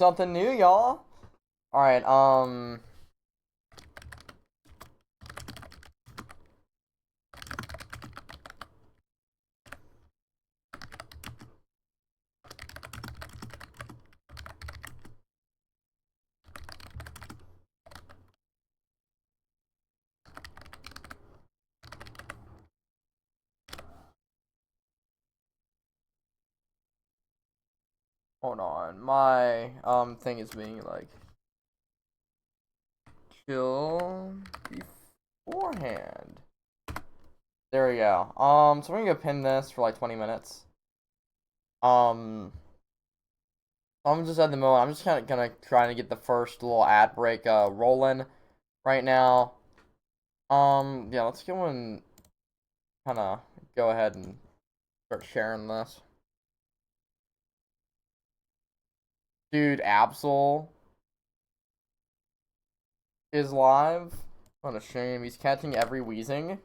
Something new, y'all. Alright, hold on. My, thing is being, like, chill beforehand. There we go. So we're gonna pin this for, like, 20 minutes. Um, I'm just at the moment, I'm just kind of gonna try to get the first little ad break, rolling right now. Yeah, let's go and kind of go ahead and start sharing this. Dude, Absol is live. What a shame. He's catching every wheezing.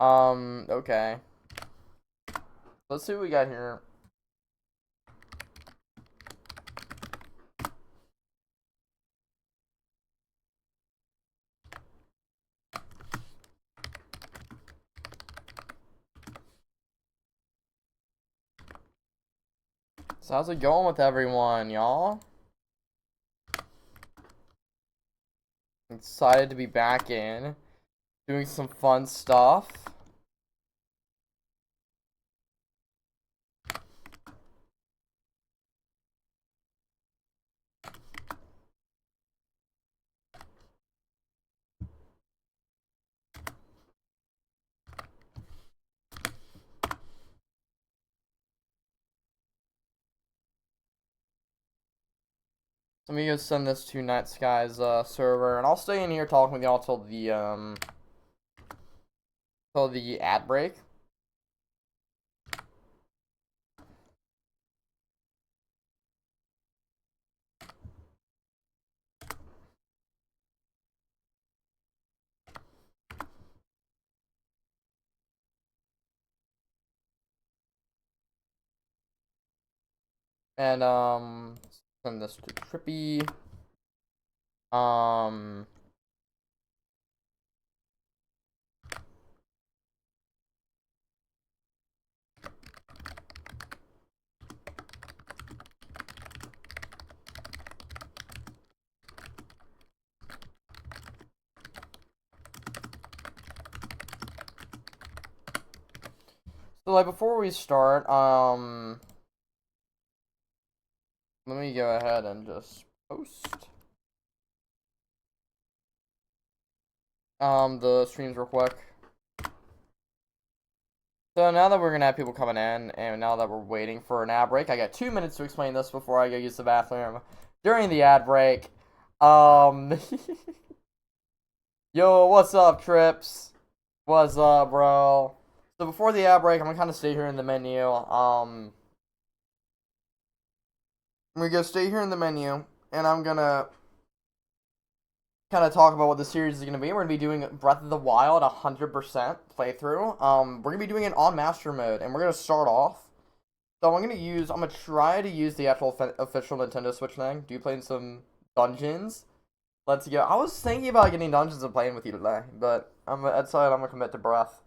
Okay. Let's see what we got here. So how's it going with everyone, y'all? Excited to be back in. Doing some fun stuff. Let me go send this to Night Sky's server, and I'll stay in here talking with y'all till the ad break. And send this to Trippy. So like before we start, let me go ahead and just post the streams real quick. So now that we're gonna have people coming in, and now that we're waiting for an ad break, I got 2 minutes to explain this before I go use the bathroom. During the ad break, yo, what's up, Trips? What's up, bro? So before the ad break, I'm gonna kind of stay here in the menu. I'm gonna stay here in the menu, and I'm gonna kind of talk about what the series is going to be. We're going to be doing Breath of the Wild 100% playthrough. We're going to be doing it on Master Mode, and we're going to start off. So I'm going to try to use the actual official Nintendo Switch thing. Do playing some dungeons. Let's go. I was thinking about getting dungeons and playing with you today, but outside I'm going to commit to Breath.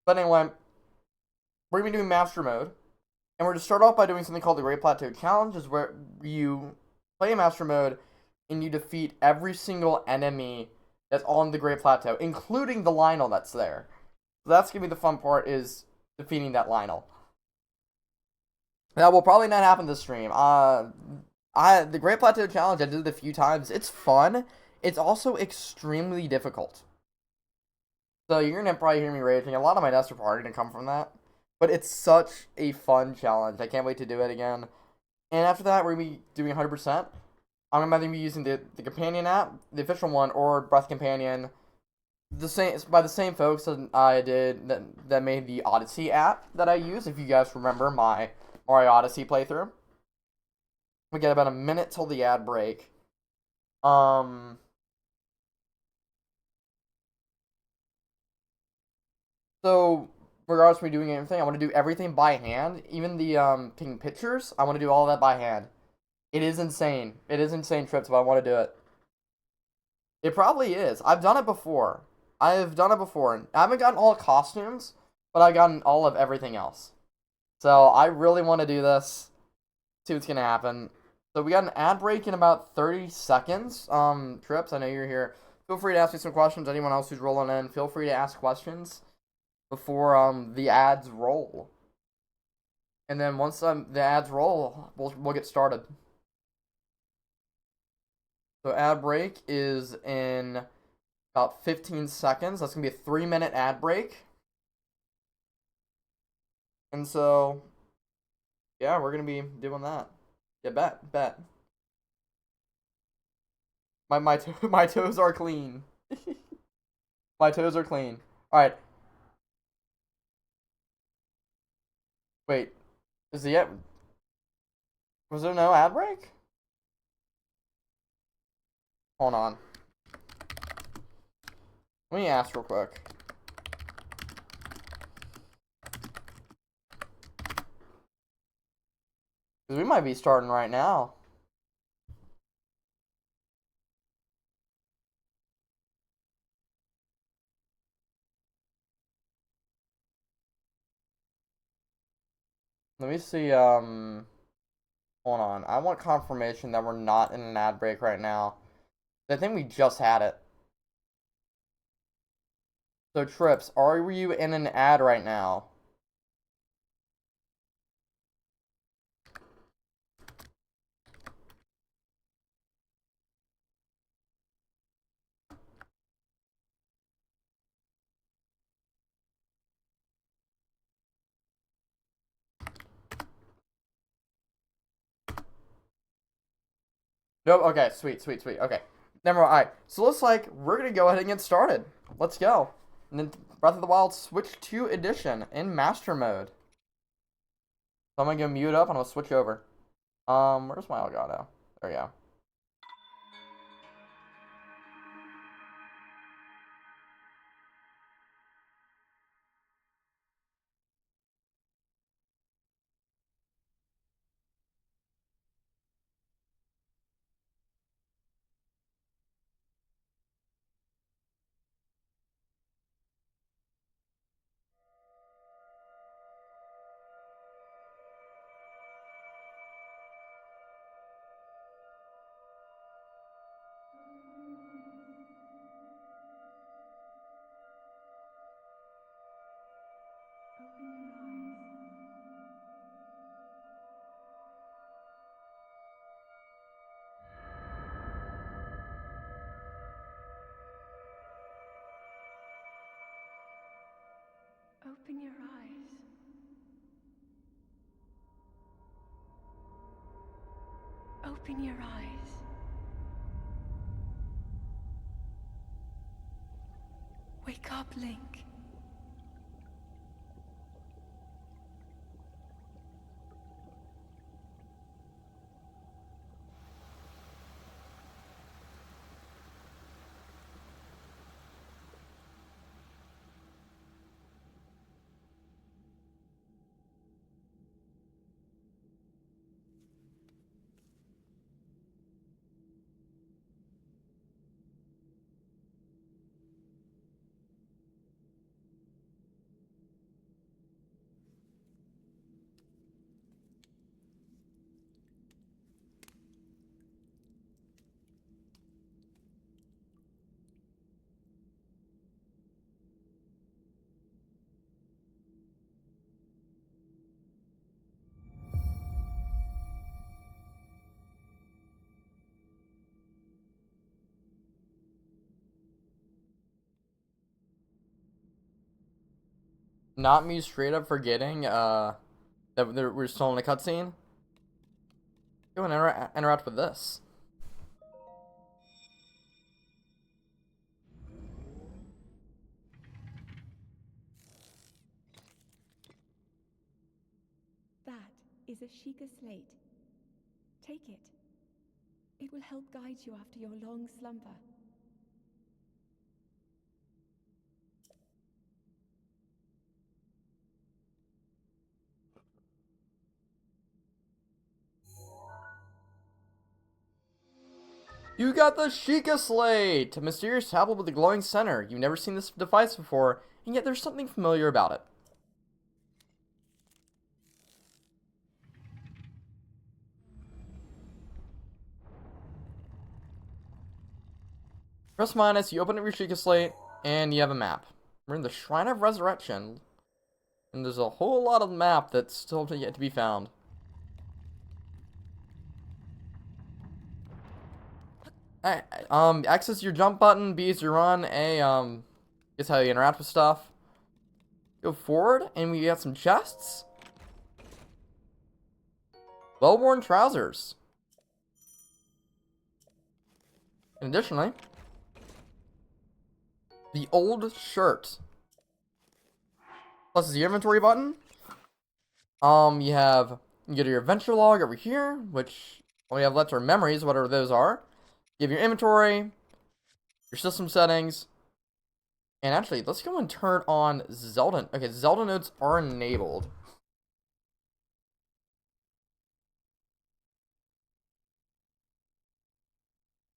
But anyway, we're going to be doing Master Mode, and we're going to start off by doing something called the Great Plateau Challenge, is where you play Master Mode, and you defeat every single enemy that's on the Great Plateau, including the Lionel that's there. So that's gonna be the fun part, is defeating that Lionel. That will probably not happen this stream. The Great Plateau Challenge, I did it a few times. It's fun. It's also extremely difficult. So you're gonna probably hear me raging. A lot of my deaths are probably gonna come from that. But it's such a fun challenge. I can't wait to do it again. And after that, we're gonna be doing 100%. I'm either be using the companion app, the official one, or Breath Companion, by the same folks that I did that made the Odyssey app that I use. If you guys remember my Mario Odyssey playthrough, we get about a minute till the ad break. So Regardless of me doing anything, I want to do everything by hand. Even the taking pictures, I want to do all that by hand. It is insane. It is insane trips, but I want to do it. It probably is. I've done it before. I have done it before. And I haven't gotten all costumes, but I've gotten all of everything else. So I really want to do this. See what's gonna happen. So we got an ad break in about 30 seconds. Trips, I know you're here. Feel free to ask me some questions. Anyone else who's rolling in, feel free to ask questions before the ads roll. And then once the ads roll, we'll get started. So ad break is in about 15 seconds. That's gonna be a 3-minute ad break. And so, yeah, we're gonna be doing that. Yeah, bet. My toes are clean. My toes are clean. All right. Wait, is it yet? Was there no ad break? Hold on. Let me ask real quick. Because we might be starting right now. Let me see, hold on. I want confirmation that we're not in an ad break right now. I think we just had it. So, Trips, are you in an ad right now? Nope, okay, sweet. Okay. Never mind. Alright, so looks like we're gonna go ahead and get started. Let's go. And then Breath of the Wild Switch 2 Edition in Master Mode. So I'm gonna go mute up and I'll switch over. Where's my Elgato? There we go. Open your eyes. Open your eyes. Wake up, Link. Not me straight up forgetting that we're still in a cutscene. Go and interact with this. That is a Sheikah slate. Take it. It will help guide you after your long slumber. You got the Sheikah Slate, a mysterious tablet with a glowing center. You've never seen this device before, and yet there's something familiar about it. Press minus, you open up your Sheikah Slate, and you have a map. We're in the Shrine of Resurrection, and there's a whole lot of map that's still yet to be found. X is your jump button, B is your run, A, is how you interact with stuff. Go forward, and we got some chests. Well-worn trousers. And additionally, the old shirt. Plus is your inventory button. You go to your adventure log over here, which all we have left are memories, whatever those are. You have your inventory, your system settings, and actually, let's go and turn on Zelda. Okay, Zelda notes are enabled.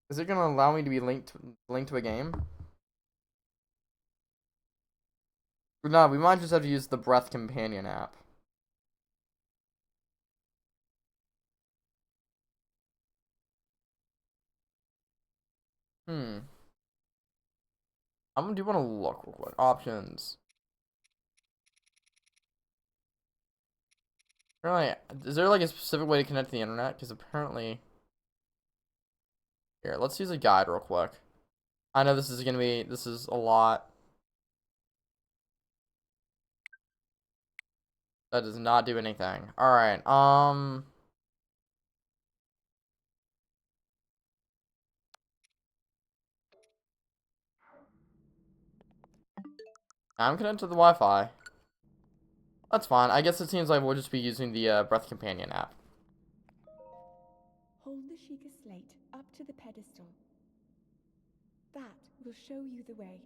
Is it gonna allow me to be linked to a game? No, we might just have to use the Breath Companion app. I do want to look real quick. Options. Really, is there like a specific way to connect to the internet? Because apparently, here, let's use a guide real quick. I know this is a lot. That does not do anything. All right. I'm connected to the Wi-Fi. That's fine. I guess it seems like we'll just be using the Breath Companion app. Hold the Sheikah slate up to the pedestal. That will show you the way.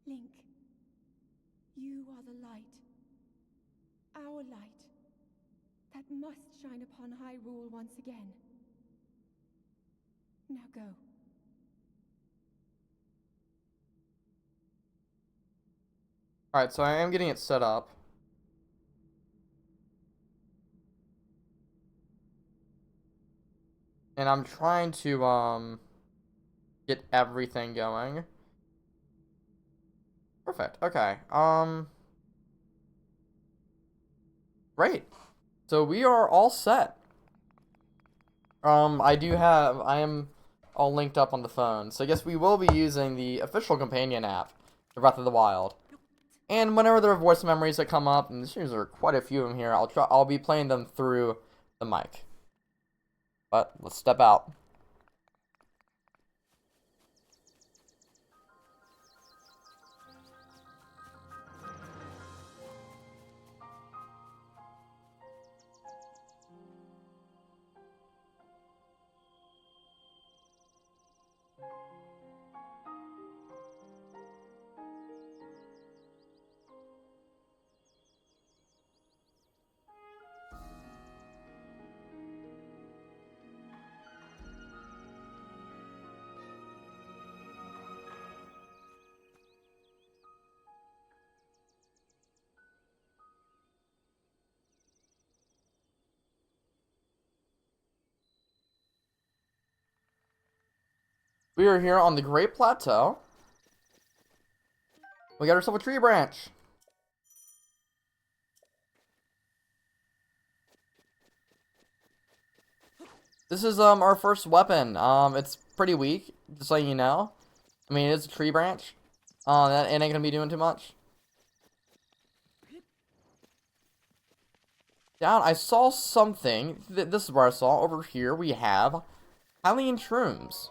Link, you are the light. Our light. That must shine upon Hyrule once again. Now go. Alright, so I am getting it set up. And I'm trying to, get everything going. Perfect. Okay. Great. So we are all set. I am all linked up on the phone. So I guess we will be using the official companion app, the Breath of the Wild. And whenever there are voice memories that come up, and there are quite a few of them here, I'll be playing them through the mic. But let's step out. We are here on the Great Plateau. We got ourselves a tree branch. This is our first weapon. It's pretty weak, just letting you know. I mean, it's a tree branch. That it ain't gonna be doing too much. down, I saw something. This is where I saw. Over here, we have Hylian Shrooms.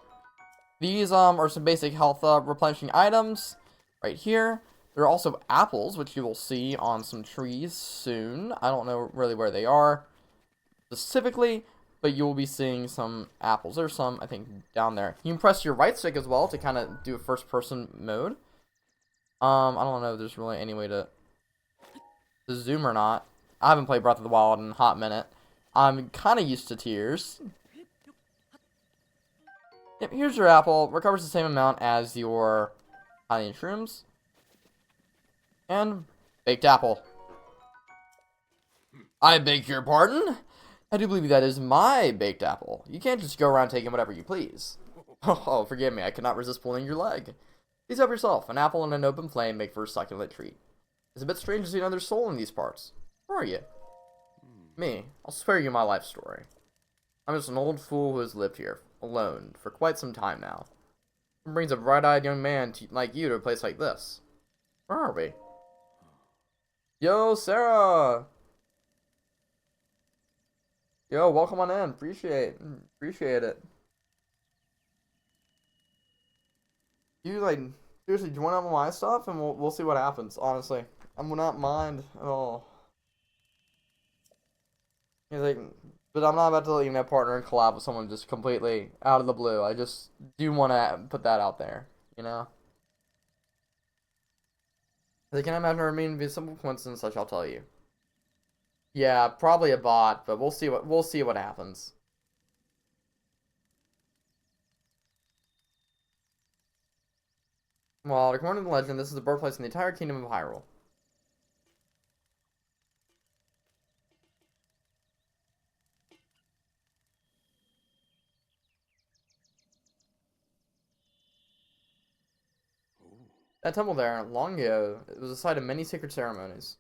These are some basic health replenishing items right here. There are also apples, which you will see on some trees soon. I don't know really where they are specifically, but you will be seeing some apples. There's some, I think, down there. You can press your right stick as well to kind of do a first-person mode. I don't know if there's really any way to zoom or not. I haven't played Breath of the Wild in a hot minute. I'm kind of used to tears. Yep, here's your apple. Recovers the same amount as your honey and shrooms. And baked apple. I beg your pardon? I do believe that is my baked apple. You can't just go around taking whatever you please. Oh, forgive me, I cannot resist pulling your leg. Please help yourself. An apple and an open flame make for a succulent treat. It's a bit strange to see another soul in these parts. Who are you? Me. I'll spare you my life story. I'm just an old fool who has lived here, alone, for quite some time now. What brings a bright-eyed young man like you to a place like this? Where are we? Yo, Sarah! Yo, welcome on in. Appreciate it. You, like, seriously, join up on my stuff and we'll see what happens, honestly. I will not mind at all. He's like, but I'm not about to even have partner and collab with someone just completely out of the blue. I just do want to put that out there, you know? They can imagine or mean to be a simple coincidence, I shall tell you. Yeah, probably a bot, but we'll see what happens. Well, according to the legend, this is the birthplace in the entire kingdom of Hyrule. That temple there, long ago, it was the site of many sacred ceremonies.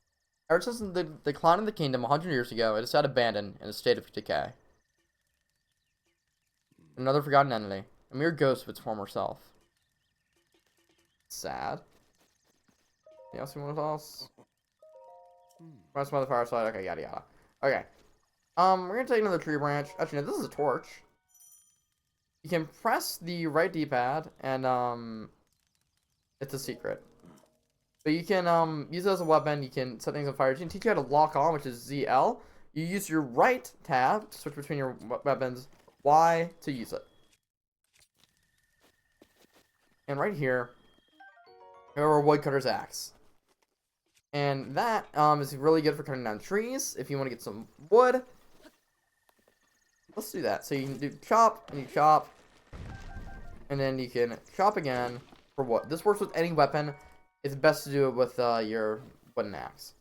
Ever since the decline of the kingdom 100 years ago, it is sat abandoned in a state of decay. Another forgotten entity, a mere ghost of its former self. Sad. Anything else you want to tell us? Rest by the fireside. Okay, yada yada. Okay. We're gonna take another tree branch. Actually, no, this is a torch. You can press the right D-pad, and it's a secret. But you can use it as a weapon. You can set things on fire. You can teach you how to lock on, which is ZL. You use your right tab to switch between your weapons. Y to use it. And right here, our woodcutter's axe. And that is really good for cutting down trees. If you want to get some wood, let's do that. So you can do chop, and you chop, and then you can chop again for wood. This works with any weapon. It's best to do it with your wooden axe.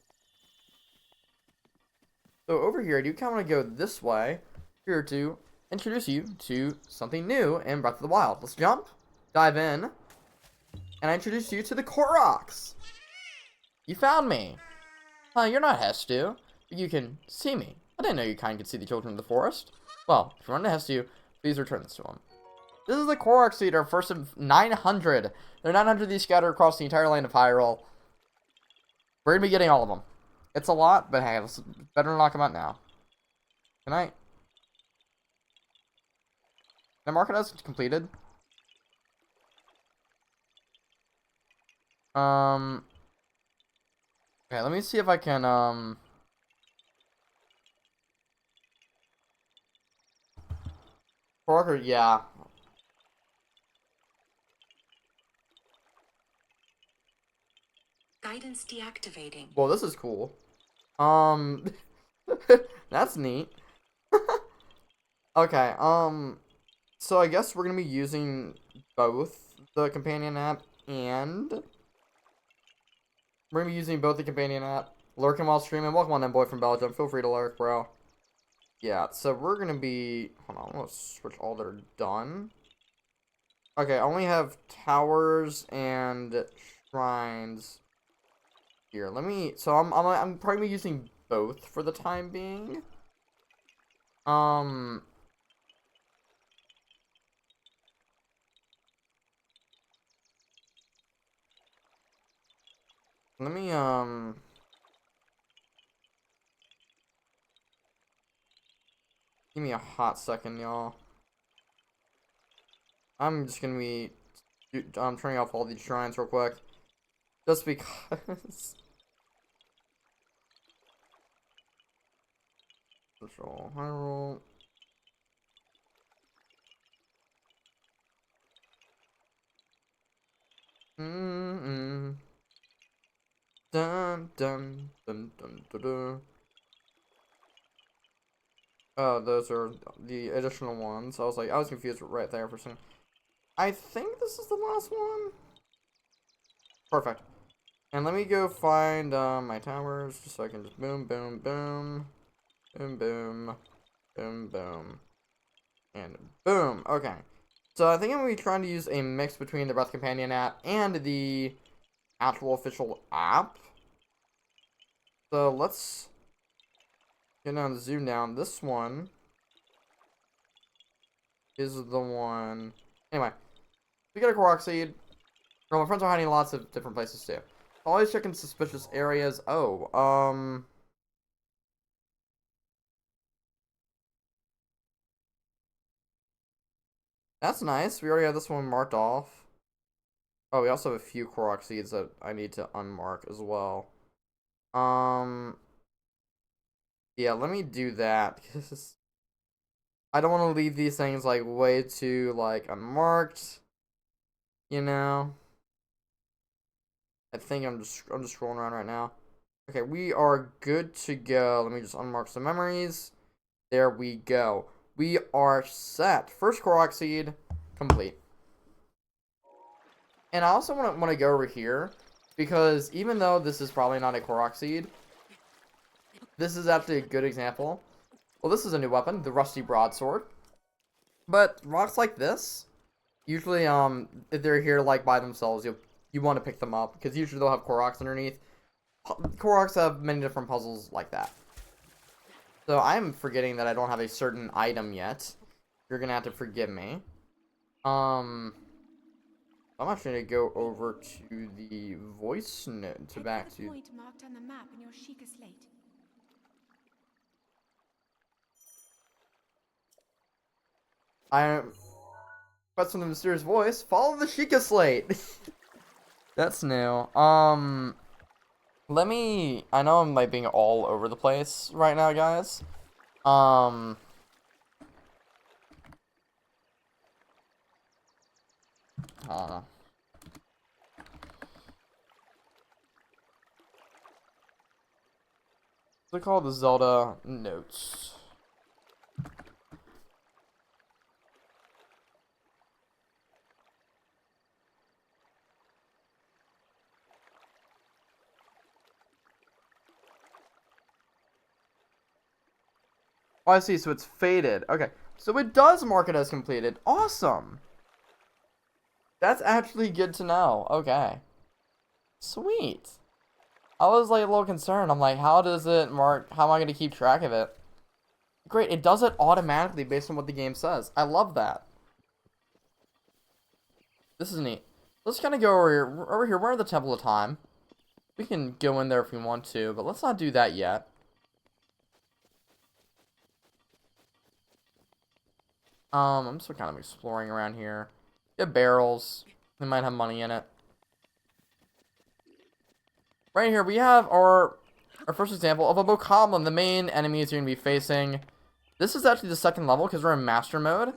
So over here, I do kind of want to go this way here to introduce you to something new in Breath of the Wild. Let's jump, dive in, and I introduce you to the Koroks. You found me. You're not Hestu, but you can see me. I didn't know your kind could see the children of the forest. Well, if you run to Hestu, please return this to him. This is the Korok seed, our first of 900. There are 900 of these scattered across the entire land of Hyrule. We're going to be getting all of them. It's a lot, but hey, let's better knock them out now. Can I mark it as completed? Okay, let me see if I can, Korok, yeah. Guidance deactivating. Well, this is cool. That's neat. Okay, so I guess we're gonna be using both the companion app and we're gonna be using both the companion app. Lurking while streaming. Welcome on in, boy from Belgium. Feel free to lurk, bro. Yeah, so we're gonna be, hold on, I'm gonna switch all that are done. Okay, I only have towers and shrines here. Let me, so I'm probably using both for the time being. Let me Give me a hot second, y'all. I'm just gonna be I'm turning off all these shrines real quick. Just because. Control, Hyrule. Mm-mm. Dun dun dun dun dun dun. Oh, those are the additional ones. I was confused right there for a second. I think this is the last one. Perfect. And let me go find my towers just so I can just boom, boom, boom, boom, boom, boom, boom, and boom. Okay. So I think I'm going to be trying to use a mix between the Breath Companion app and the actual official app. So let's get down, zoom down. This one is the one. Anyway, we got a Korok Seed. Girl, my friends are hiding in lots of different places too. Always checking suspicious areas. Oh, that's nice. We already have this one marked off. Oh, we also have a few Korok Seeds that I need to unmark as well. Yeah, let me do that, because I don't want to leave these things, like, way too, like, unmarked, you know? I think I'm just scrolling around right now. Okay, we are good to go. Let me just unmark some memories. There we go. We are set. First Korok Seed complete. And I also want to go over here, because even though this is probably not a Korok Seed, this is actually a good example. Well, this is a new weapon, the Rusty Broadsword. But rocks like this, usually, if they're here, like, by themselves, you want to pick them up, because usually they'll have Koroks underneath. Koroks have many different puzzles like that. So I'm forgetting that I don't have a certain item yet. You're gonna have to forgive me. I'm actually gonna go over to the voice note to back to. Point marked on the map in your Sheikah slate. I question the mysterious voice. Follow the Sheikah slate. That's new. Let me. I know I'm like being all over the place right now, guys. Um. Uh, they call the Zelda notes. Oh, I see. So it's faded. Okay. So it does mark it as completed. Awesome. That's actually good to know. Okay. Sweet. I was like a little concerned. I'm like, how does it mark? How am I going to keep track of it? Great. It does it automatically based on what the game says. I love that. This is neat. Let's kind of go over here. We're at the Temple of Time. We can go in there if we want to, but let's not do that yet. I'm still kind of exploring around here. Get barrels. They might have money in it. Right here, we have our first example of a Bokoblin, the main enemies you're going to be facing. This is actually the second level, because we're in Master Mode.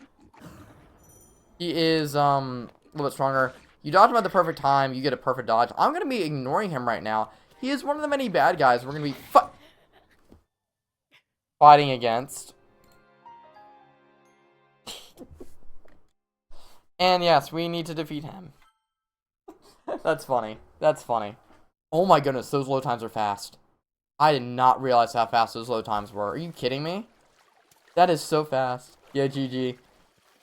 He is, a little bit stronger. You dodge him at the perfect time, you get a perfect dodge. I'm going to be ignoring him right now. He is one of the many bad guys we're going to be fighting against. And yes, we need to defeat him. That's funny. That's funny. Oh my goodness, those load times are fast. I did not realize how fast those load times were. Are you kidding me? That is so fast. Yeah, GG.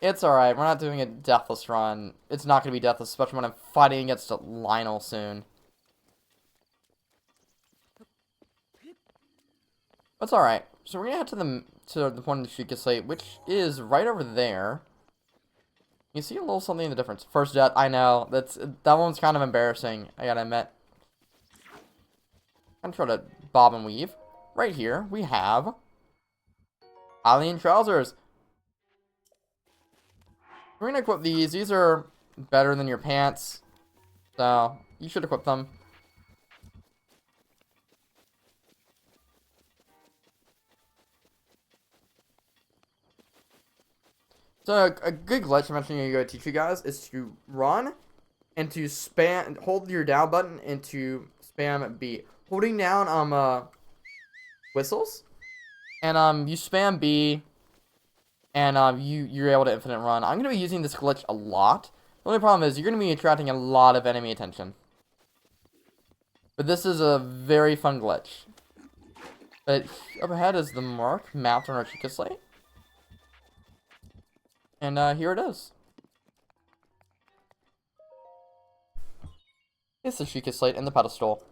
It's alright. We're not doing a deathless run. It's not going to be deathless, especially when I'm fighting against Lionel soon. That's alright. So we're going to head to the point of the Sheikah Slate, which is right over there. You see a little something in the difference. First death, I know. That one's kind of embarrassing, I gotta admit. I'm trying to bob and weave. Right here, we have Alien trousers. We're gonna equip these. These are better than your pants, so you should equip them. So a good glitch I'm actually gonna teach you guys is to run and to spam, hold your down button and to spam B. Holding down whistles and you spam B and you're able to infinite run. I'm gonna be using this glitch a lot. The only problem is you're gonna be attracting a lot of enemy attention. But this is a very fun glitch. But up ahead is the mark mapped on our Chica slate. And here it is. It's the Chica slate and the pedestal.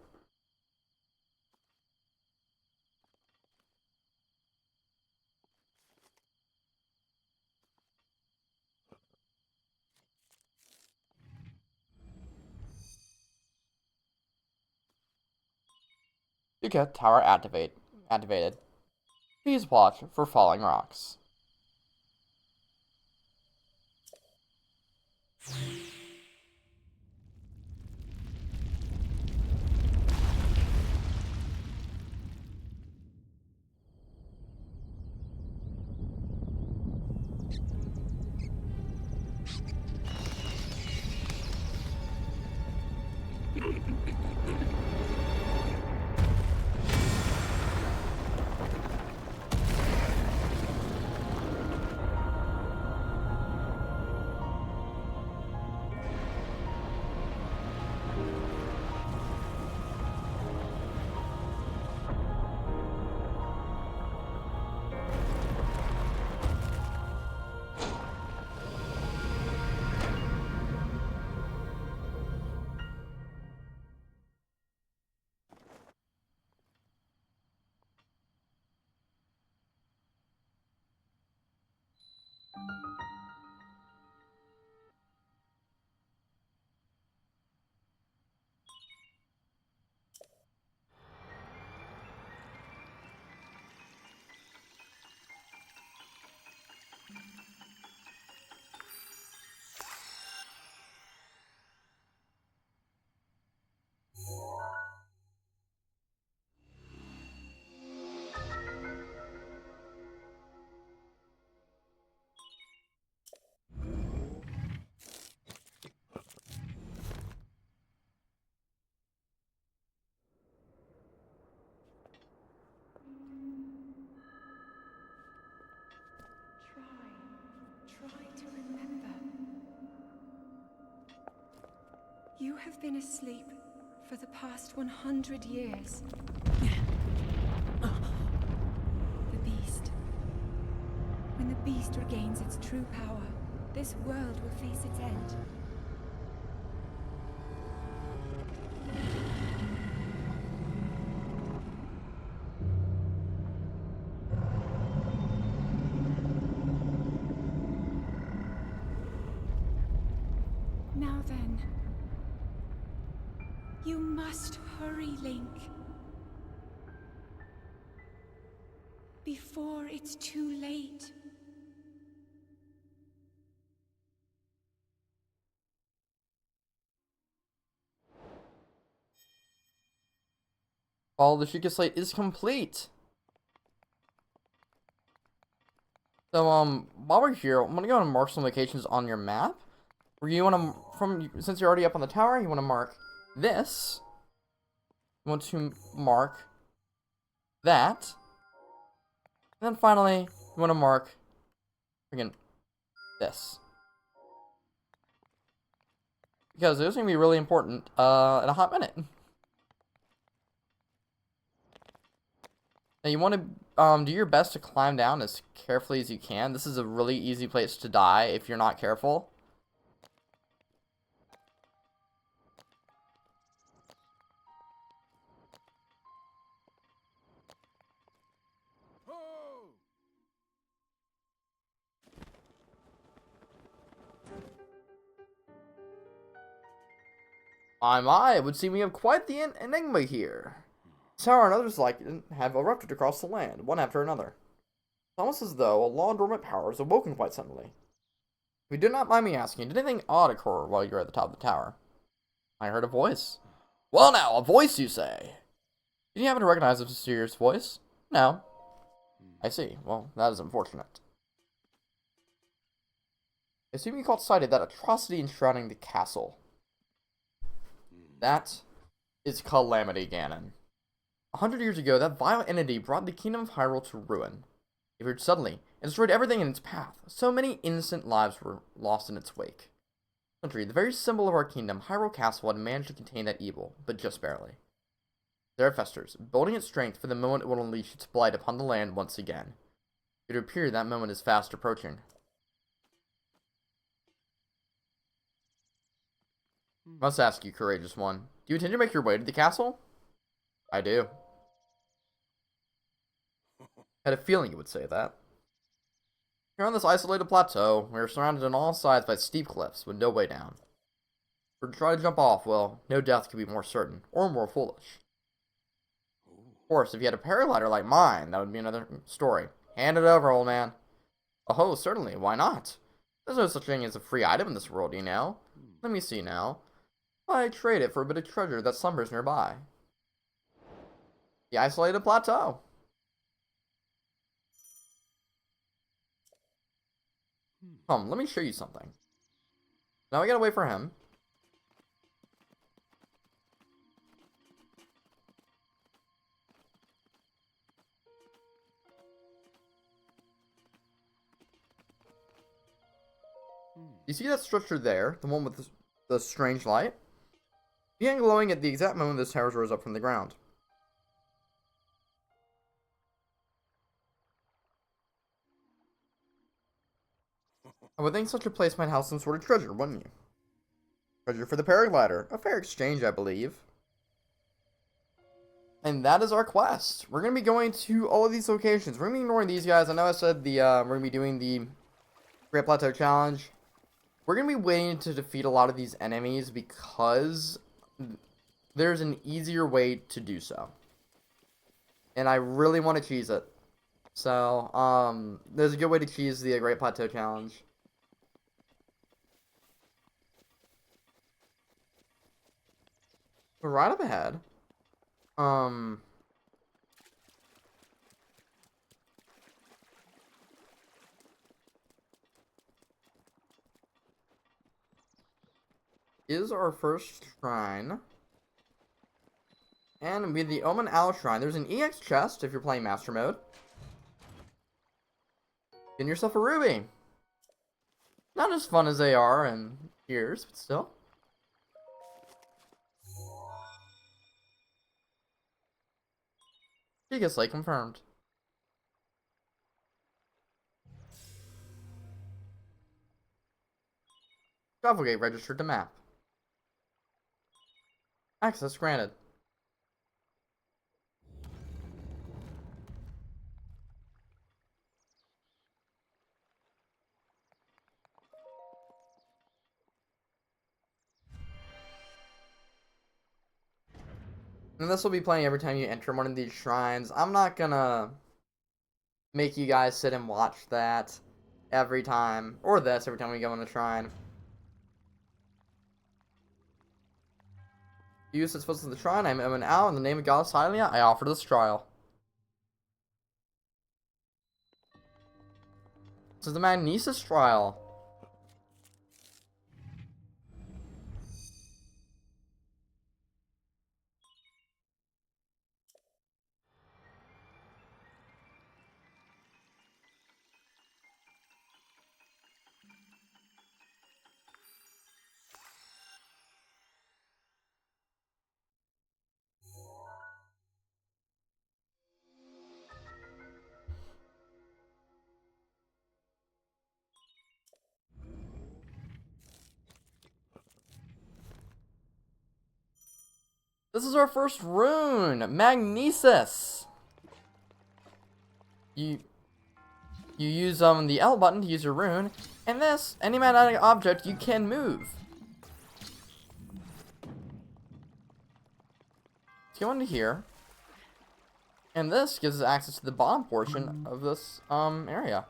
Chica tower activated. Please watch for falling rocks. Try to remember. You have been asleep for the past 100 years. The beast. When the beast regains its true power, this world will face its end. Now then, you must hurry, Link. Before it's too late. All the Chica slate is complete. So while we're here, I'm gonna go and mark some locations on your map. Where you wanna since you're already up on the tower, you wanna mark this. You want to mark that. And then finally, you wanna mark again this. Because it's gonna be really important in a hot minute. Now you want to do your best to climb down as carefully as you can. This is a really easy place to die if you're not careful. My, it would seem we have quite the enigma here. Tower and others like it have erupted across the land, one after another. almost as though a long-dormant power is awoken quite suddenly. If you do not mind me asking, did anything odd occur while you were at the top of the tower? I heard a voice. Well now, a voice you say? Did you happen to recognize a mysterious voice? No. I see. Well, that is unfortunate. I assume you caught sight of that atrocity enshrouding the castle. That is Calamity Ganon. 100 years ago, that vile entity brought the kingdom of Hyrule to ruin. It appeared suddenly and destroyed everything in its path. So many innocent lives were lost in its wake. Country, the very symbol of our kingdom, Hyrule Castle had managed to contain that evil, but just barely. There it festers, building its strength for the moment it will unleash its blight upon the land once again. It would appear that moment is fast approaching. Must ask you, courageous one, do you intend to make your way to the castle? I do. Had a feeling you would say that. Here on this isolated plateau, we are surrounded on all sides by steep cliffs with no way down. If we try to jump off, well, no death could be more certain, or more foolish. Of course, if you had a paraglider like mine, that would be another story. Hand it over, old man. Oh, certainly, why not? There's no such thing as a free item in this world, you know. Let me see now. I trade it for a bit of treasure that slumbers nearby. The isolated plateau. Come, let me show you something. Now we gotta wait for him. You see that structure there? The one with the strange light? It began glowing at the exact moment this tower rose up from the ground. I would think such a place might house some sort of treasure, wouldn't you? Treasure for the paraglider. A fair exchange, I believe. And that is our quest. We're going to be going to all of these locations. We're going to be ignoring these guys. I know I said we're going to be doing the Great Plateau Challenge. We're going to be waiting to defeat a lot of these enemies because there's an easier way to do so. And I really want to cheese it. So, there's a good way to cheese the Great Plateau Challenge. We're right up ahead. Is our first shrine. And with the Omen Owl Shrine, there's an EX chest if you're playing Master Mode. Getting yourself a ruby. Not as fun as they are in years, but still. Giga Slate confirmed. Travel gate registered to map. Access granted. And this will be playing every time you enter one of these shrines. I'm not gonna make you guys sit and watch that every time. Or this every time we go in a shrine. Use this supposed to the shrine. I'm Omen Owl. In the name of Goddess Hylia, I offer this trial. This is the Magnesis trial. This is our first rune, Magnesis. You use the L button to use your rune, and this, any magnetic object you can move. Let's go into here. And this gives us access to the bottom portion of this area.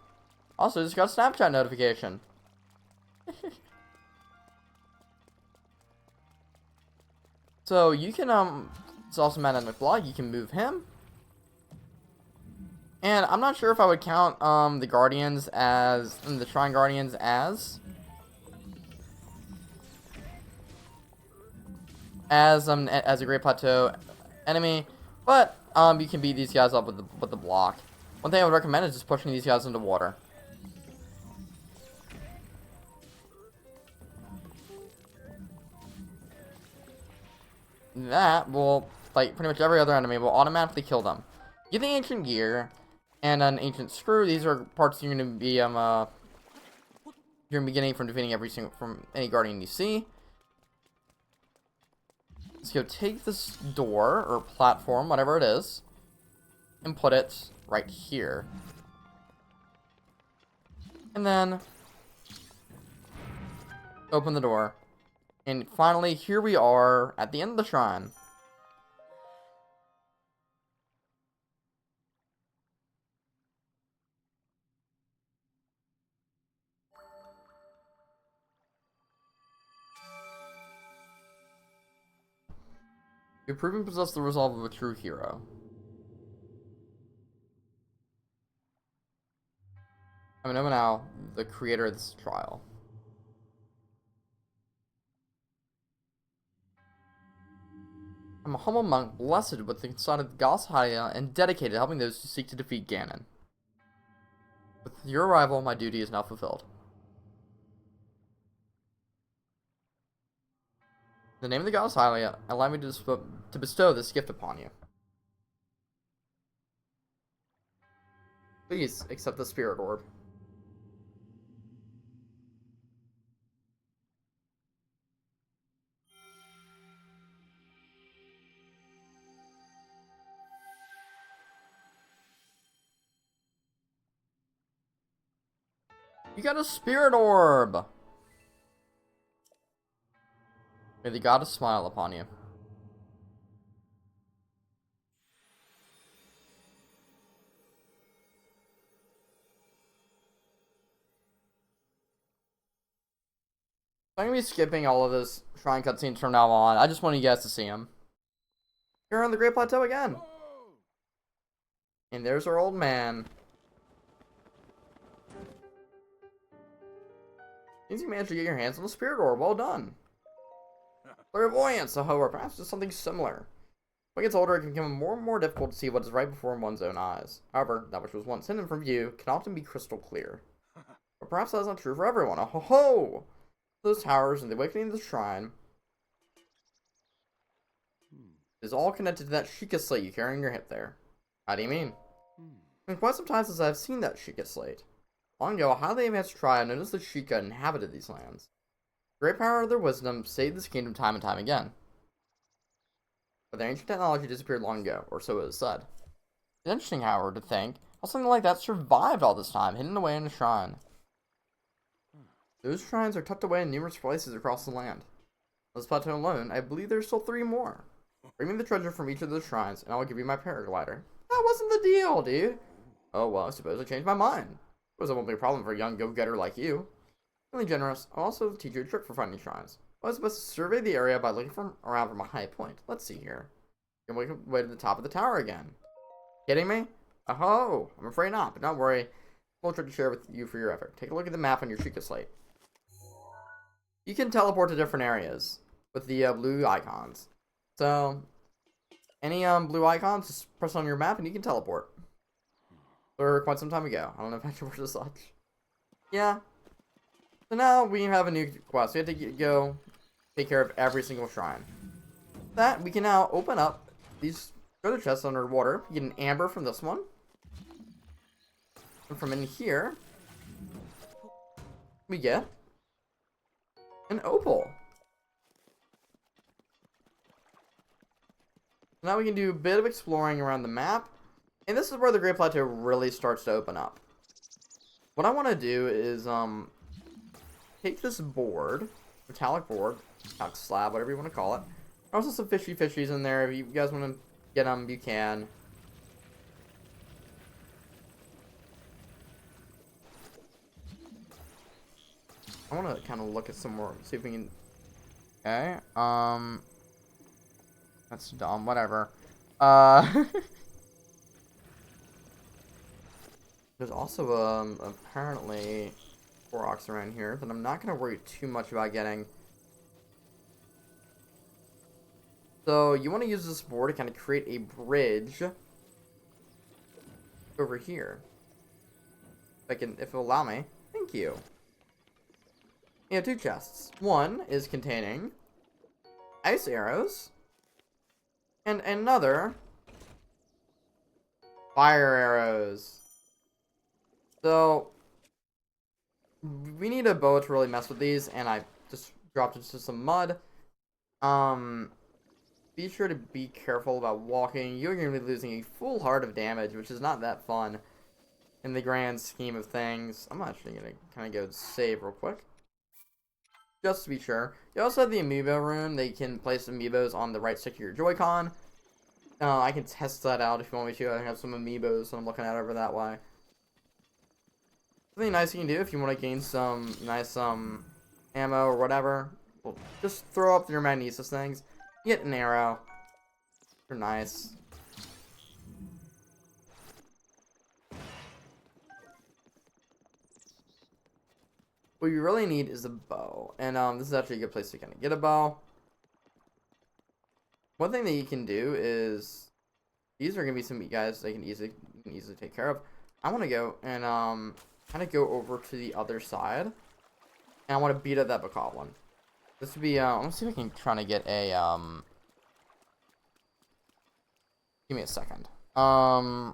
Also, just got a Snapchat notification. So you can it's also Matt and McBlog, you can move him. And I'm not sure if I would count the Guardians as the Shrine Guardians as a Great Plateau enemy, but you can beat these guys up with the block. One thing I would recommend is just pushing these guys into water. That will, like pretty much every other enemy, will automatically kill them. Get the ancient gear and an ancient screw. These are parts you're going to be getting from defeating from any guardian you see. Let's go take this door or platform, whatever it is, and put it right here. And then open the door. And finally, here we are at the end of the shrine. You've proven possess the resolve of a true hero. I'm now the creator of this trial. I'm a humble monk, blessed with the son of Goddess Hylia, and dedicated to helping those who seek to defeat Ganon. With your arrival, my duty is now fulfilled. In the name of the Goddess Hylia, allow me to bestow this gift upon you. Please accept the Spirit Orb. You got a Spirit Orb! May the goddess smile upon you. I'm gonna be skipping all of this shrine cutscenes from now on. I just want you guys to see them. Here on the Great Plateau again. And there's our old man. Seems you managed to get your hands on the Spirit Orb. Well done. Clairvoyance, or perhaps just something similar. When it gets older, it can become more and more difficult to see what is right before one's own eyes. However, that which was once hidden from view can often be crystal clear. But perhaps that's not true for everyone. Oh ho ho! Those towers and the awakening of the shrine is all connected to that Sheikah slate you carry on your hip there. How do you mean? It's been quite some time since I've seen that Sheikah slate. Long ago, a highly advanced tribe noticed that Sheikah inhabited these lands. The great power of their wisdom saved this kingdom time and time again. But their ancient technology disappeared long ago, or so it is said. It's interesting, however, to think how something like that survived all this time, hidden away in a shrine. Those shrines are tucked away in numerous places across the land. On this plateau alone, I believe there's still 3 more. Bring me the treasure from each of those shrines, and I will give you my paraglider. That wasn't the deal, dude. Oh, well, I suppose I changed my mind. It won't be a problem for a young go-getter like you. Really generous, I'll also teach you a trick for finding shrines. I was supposed to survey the area by looking around from a high point. Let's see here. You can make your way to the top of the tower again. Kidding me? Oh, I'm afraid not, but don't worry. We'll try to share with you for your effort. Take a look at the map on your Sheikah slate. You can teleport to different areas with the blue icons. So, any blue icons, just press on your map and you can teleport. For quite some time ago. I don't know if I should such. Yeah. So now we have a new quest. We have to go take care of every single shrine. That we can now open up these treasure chests underwater. You get an amber from this one. And from in here, we get an opal. Now we can do a bit of exploring around the map. And this is where the Great Plateau really starts to open up. What I want to do is take this board, metallic slab, whatever you want to call it. Also some fishies in there. If you guys want to get them, you can. I want to kind of look at some more, see if we can. Okay. That's dumb. Whatever. Uh. There's also apparently rocks around here that I'm not gonna worry too much about getting. So you want to use this board to kind of create a bridge over here. If it'll allow me. Thank you. You have two chests. One is containing ice arrows, and another fire arrows. So we need a bow to really mess with these, and I just dropped into some mud. Be sure to be careful about walking. You're going to be losing a full heart of damage, which is not that fun in the grand scheme of things. I'm actually going to kind of go save real quick, just to be sure. You also have the amiibo room. They can place amiibos on the right stick of your Joy-Con. I can test that out if you want me to. I have some amiibos that I'm looking at over that way. Something nice you can do if you want to gain some nice ammo or whatever. Well, just throw up your magnesis things. Get an arrow. They're nice. What you really need is a bow, and this is actually a good place to kind of get a bow. One thing that you can do is these are gonna be some guys that you can easily take care of. I want to go and kind of go over to the other side, and I want to beat up that bokoblin. This would be let me see if I can try to get a give me a second. I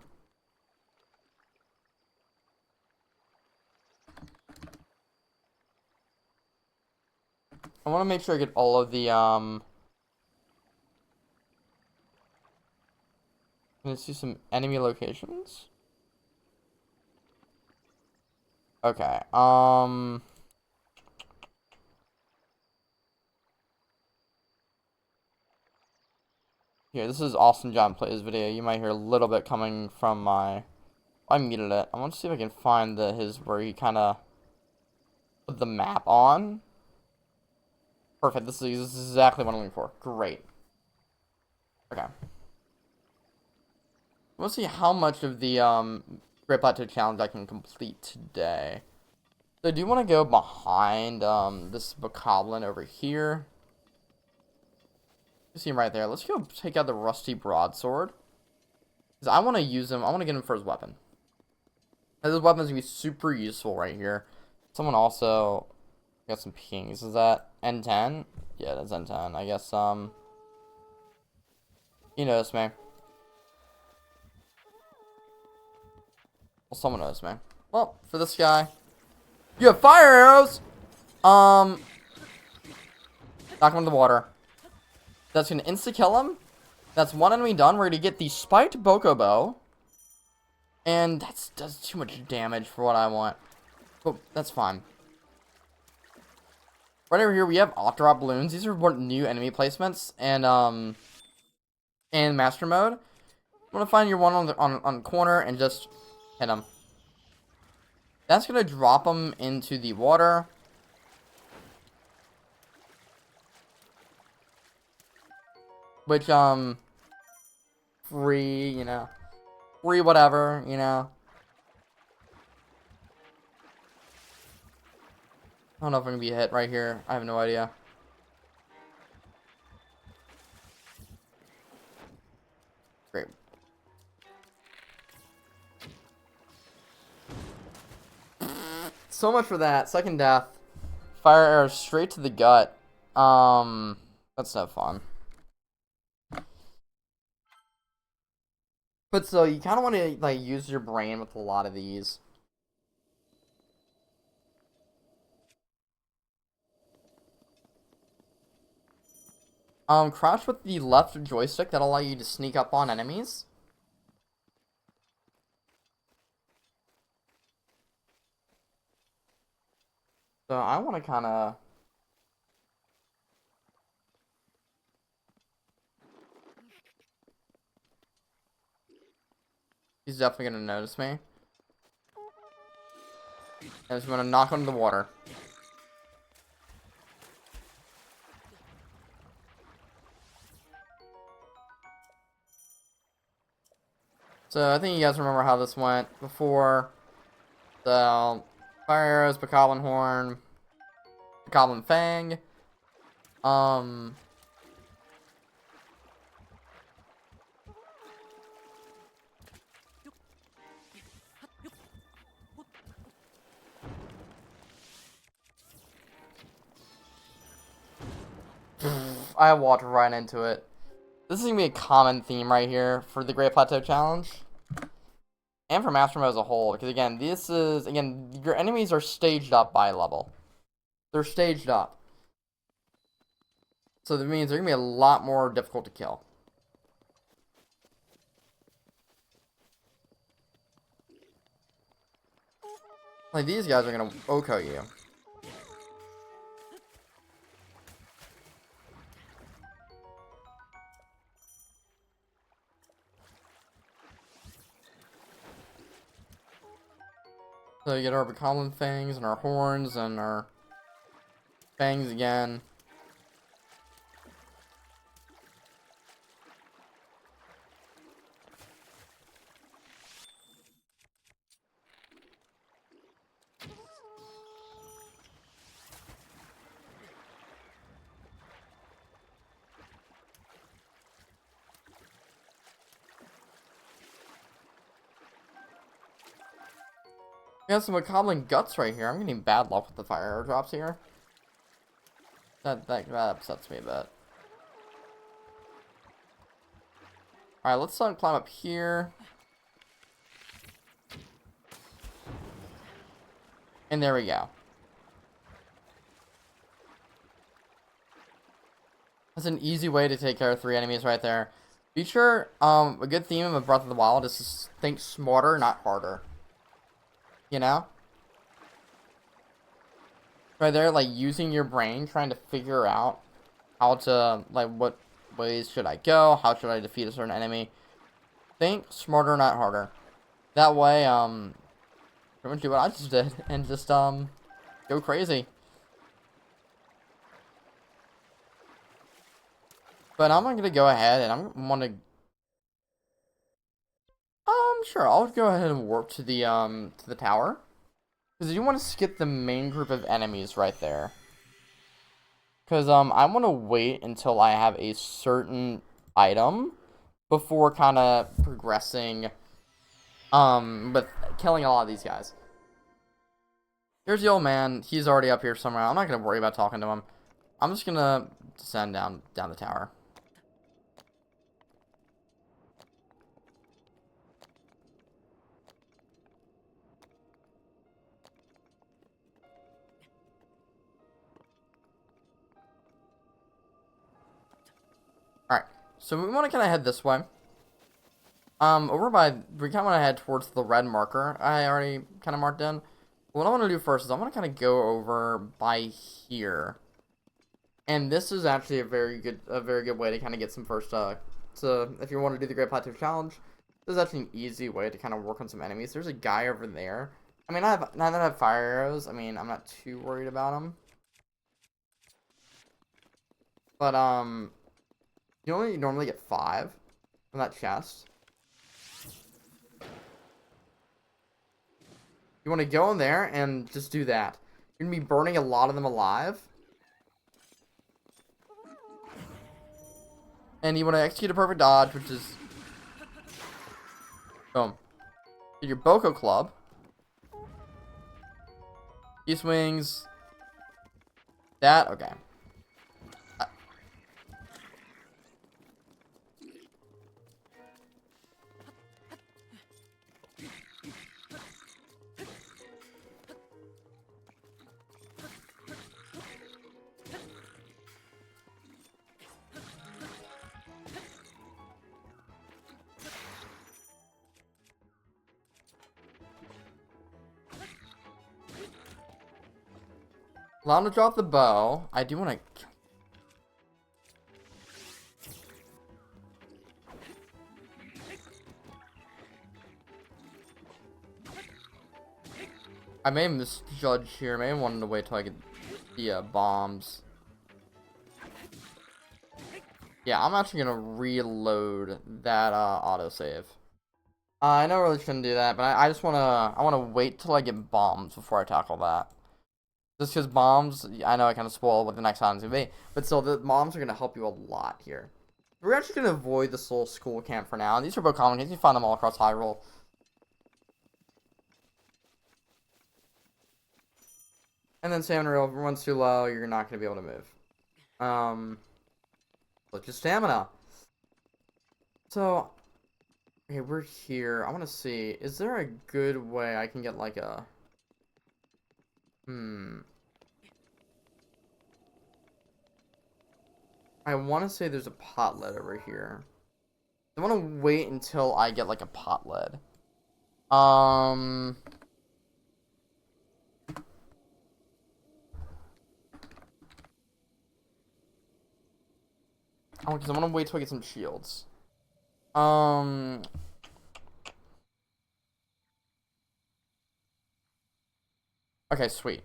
want to make sure I get all of the let's see some enemy locations. Okay. Here, this is Awesome John Plays video. You might hear a little bit coming from my. I muted it. I want to see if I can find his where he kind of put the map on. Perfect. This is exactly what I'm looking for. Great. Okay. We'll see how much of the Great Plateau Challenge I can complete today. So I do want to go behind this bokoblin over here. You see him right there. Let's go take out the rusty broadsword. Because I want to use him. I want to get him for his weapon. And this weapon is going to be super useful right here. Someone also got some pings. Is that N10? Yeah, that's N10. I guess, you noticed me. Well, someone noticed me. Well, for this guy, you have fire arrows! Knock him in the water. That's going to insta-kill him. That's one enemy done. We're going to get the spiked bokobo. And that does too much damage for what I want. But that's fine. Right over here, we have Octorok balloons. These are new enemy placements. And, in Master Mode. I'm going to find your one on the corner and just hit him. That's going to drop him into the water. Which, free, you know. Free whatever, you know. I don't know if I'm going to be hit right here. I have no idea. Great. So much for that. Second death. Fire arrow straight to the gut. That's no fun. But so you kind of want to like use your brain with a lot of these. Crouch with the left joystick. That'll allow you to sneak up on enemies. So I want to kind of. He's definitely gonna notice me. I just want to knock him in the water. So I think you guys remember how this went before. So fire arrows, Bokoblin horn, Bokoblin fang. Um, I walked right into it. This is gonna be a common theme right here for the Great Plateau Challenge. And for Master Mode as a whole, because again, your enemies are staged up by level. They're staged up. So that means they're gonna be a lot more difficult to kill. Like, these guys are gonna Oko you. So you get our Bokoblin fangs and our horns and our fangs again. We got some Bokoblin guts right here. I'm getting bad luck with the fire arrow drops here. That upsets me a bit. Alright, let's climb up here. And there we go. That's an easy way to take care of 3 enemies right there. Be sure, a good theme of Breath of the Wild is to think smarter, not harder. You know? Right there, like, using your brain, trying to figure out how to, like, what ways should I go? How should I defeat a certain enemy? Think smarter, not harder. That way, pretty much do what I just did, and just, go crazy. But I'm gonna go ahead, and I'm gonna, sure, I'll go ahead and warp to the tower. Because you want to skip the main group of enemies right there. Because, I want to wait until I have a certain item before kind of progressing, with killing a lot of these guys. Here's the old man. He's already up here somewhere. I'm not going to worry about talking to him. I'm just going to descend down the tower. Alright, so we want to kind of head this way. We kind of want to head towards the red marker I already kind of marked in. What I want to do first is I want to kind of go over by here. And this is actually a very good way to kind of get some first, if you want to do the Great Plateau Challenge, this is actually an easy way to kind of work on some enemies. There's a guy over there. I mean, now that I have fire arrows, I mean, I'm not too worried about him. But, you only normally get 5 from that chest. You want to go in there and just do that. You're going to be burning a lot of them alive. And you want to execute a perfect dodge, which is... Boom. Get your Boko Club. E-swings. That, okay. Allow him to drop the bow. I do want to... I may misjudge here. Maybe I wanted to wait till I get the bombs. Yeah, I'm actually going to reload that autosave. I know I really shouldn't do that, but I just wanna wait till I get bombs before I tackle that. Just because bombs, I know I kind of spoil what the next item's gonna be, but still, the bombs are gonna help you a lot here. We're actually gonna avoid this little school camp for now. And these are both common cases. You find them all across Hyrule. And then stamina if everyone's too low, you're not gonna be able to move. Look, just stamina. So, okay, we're here. I want to see. Is there a good way I can get like a? I want to say there's a pot lid over here. I want to wait until I get like a pot lid. Um. Oh, because I want to wait till I get some shields. Um. Okay, sweet.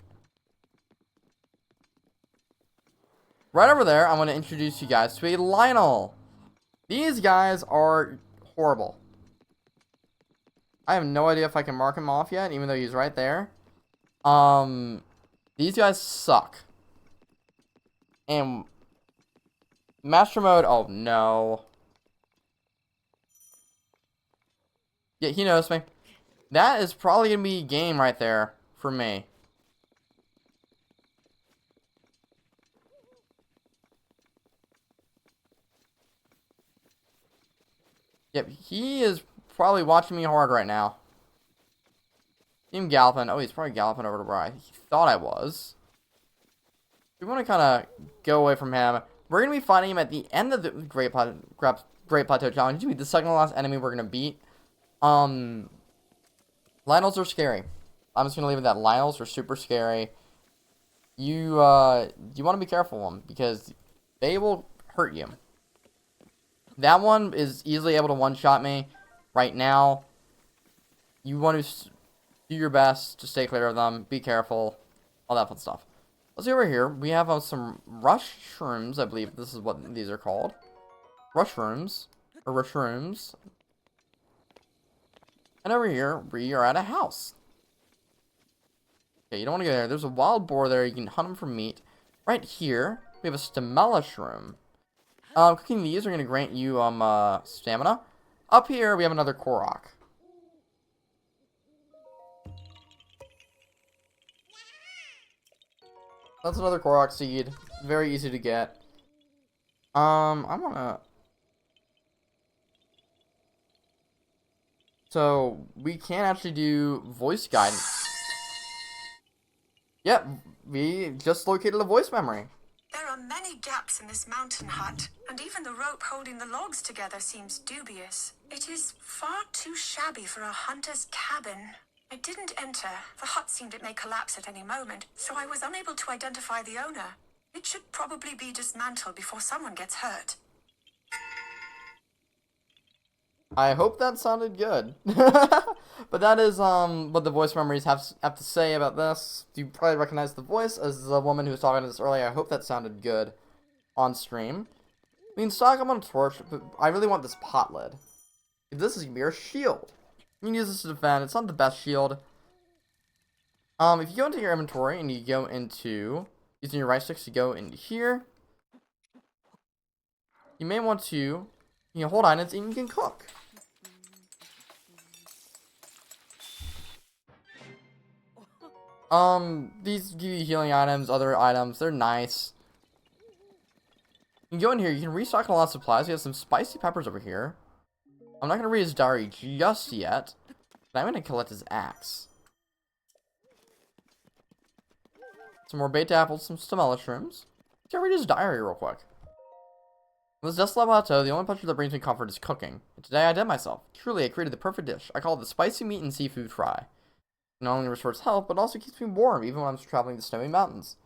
Right over there, I'm going to introduce you guys to a Lionel. These guys are horrible. I have no idea if I can mark him off yet, even though he's right there. These guys suck. And Master Mode, oh no. Yeah, he knows me. That is probably going to be game right there for me. Yep, he is probably watching me hard right now. See him galloping. Oh, he's probably galloping over to where I thought I was. We want to kind of go away from him. We're going to be fighting him at the end of the Great Plateau Challenge. This will be the second to last enemy we're going to beat. Lionels are scary. I'm just going to leave it at that. Lionels are super scary. You want to be careful of them because they will hurt you. That one is easily able to one-shot me right now. You want to do your best to stay clear of them. Be careful. All that fun stuff. Let's see over here. We have some rush shrooms. I believe this is what these are called. Rush rooms. Or rush rooms. And over here, we are at a house. Okay, you don't want to go there. There's a wild boar there. You can hunt them for meat. Right here, we have a stamella shroom. Cooking these are going to grant you stamina. Up here, we have another Korok. That's another Korok seed. Very easy to get. I'm gonna... So, we can actually do voice guidance. Yep, we just located a voice memory. There are many gaps in this mountain hut, and even the rope holding the logs together seems dubious. It is far too shabby for a hunter's cabin. I didn't enter. The hut seemed it may collapse at any moment, so I was unable to identify the owner. It should probably be dismantled before someone gets hurt. I hope that sounded good. But that is what the voice memories have to say about this. You probably recognize the voice as the woman who was talking to this earlier. I hope that sounded good on stream. We can stock them on a torch, but I really want this pot lid. This is gonna be our shield. You can use this to defend. It's not the best shield. If you go into your inventory and you go into using your right sticks to go into here, you may want to hold items and you can cook. These give you healing items, other items. They're nice. You can go in here. You can restock a lot of supplies. We have some spicy peppers over here. I'm not going to read his diary just yet. But I'm going to collect his axe. Some more baked apples, some stamella shrooms. Let's read his diary real quick. On this desolate plateau, the only pleasure that brings me comfort is cooking. And today I did myself. Truly, I created the perfect dish. I call it the spicy meat and seafood fry. It not only restores health, but also keeps me warm, even when I'm traveling the snowy mountains.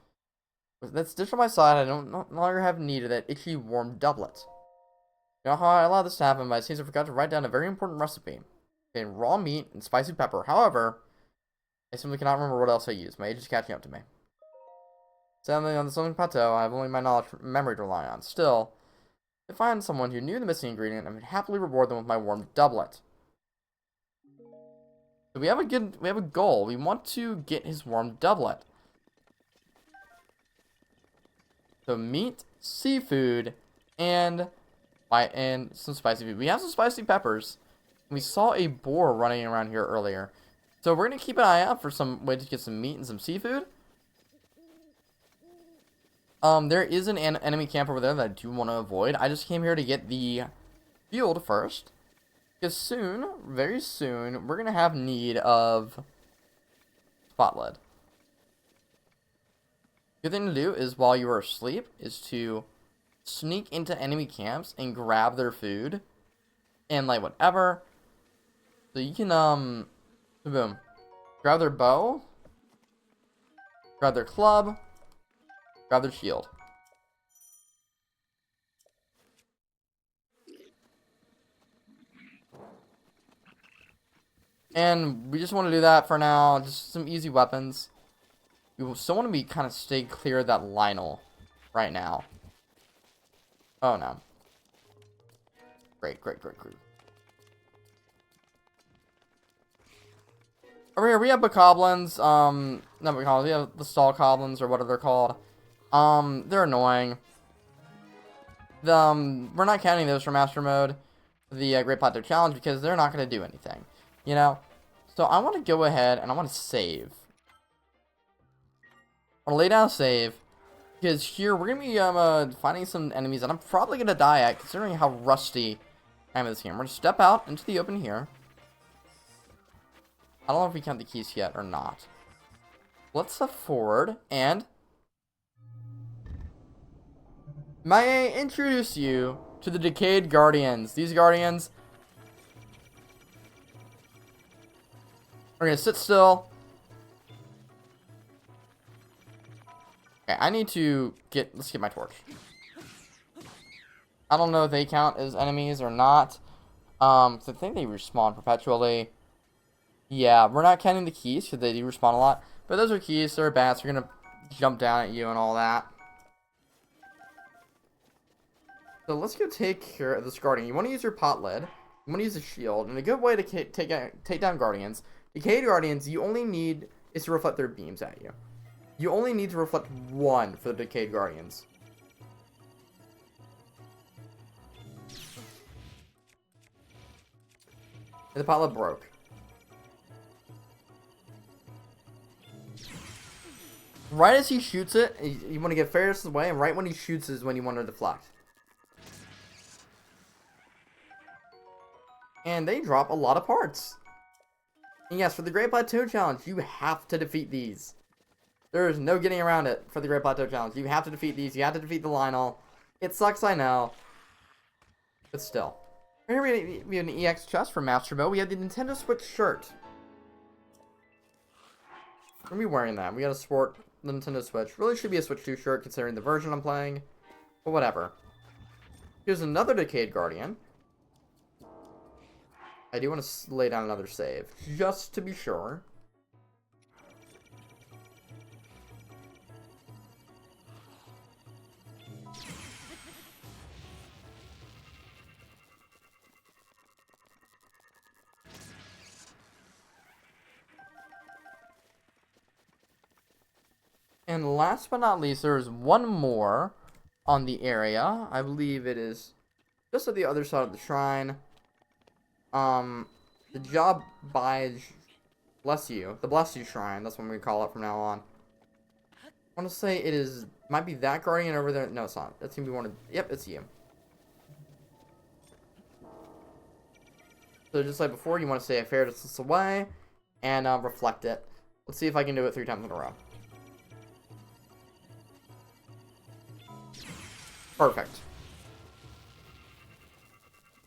With this dish on my side, I no longer have need of that itchy, warm doublet. You know how I allowed this to happen, but it seems I forgot to write down a very important recipe. Getting raw meat and spicy pepper. However, I simply cannot remember what else I used. My age is catching up to me. Sadly, on this lonely plateau, I have only my memory to rely on. Still, if I find someone who knew the missing ingredient, I would happily reward them with my warm doublet. So we have a goal. We want to get his warm doublet. So meat, seafood, and some spicy food. We have some spicy peppers. We saw a boar running around here earlier. So we're gonna keep an eye out for some way to get some meat and some seafood. There is an enemy camp over there that I do want to avoid. I just came here to get the field first. Because soon, very soon, we're gonna have need of spot lead. Good thing to do is while you are asleep is to sneak into enemy camps and grab their food and like whatever. So you can boom, grab their bow, grab their club, grab their shield. And we just want to do that for now. Just some easy weapons. We still want to be kind of stay clear of that Lionel right now. Oh no. Great. Over here we have bokoblins. Not bokoblins, we have the stall goblins or whatever they're called. They're annoying. We're not counting those for Master Mode, the Great Plateau Challenge, because they're not going to do anything. You know? So I want to go ahead and I want to save. I want to lay down a save. Because here we're going to be finding some enemies that I'm probably going to die at, considering how rusty I am at this game. We're going to step out into the open here. I don't know if we count the keys yet or not. Let's step forward and... May I introduce you to the Decayed Guardians. These Guardians are going to sit still. Okay, I need to let's get my torch. I don't know if they count as enemies or not. So I think they respawn perpetually. Yeah, we're not counting the keys because they do respawn a lot. But those are keys, they're bats, they're going to jump down at you and all that. So let's go take care of this Guardian. You want to use your pot lid. You want to use a shield. And a good way to take down Guardians. Decayed Guardians, you only need is to reflect their beams at you. You only need to reflect one for the Decayed Guardians. And the pot lid broke. Right as he shoots it, you want to get Ferris away, and right when he shoots is when you want to deflect. And they drop a lot of parts. And yes, for the Great Plateau Challenge, you have to defeat these. There is no getting around it for the Great Plateau Challenge. You have to defeat these. You have to defeat the Lionel. It sucks, I know. But still. Here we have an EX chest for Master Mode. We have the Nintendo Switch shirt. We're going to be wearing that. We got to sport the Nintendo Switch. Really should be a Switch 2 shirt considering the version I'm playing. But whatever. Here's another Decayed Guardian. I do want to lay down another save, just to be sure. And last but not least, there is one more on the area. I believe it is just at the other side of the shrine. The job by Bless You. The Bless You Shrine. That's what we call it from now on. I want to say it is... Might be that Guardian over there. No, it's not. That's going to be one of... Yep, it's you. So just like before, you want to stay a fair distance away. And reflect it. Let's see if I can do it 3 times in a row. Perfect.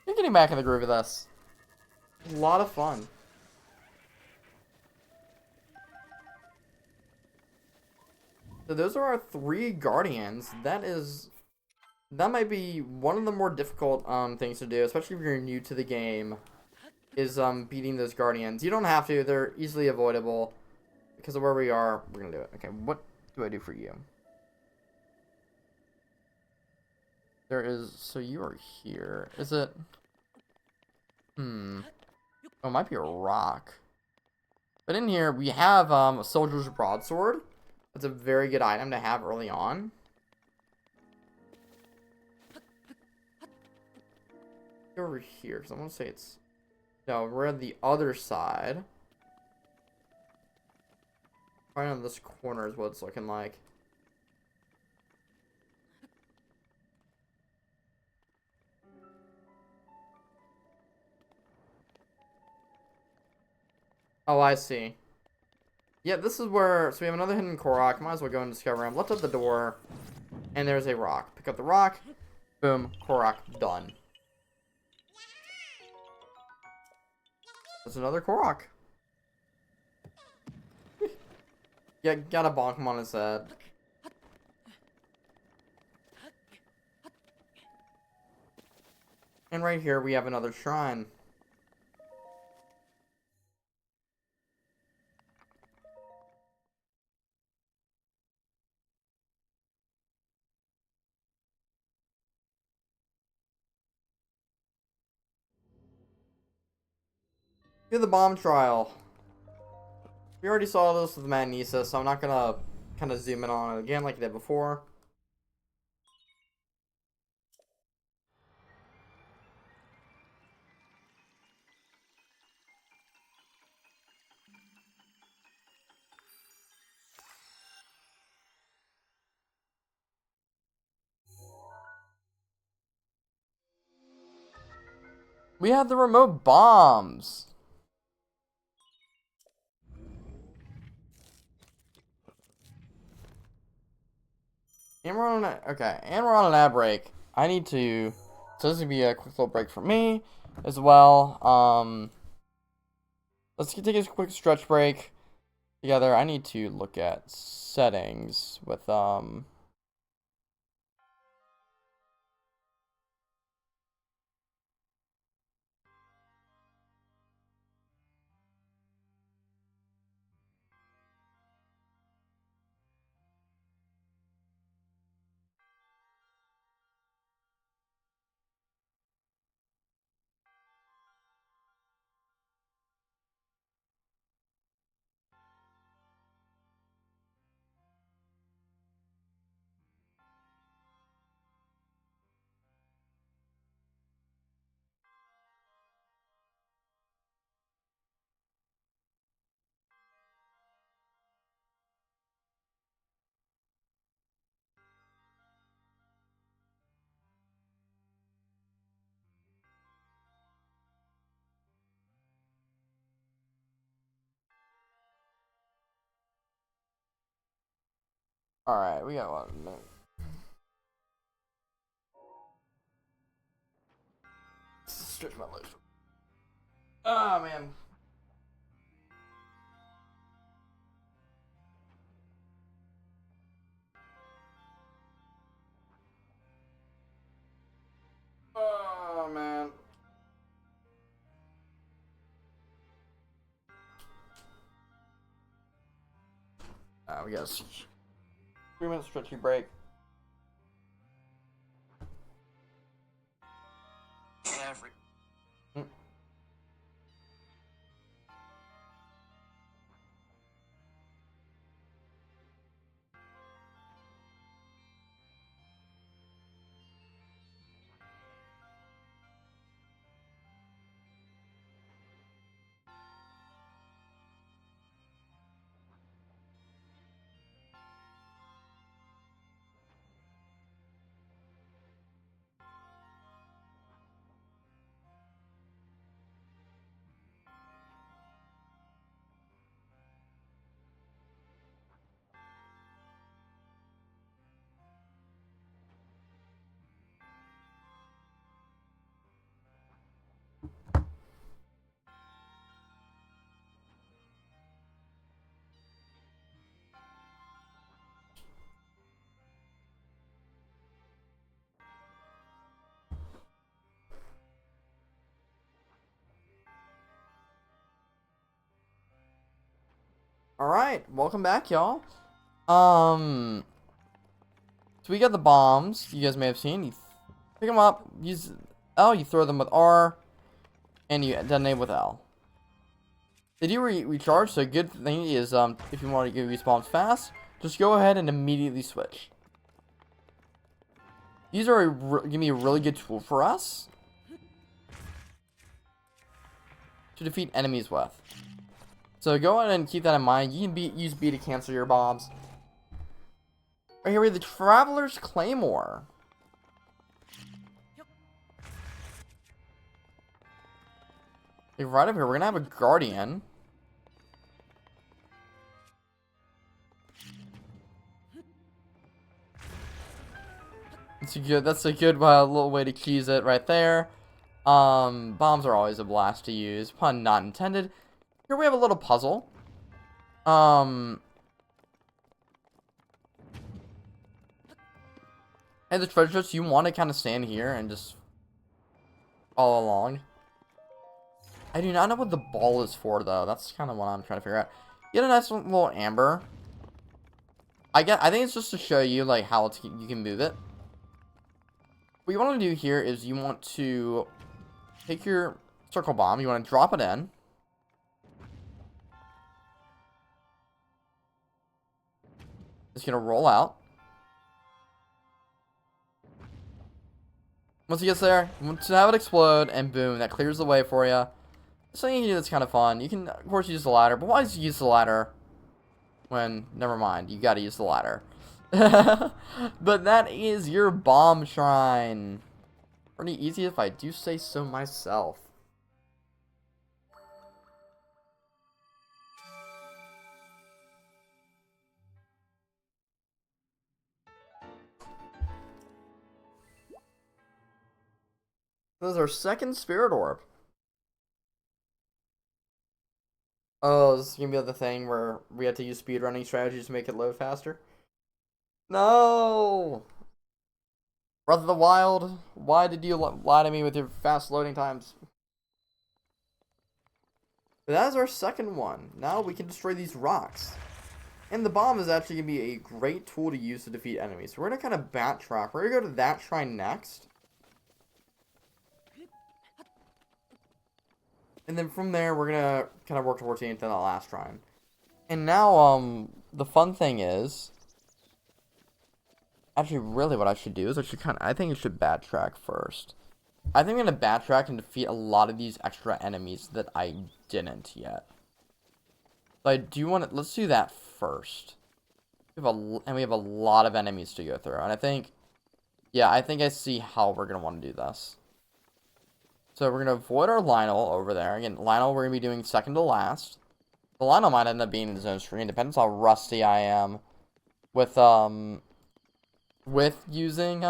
You're getting back in the groove of this. A lot of fun. So those are our 3 Guardians. That might be one of the more difficult things to do, especially if you're new to the game, is beating those Guardians. You don't have to, they're easily avoidable. Because of where we are, we're gonna do it. Okay, what do I do for you? There is, so you are here. Is it? Oh, it might be a rock. But in here, we have a soldier's broadsword. That's a very good item to have early on. Over here, because I want to say it's... No, we're on the other side. Right on this corner is what it's looking like. Oh, I see. Yeah, this is where... So we have another hidden Korok. Might as well go and discover him. Lift up the door. And there's a rock. Pick up the rock. Boom. Korok. Done. There's another Korok. Yeah, gotta bonk him on his head. And right here we have another shrine. Do the bomb trial. We already saw this with Magnisa, so I'm not gonna kind of zoom in on it again like I did before. We have the remote bombs. And we're on an ad break. I need to, so this is gonna be a quick little break for me as well. Let's take a quick stretch break together. I need to look at settings with Alright, we got a lot of minutes. Stretch my legs. Oh man. Oh man. We got a 3-minute stretchy break. Every Alright, welcome back, y'all. So we got the bombs, you guys may have seen. You pick them up, use L, you throw them with R, and you detonate with L. They do recharge, so a good thing is if you want to get respawns fast, just go ahead and immediately switch. These are gonna be a really good tool for us to defeat enemies with. So go ahead and keep that in mind. You can use B to cancel your bombs. Right here we have the Traveler's Claymore. Okay, right up here, we're gonna have a Guardian. That's a good little way to cheese it right there. Bombs are always a blast to use. Pun not intended. Here we have a little puzzle. And the treasure chest, you want to kind of stand here and just follow along. I do not know what the ball is for, though. That's kind of what I'm trying to figure out. Get a nice little amber. I think it's just to show you, like, how you can move it. What you want to do here is you want to take your circle bomb. You want to drop it in. It's going to roll out. Once it gets there, you want to have it explode, and boom, that clears the way for you. Something you can do that's kind of fun. You can, of course, use the ladder, but why use the ladder when, never mind, you gotta use the ladder. But that is your bomb shrine. Pretty easy if I do say so myself. This is our second spirit orb. Oh, this is gonna be the thing where we have to use speedrunning strategies to make it load faster. No! Breath of the Wild, why did you lie to me with your fast loading times? But that is our second one. Now we can destroy these rocks. And the bomb is actually going to be a great tool to use to defeat enemies. So we're going to kind of backtrack. We're going to go to that shrine next. And then from there, we're going to kind of work towards the end of that last shrine. And now, the fun thing is... Actually, really what I should do is I think I should backtrack first. I think I'm going to backtrack and defeat a lot of these extra enemies that I didn't yet. So I do want to, let's do that first. We have a lot of enemies to go through. And I think, yeah, I think I see how we're going to want to do this. So we're going to avoid our Lionel over there. Again, Lionel we're going to be doing second to last. The Lionel might end up being in his own screen. Depends how rusty I am with using,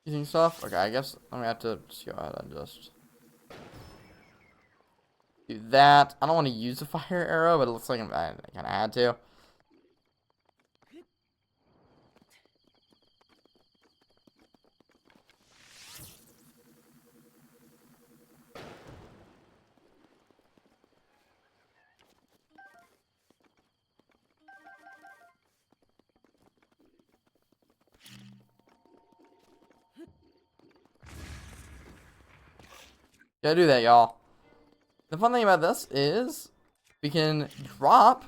using stuff. Okay, I guess I'm gonna have to just go ahead and just do that. I don't want to use a fire arrow, but it looks like I kind of had to. Gotta do that, y'all. The fun thing about this is we can drop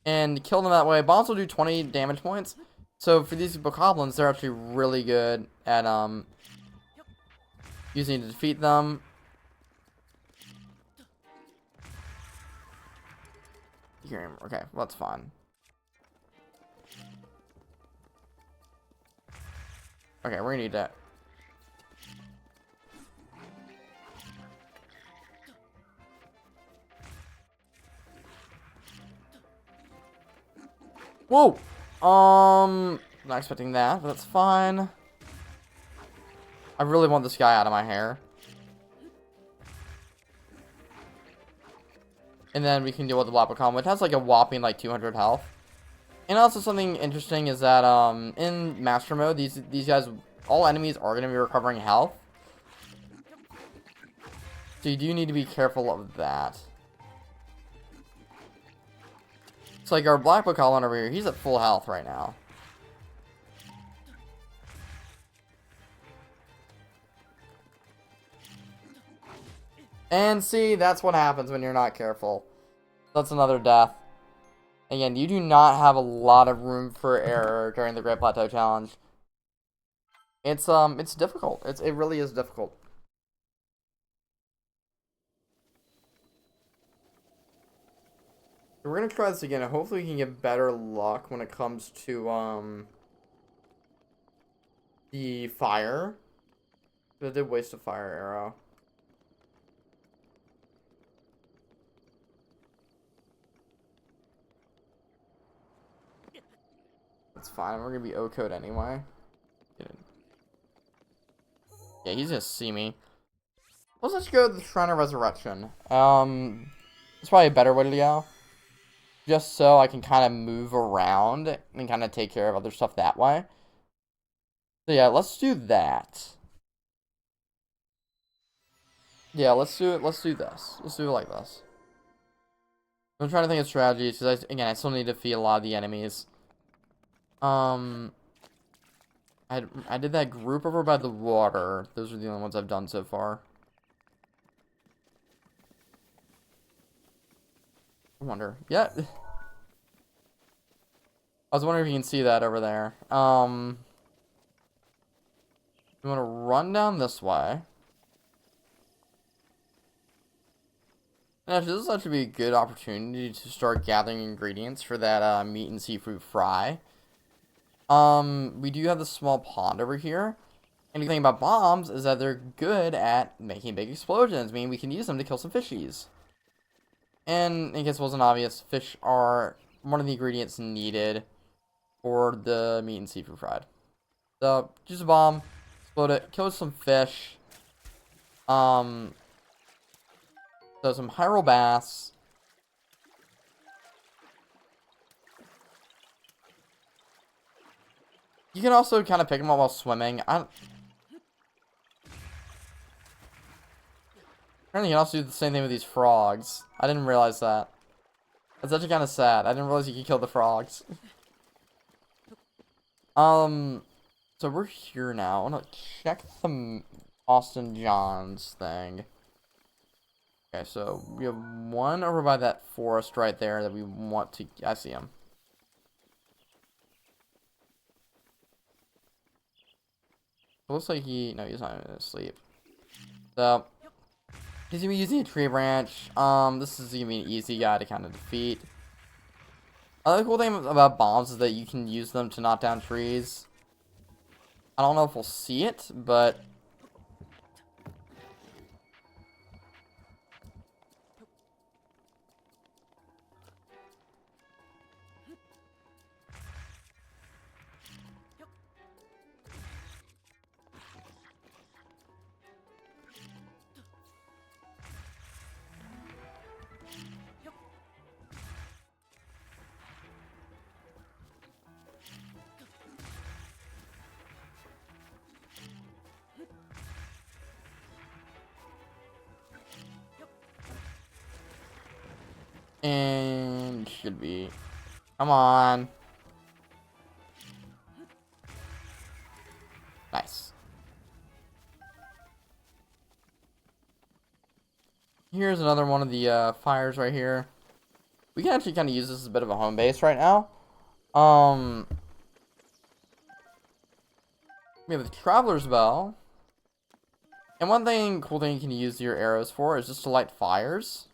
and kill them that way. Bombs will do 20 damage points. So for these bokoblins, they're actually really good at using to defeat them. Okay, well, that's fine. Okay, we're gonna need that. Whoa! Not expecting that, but that's fine. I really want this guy out of my hair. And then we can deal with the Lapicon, which has like a whopping like 200 health. And also something interesting is that in Master Mode, these guys, all enemies are going to be recovering health. So you do need to be careful of that. It's like our Black Book Colin over here, he's at full health right now. And see, that's what happens when you're not careful. That's another death. Again, you do not have a lot of room for error during the Great Plateau Challenge. It's difficult. It really is difficult. We're gonna try this again, and hopefully we can get better luck when it comes to the fire. But I did waste a fire arrow. That's fine. We're gonna be O-code anyway. Yeah, he's gonna see me. Let's go to the Shrine of Resurrection. It's probably a better way to go. Just so I can kind of move around and kind of take care of other stuff that way. So yeah, let's do that. Yeah, let's do it. Let's do this. Let's do it like this. I'm trying to think of strategies because again, I still need to defeat a lot of the enemies. I did that group over by the water. Those are the only ones I've done so far. I wonder. Yeah. I was wondering if you can see that over there. You want to run down this way. And actually, this is actually a good opportunity to start gathering ingredients for that meat and seafood fry. We do have the small pond over here. And the thing about bombs is that they're good at making big explosions. I mean, we can use them to kill some fishies. And in case it wasn't obvious, fish are one of the ingredients needed for the meat and seafood fried. So, use a bomb, explode it, kill some fish. So some Hyrule bass. You can also kind of pick them up while swimming. Apparently you can also do the same thing with these frogs. I didn't realize that. That's actually kind of sad. I didn't realize you could kill the frogs. So we're here now. I want to check the Austin Johns thing. Okay, so we have one over by that forest right there that we want to... I see him. It looks like he... No, he's not even asleep. So... he's gonna be using a tree branch. This is gonna be an easy guy to kind of defeat. Another cool thing about bombs is that you can use them to knock down trees. I don't know if we'll see it, but... and should be... come on. Nice. Here's another one of the fires right here. We can actually kind of use this as a bit of a home base right now. We have the Traveler's Bell. And one cool thing you can use your arrows for is just to light fires.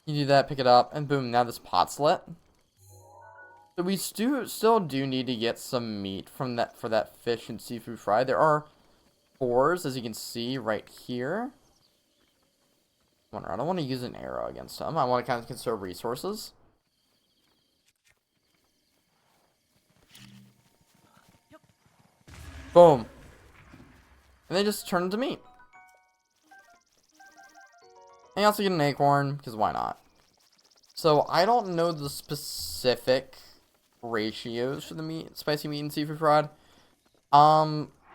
You do that, pick it up, and boom, now this pot's lit. So we still do need to get some meat from that for that fish and seafood fry. There are 4s, as you can see right here. I don't want to use an arrow against them. I want to kind of conserve resources. Boom. And they just turn into meat. And you also get an acorn, because why not? So, I don't know the specific ratios for the spicy meat and seafood fried.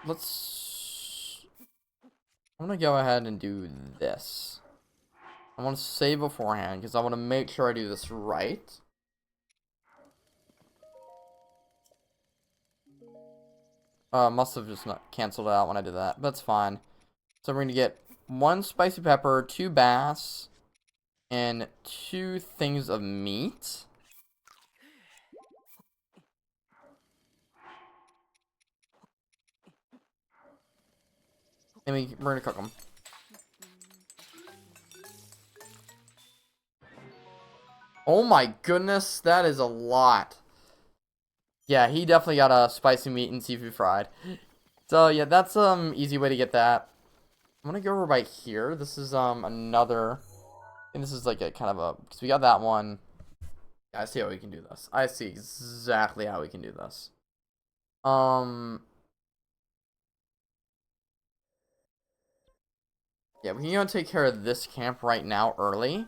Let's... I'm gonna go ahead and do this. I want to save beforehand because I want to make sure I do this right. Must have just not canceled it out when I did that. That's fine. So we're gonna get 1 spicy pepper, 2 bass, and 2 things of meat. And we're gonna cook them. Oh my goodness, that is a lot. Yeah, he definitely got a spicy meat and seafood fried. So yeah, that's easy way to get that. I'm gonna go over by here. This is another, and this is like a kind of a, because we got that one. Yeah, I see how we can do this. I see exactly how we can do this. Yeah, we can go and take care of this camp right now early.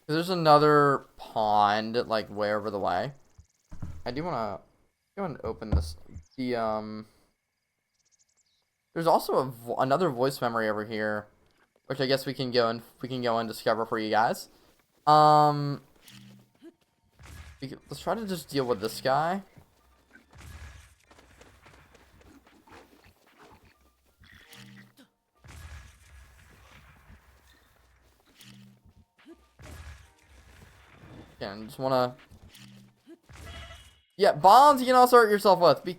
There's another pond like way over the way. I do wanna go and open this. There's also another voice memory over here, which I guess we can go and discover for you guys. Let's try to just deal with this guy. Again, just wanna. Yeah, bombs you can also hurt yourself with.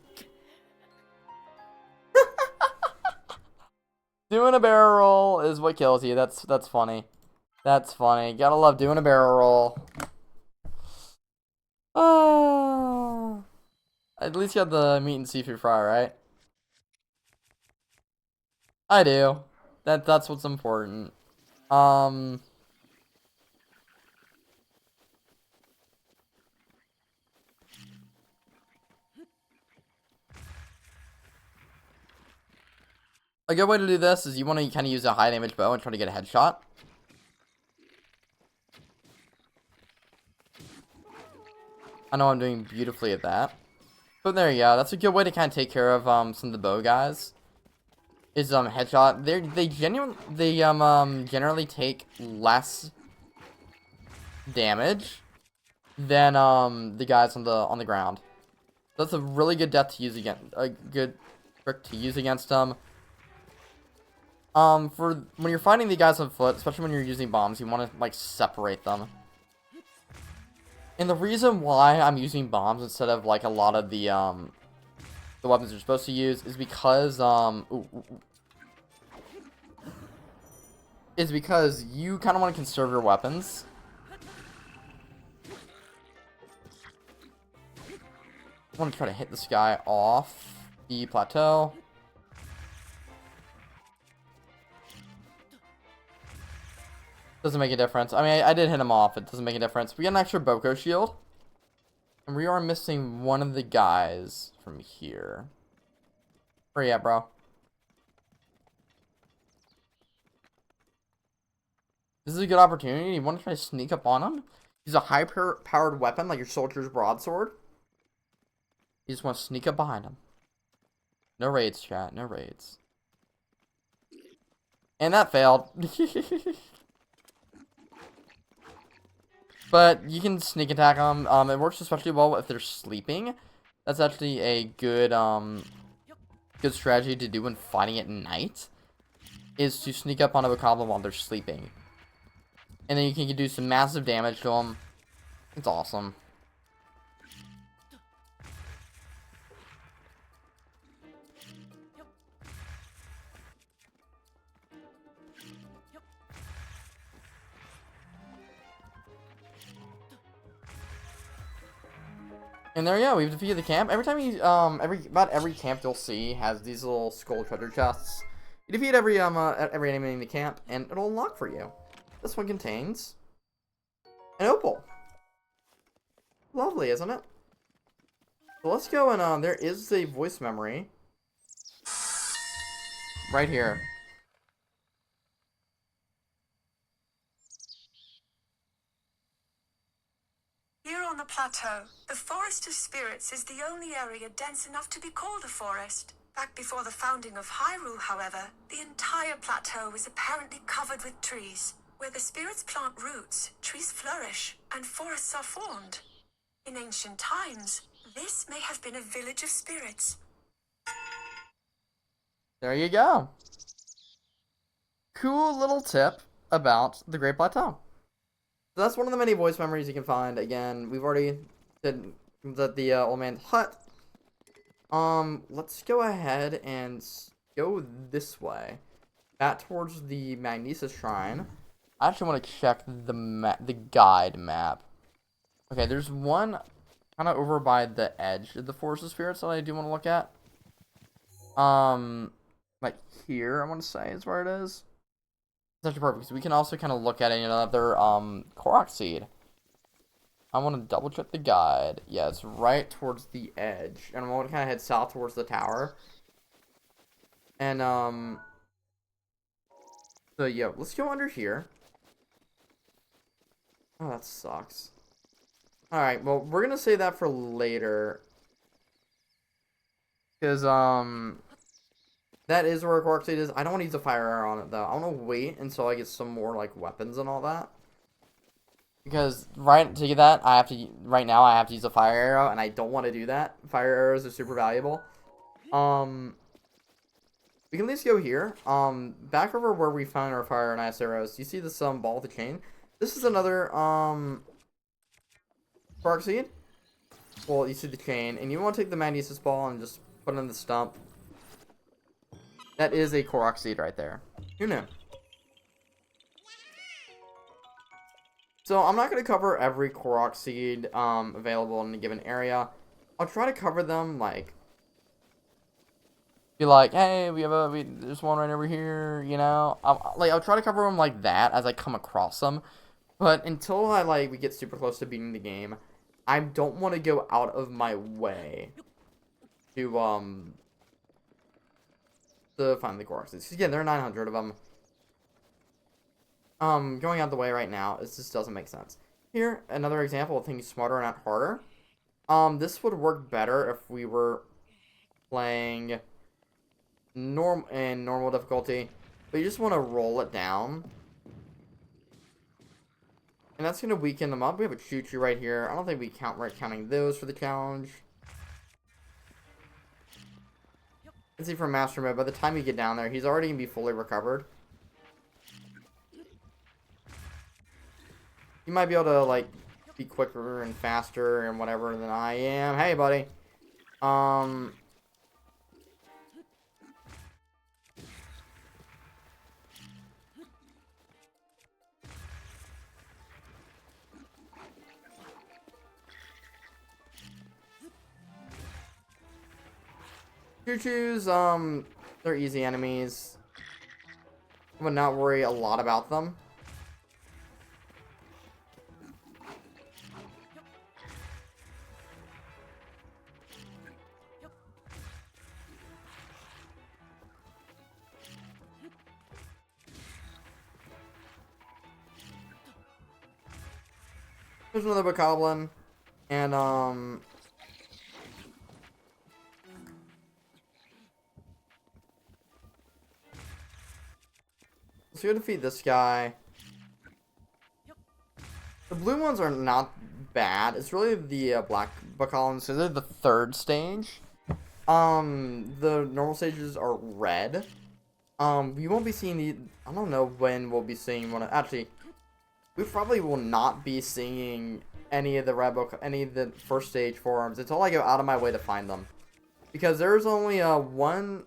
Doing a barrel roll is what kills you. That's funny. That's funny. Gotta love doing a barrel roll. Oh. At least you got the meat and seafood fry, right? I do. That's what's important. A good way to do this is you want to kind of use a high damage bow and try to get a headshot. I know I'm doing beautifully at that. But there you go. That's a good way to kind of take care of some of the bow guys. Is headshot. They generally take less damage than the guys on the ground. That's a really good death to use against, a good trick to use against them. For when you're fighting the guys on foot, especially when you're using bombs, you want to like separate them. And the reason why I'm using bombs instead of like a lot of the weapons you're supposed to use is because you kind of want to conserve your weapons. I want to try to hit this guy off the plateau. Doesn't make a difference. I mean, I did hit him off. It doesn't make a difference. We got an extra Boko shield. And we are missing one of the guys from here. Where you at, bro? This is a good opportunity. You want to try to sneak up on him? Use a high-powered weapon like your soldier's broadsword. You just want to sneak up behind him. No raids, chat. No raids. And that failed. But you can sneak attack them. It works especially well if they're sleeping. That's actually a good good strategy to do when fighting at night. Is to sneak up on a goblin while they're sleeping. And then you can do some massive damage to them. It's awesome. And there you go, we've defeated the camp. Every time you, about every camp you'll see has these little skull treasure chests. You defeat every enemy in the camp, and it'll unlock for you. This one contains an opal. Lovely, isn't it? So let's go and, there is a voice memory. Right here. Here on the plateau, the Forest of Spirits is the only area dense enough to be called a forest. Back before the founding of Hyrule, however, the entire plateau is apparently covered with trees. Where the spirits plant roots, trees flourish, and forests are formed. In ancient times, this may have been a village of spirits. There you go. Cool little tip about the Great Plateau. So that's one of the many voice memories you can find. Again, we've already did the old man's hut. Let's go ahead and go this way, back towards the Magnesis Shrine. I actually want to check the guide map. Okay, there's one kind of over by the edge of the Forest of Spirits that I do want to look at. Like here, I want to say is where it is. It's actually perfect because we can also kind of look at another Korok seed. I want to double check the guide. Yeah, it's right towards the edge. And I want to kind of head south towards the tower. And, so, yeah, let's go under here. Oh, that sucks. Alright, well, we're going to save that for later. Because, that is where a Korok seed is. I don't want to use a fire arrow on it, though. I want to wait until I get some more, like, weapons and all that. Because to get that, right now I have to use a fire arrow, and I don't want to do that. Fire arrows are super valuable. We can at least go here. Back over where we found our fire and ice arrows. You see this ball with the chain? This is another Korok seed. Well, you see the chain, and you want to take the magnesis ball and just put it in the stump. That is a Korok seed right there. Who knew? So I'm not going to cover every Korok seed available in a given area. I'll try to cover them, like, be like, hey, there's one right over here, you know. I'll try to cover them like that as I come across them. But until we get super close to beating the game, I don't want to go out of my way to find the Korok seeds. Again, there are 900 of them. Going out the way right now, it just doesn't make sense. Here, another example of things smarter, not harder. This would work better if we were playing normal difficulty, but you just want to roll it down. And that's going to weaken them up. We have a choo-choo right here. I don't think we're counting those for the challenge. Let's see, for Master Mode, by the time you get down there, he's already going to be fully recovered. You might be able to, like, be quicker and faster and whatever than I am. Hey, buddy. Choo-choos, they're easy enemies. I would not worry a lot about them. There's another bokoblin, and let's go defeat this guy. The blue ones are not bad. It's really the black bokoblins, so they're the third stage. The normal stages are red. We won't be seeing the. I don't know when we'll be seeing one. Actually, we probably will not be seeing any of the first stage forms until I go out of my way to find them, because there's only one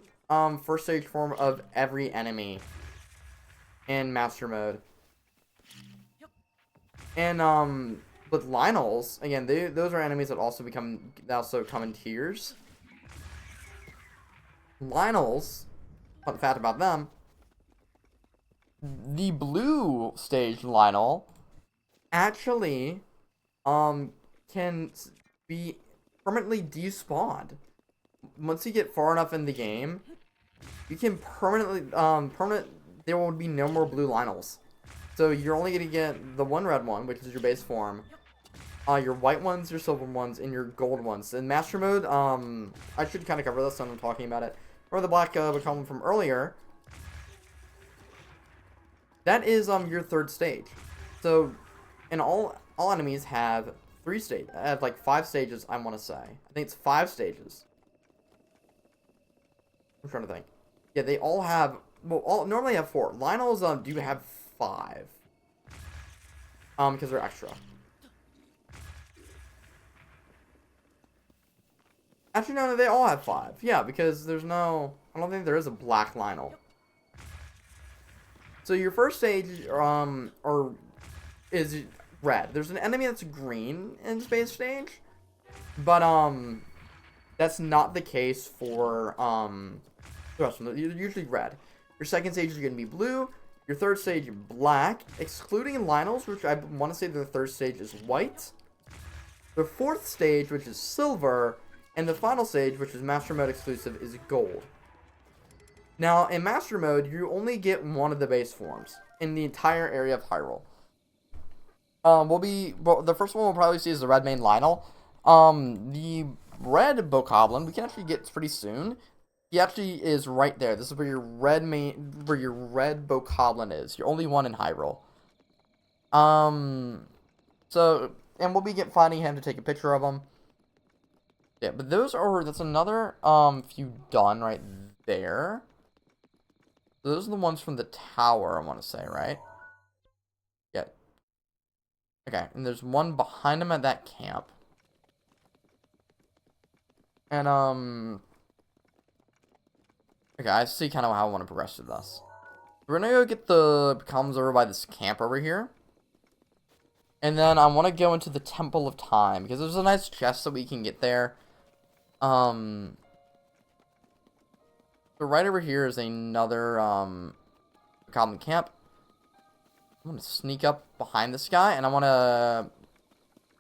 first stage form of every enemy in Master Mode. And with Lynels, again, those are enemies that also come in tiers. Lynels, fun fact about them, the blue stage Lynel actually can be permanently despawned. Once you get far enough in the game, you can there will be no more blue Lynels. So you're only gonna get the one red one, which is your base form, your white ones, your silver ones, and your gold ones. In Master Mode, I should kind of cover this when I'm talking about it. or the black Bokoblin from earlier, that is your third stage. So, and all enemies have 3 stages. Have like 5 stages, I want to say. I think it's 5 stages. I'm trying to think. Yeah, they all have. Well, all normally have 4. Lionel's do have 5. Because they're extra. Actually, no, they all have 5. Yeah, because there's no. I don't think there is a black Lionel. So your first stage, is red. There's an enemy that's green in Space Stage, but that's not the case for the rest of them. They're usually red. Your second stage is gonna be blue. Your third stage black, excluding Lionel's, which I want to say the third stage is white. The fourth stage, which is silver, and the final stage, which is Master Mode exclusive, is gold. Now, in Master Mode, you only get one of the base forms in the entire area of Hyrule. The first one we'll probably see is the red main Lionel. The red Bokoblin we can actually get pretty soon. He actually is right there. This is where your red Bokoblin is. Your only one in Hyrule. So, and we'll be finding him to take a picture of him. Yeah, but that's another, few done right there. Those are the ones from the tower, I want to say, right? Yeah. Okay, and there's one behind him at that camp. And, okay, I see kind of how I want to progress through this. We're gonna go get the Bokoblins over by this camp over here. And then I want to go into the Temple of Time, because there's a nice chest that we can get there. So right over here is another, Bokoblin camp. I'm gonna sneak up behind this guy, and I want to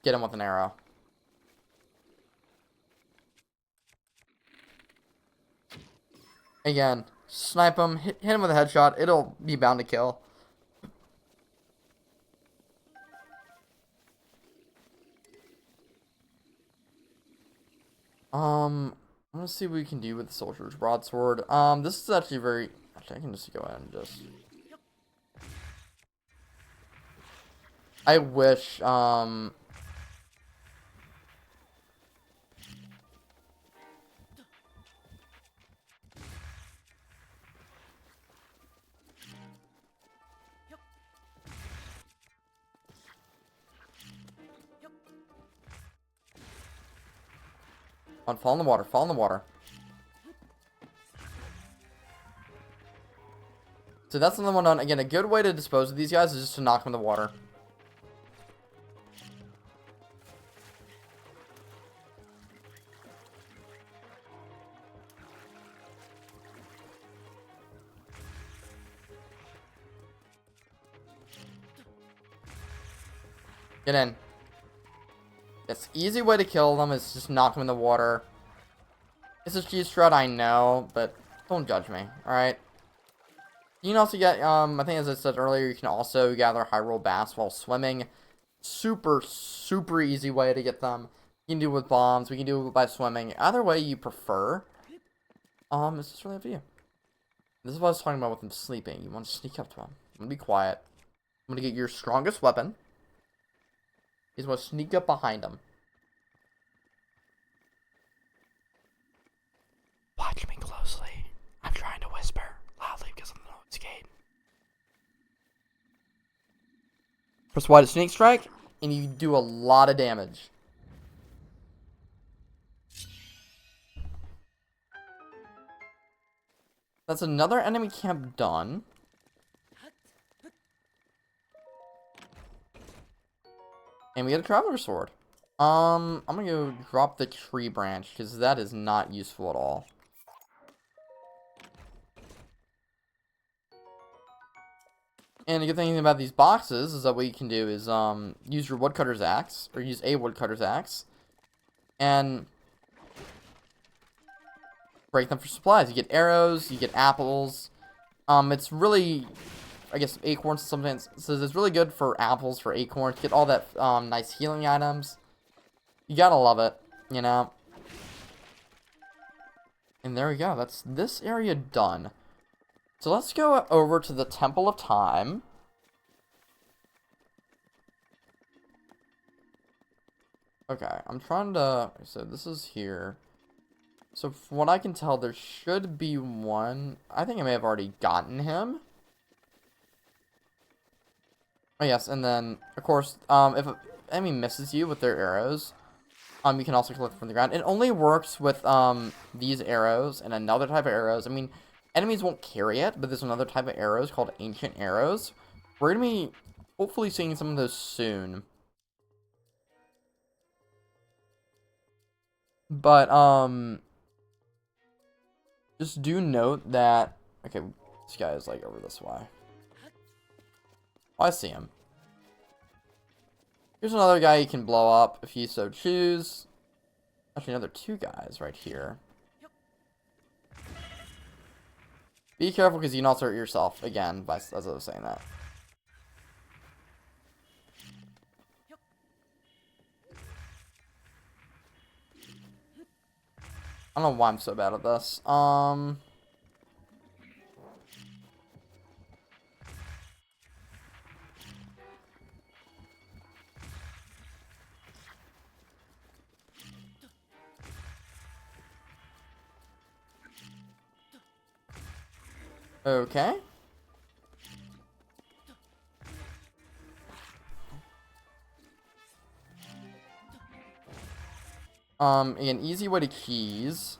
get him with an arrow. Again, snipe him, hit him with a headshot, it'll be bound to kill. I'm gonna see what we can do with the Soldier's Broadsword. This is actually very... Actually, I can just go ahead and just... I wish, fall in the water, fall in the water. So that's another one on, again, a good way to dispose of these guys is just to knock them in the water. Get in. Yes, easy way to kill them is just knock them in the water. It's a cheese shroud, I know, but don't judge me, alright? You can also get, I think as I said earlier, you can also gather Hyrule Bass while swimming. Super, super easy way to get them. You can do it with bombs, we can do it by swimming. Either way you prefer, it's just really up to you. This is what I was talking about with them sleeping. You want to sneak up to them. I'm going to be quiet. I'm going to get your strongest weapon. You just want to sneak up behind him. Watch me closely. I'm trying to whisper loudly because I'm the noise gate. Press Y to sneak strike, and you do a lot of damage. That's another enemy camp done. And we get a Traveler Sword. I'm gonna go drop the tree branch, because that is not useful at all. And the good thing about these boxes is that what you can do is use your woodcutter's axe, or use a woodcutter's axe, and break them for supplies. You get arrows, you get apples. It's really, I guess, acorns sometimes. So it's really good for apples, for acorns. Get all that nice healing items. You gotta love it, you know. And there we go. That's this area done. So let's go over to the Temple of Time. Okay, I'm trying to... So this is here. So from what I can tell, there should be one... I think I may have already gotten him. Oh, yes, and then, of course, if an enemy misses you with their arrows, you can also collect from the ground. It only works with, these arrows and another type of arrows. I mean, enemies won't carry it, but there's another type of arrows called ancient arrows. We're gonna be hopefully seeing some of those soon. But, just do note that... Okay, this guy is, like, over this way. Oh, I see him. Here's another guy you can blow up if you so choose. Actually, another 2 guys right here. Be careful because you can also hurt yourself, again, as I was saying that. I don't know why I'm so bad at this. Okay. An easy way to keys.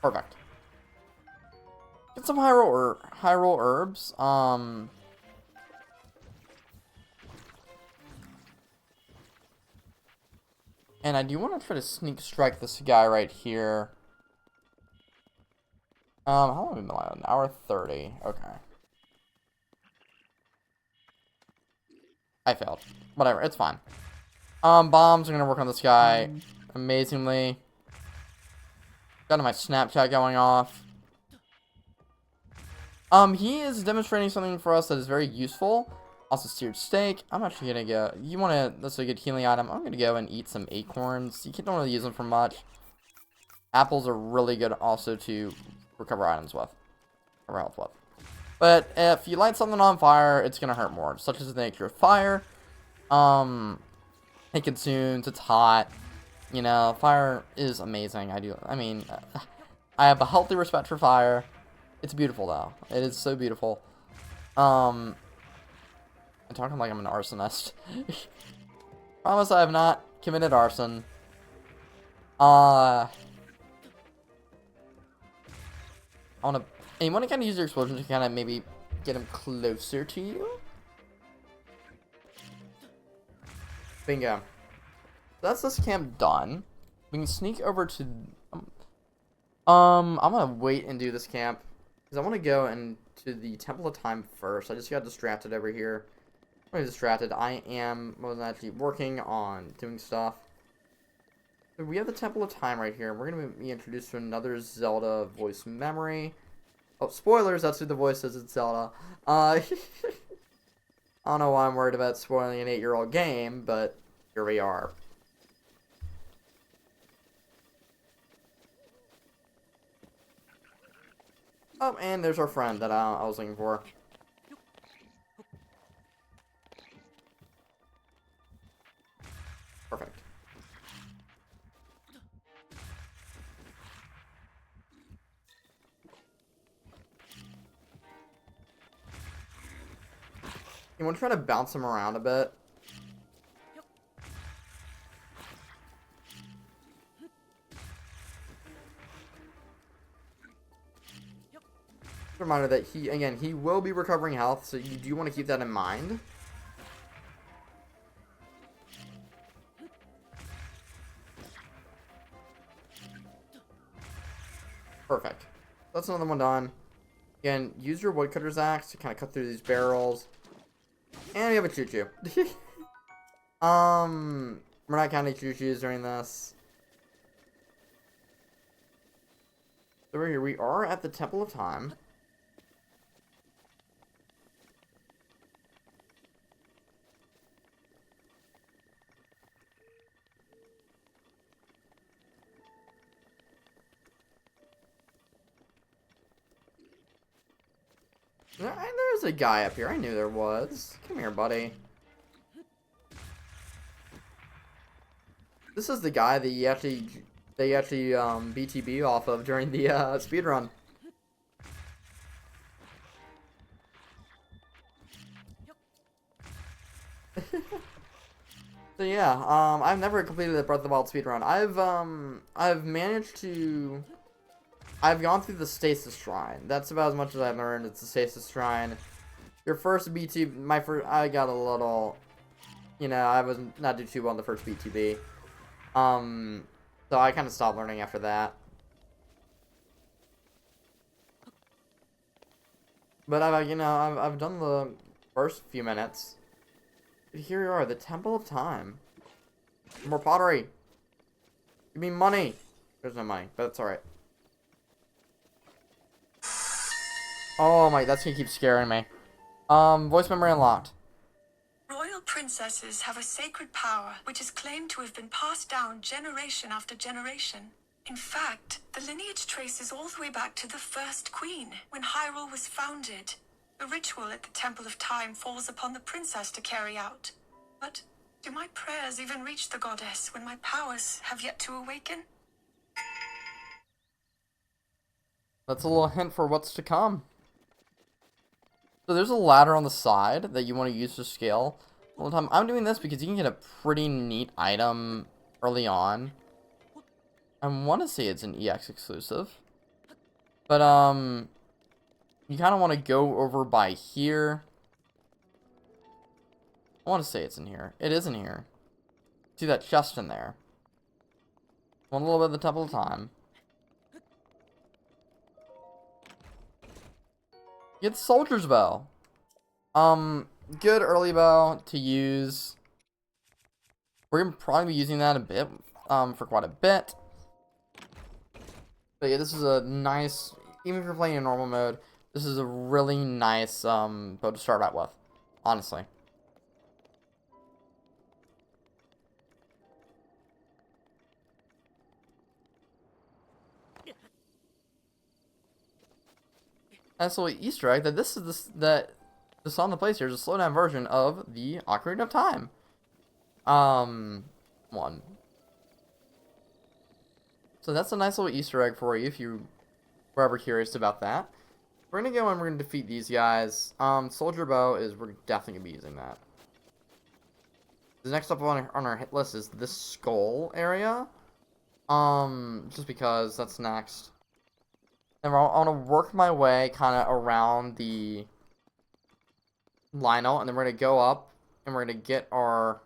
Perfect. Get some high roll herbs. And I do want to try to sneak strike this guy right here. How long have we been alive? An hour 30. Okay. I failed. Whatever, it's fine. Bombs are gonna work on this guy amazingly. Got my Snapchat going off. He is demonstrating something for us that is very useful. Also, seared steak. I'm actually gonna go. You want to? That's a good healing item. I'm gonna go and eat some acorns. You don't really use them for much. Apples are really good also to recover items with, or health with. But if you light something on fire, it's gonna hurt more. Such as the nature of fire. It consumes. It's hot. You know, fire is amazing. I mean, I have a healthy respect for fire. It's beautiful though. It is so beautiful. I'm talking like I'm an arsonist. Promise I have not committed arson. I wanna... And you wanna kinda use your explosion to kinda maybe get him closer to you? Bingo. That's this camp done. We can sneak over to... I'm gonna wait and do this camp. Because I want to go into the Temple of Time first. I just got distracted over here. I'm really distracted. I was actually working on doing stuff. So we have the Temple of Time right here. We're going to be introduced to another Zelda voice memory. Oh, spoilers, that's who the voice is. It's Zelda. I don't know why I'm worried about spoiling an 8-year-old game, but here we are. Oh, and there's our friend that I was looking for. Perfect. You want to try to bounce him around a bit? Reminder that he will be recovering health, so you do want to keep that in mind. Perfect. That's another one done. Again, use your woodcutter's axe to kind of cut through these barrels. And we have a choo-choo. We're not counting choo-choos during this. So we're here. We are at the Temple of Time. There's a guy up here. I knew there was. Come here, buddy. This is the guy that they actually BTB off of during the speedrun. So yeah, I've never completed the Breath of the Wild speedrun. I've managed to. I've gone through the Stasis Shrine. That's about as much as I've learned. It's the Stasis Shrine. Your first BT, I got a little, I was not doing too well in the first BTB. So I kind of stopped learning after that. But I've done the first few minutes. But here we are, the Temple of Time. More pottery. Give me money. There's no money, but it's alright. Oh my, that's gonna keep scaring me. Voice memory unlocked. Royal princesses have a sacred power which is claimed to have been passed down generation after generation. In fact, the lineage traces all the way back to the first queen, when Hyrule was founded. The ritual at the Temple of Time falls upon the princess to carry out. But do my prayers even reach the goddess when my powers have yet to awaken? That's a little hint for what's to come. So there's a ladder on the side that you want to use to scale. All the time. I'm doing this because you can get a pretty neat item early on. I want to say it's an EX exclusive. But, you kind of want to go over by here. I want to say it's in here. It is in here. See that chest in there. Want a little bit of the Temple of Time. Get the Soldier's Bow. Good early bow to use. We're gonna probably be using that a bit, for quite a bit. But yeah, this is a nice, even if you're playing in normal mode, this is a really nice, bow to start out with, honestly. Nice little Easter egg that this is that the song that plays here is a slowdown version of the Ocarina of Time. One. So that's a nice little Easter egg for you if you were ever curious about that. We're gonna go and we're gonna defeat these guys. Soldier Bow we're definitely gonna be using that. The next up on our hit list is this skull area. Just because that's next. And I want to work my way kind of around the Lionel, and then we're going to go up, and we're going to get our...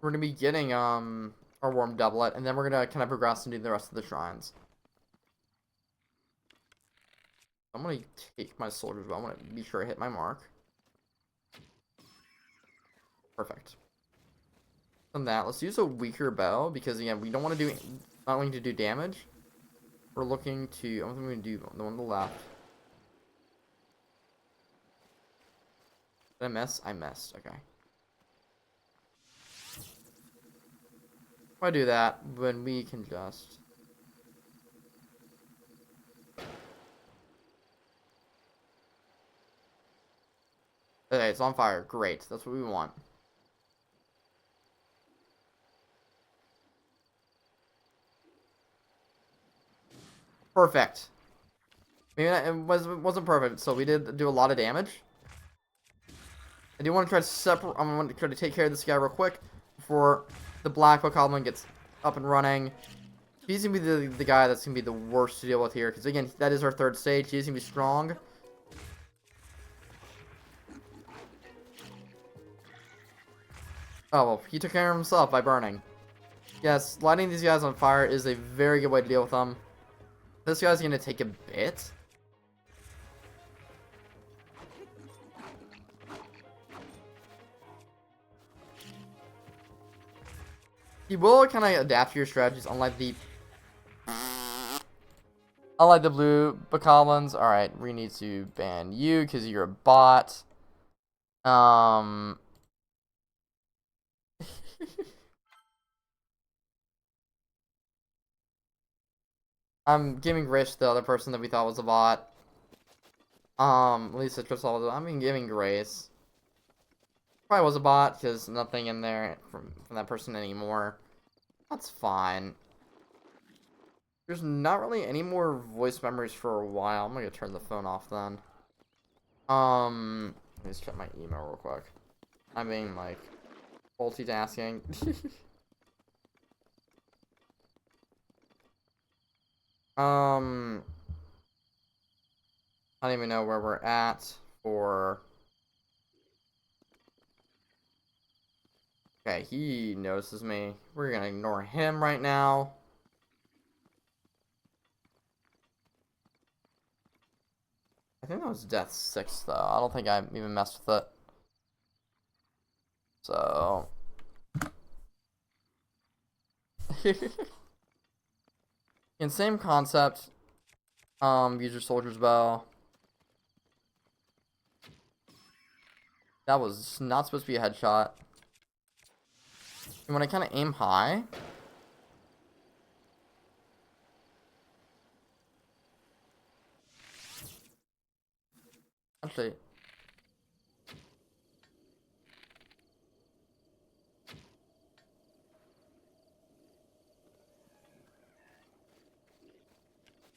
We're going to be getting, our warm doublet, and then we're going to kind of progress and do the rest of the shrines. I'm going to take my soldiers, but I want to be sure I hit my mark. Perfect. On that, let's use a weaker bow, because again, we don't want to do, not wanting to do damage. We're looking to, I'm going to do the one on the left. Did I miss? I missed, okay. If I do that, then we can just... Okay, it's on fire, great, that's what we want. Perfect. Maybe not, it wasn't perfect, so we did do a lot of damage. I do want to try to separate. I'm going to try to take care of this guy real quick before the Black Goblin gets up and running. He's gonna be the guy that's gonna be the worst to deal with here, because again, that is our third stage. He's gonna be strong. Oh well, he took care of himself by burning. Yes, lighting these guys on fire is a very good way to deal with them. This guy's gonna take a bit. He will kind of adapt to your strategies, unlike the blue bokoblins. All right, we need to ban you because you're a bot. I'm giving Rich the other person that we thought was a bot. Lisa Crystal, I'm giving Grace. Probably was a bot because nothing in there from that person anymore. That's fine. There's not really any more voice memories for a while. I'm gonna turn the phone off then. Let me just check my email real quick. I'm being like multitasking. I don't even know where we're at for. Okay, he notices me. We're gonna ignore him right now. I think that was death 6 though. I don't think I even messed with it. So in same concept, use your soldier's bow. That was not supposed to be a headshot. And when I kind of aim high, actually,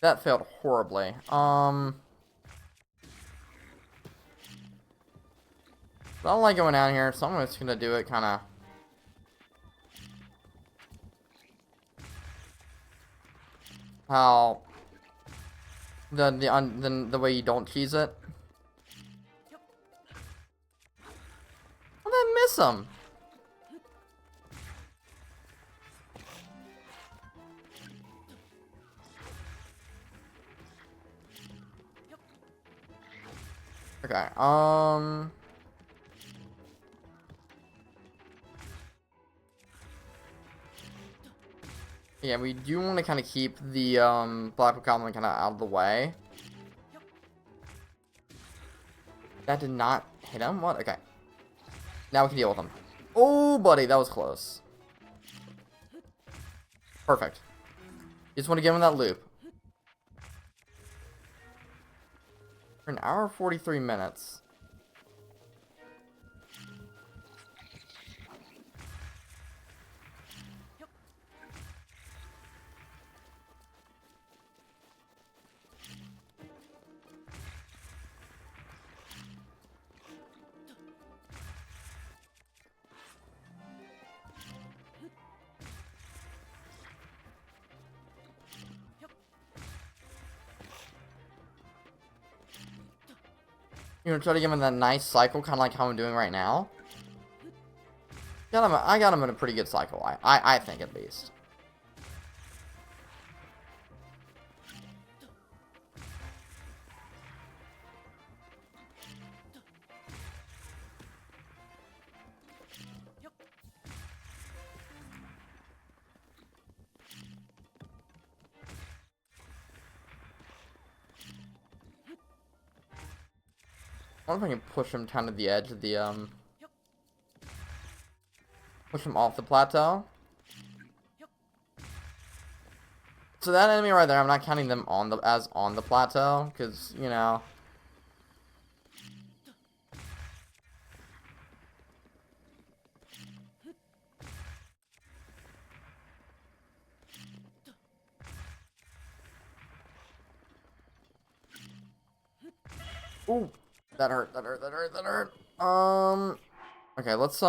that failed horribly. I don't like going down here, so I'm just gonna do it kind of. How the way you don't cheese it. How did I miss him? Okay, yeah, we do want to kind of keep the black goblin kind of out of the way. That did not hit him. What? Okay. Now we can deal with him. Oh, buddy, that was close. Perfect. Just want to give him that loop. For an hour 43 minutes. You know, try to give him that nice cycle, kind of like how I'm doing right now. I got him in a pretty good cycle. I think at least. I wonder if I can push him kind of the edge of the push him off the plateau. So that enemy right there, I'm not counting them on the plateau, because you know. Ooh, that hurt. That hurt. That hurt. That hurt. Okay, let's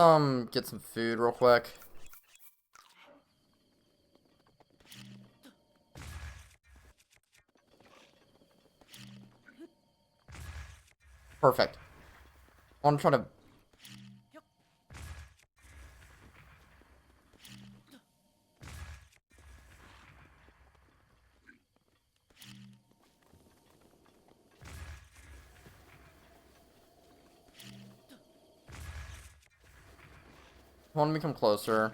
get some food real quick. Perfect. I want to try to. I want to become closer.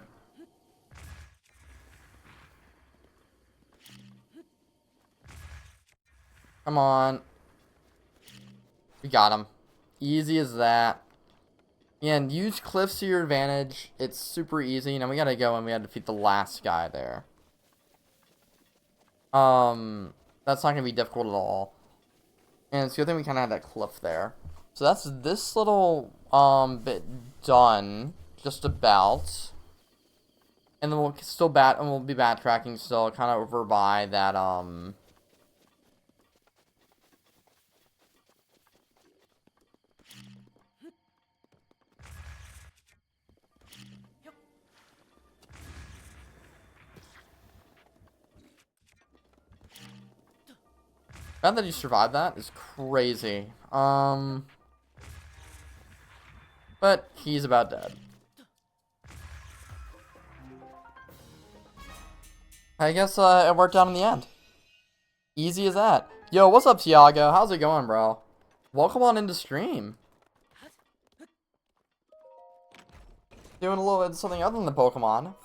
Come on. We got him. Easy as that. Yeah, and use cliffs to your advantage. It's super easy. Now we gotta go and we gotta defeat the last guy there. That's not gonna be difficult at all. And it's a good thing we kind of had that cliff there. So that's this little bit done, just about. And then we'll be backtracking still, kind of over by that The fact that you survived that is crazy. But he's about dead. I guess it worked out in the end. Easy as that. Yo, what's up, Tiago? How's it going, bro? Welcome on into stream. Doing a little bit of something other than the Pokemon.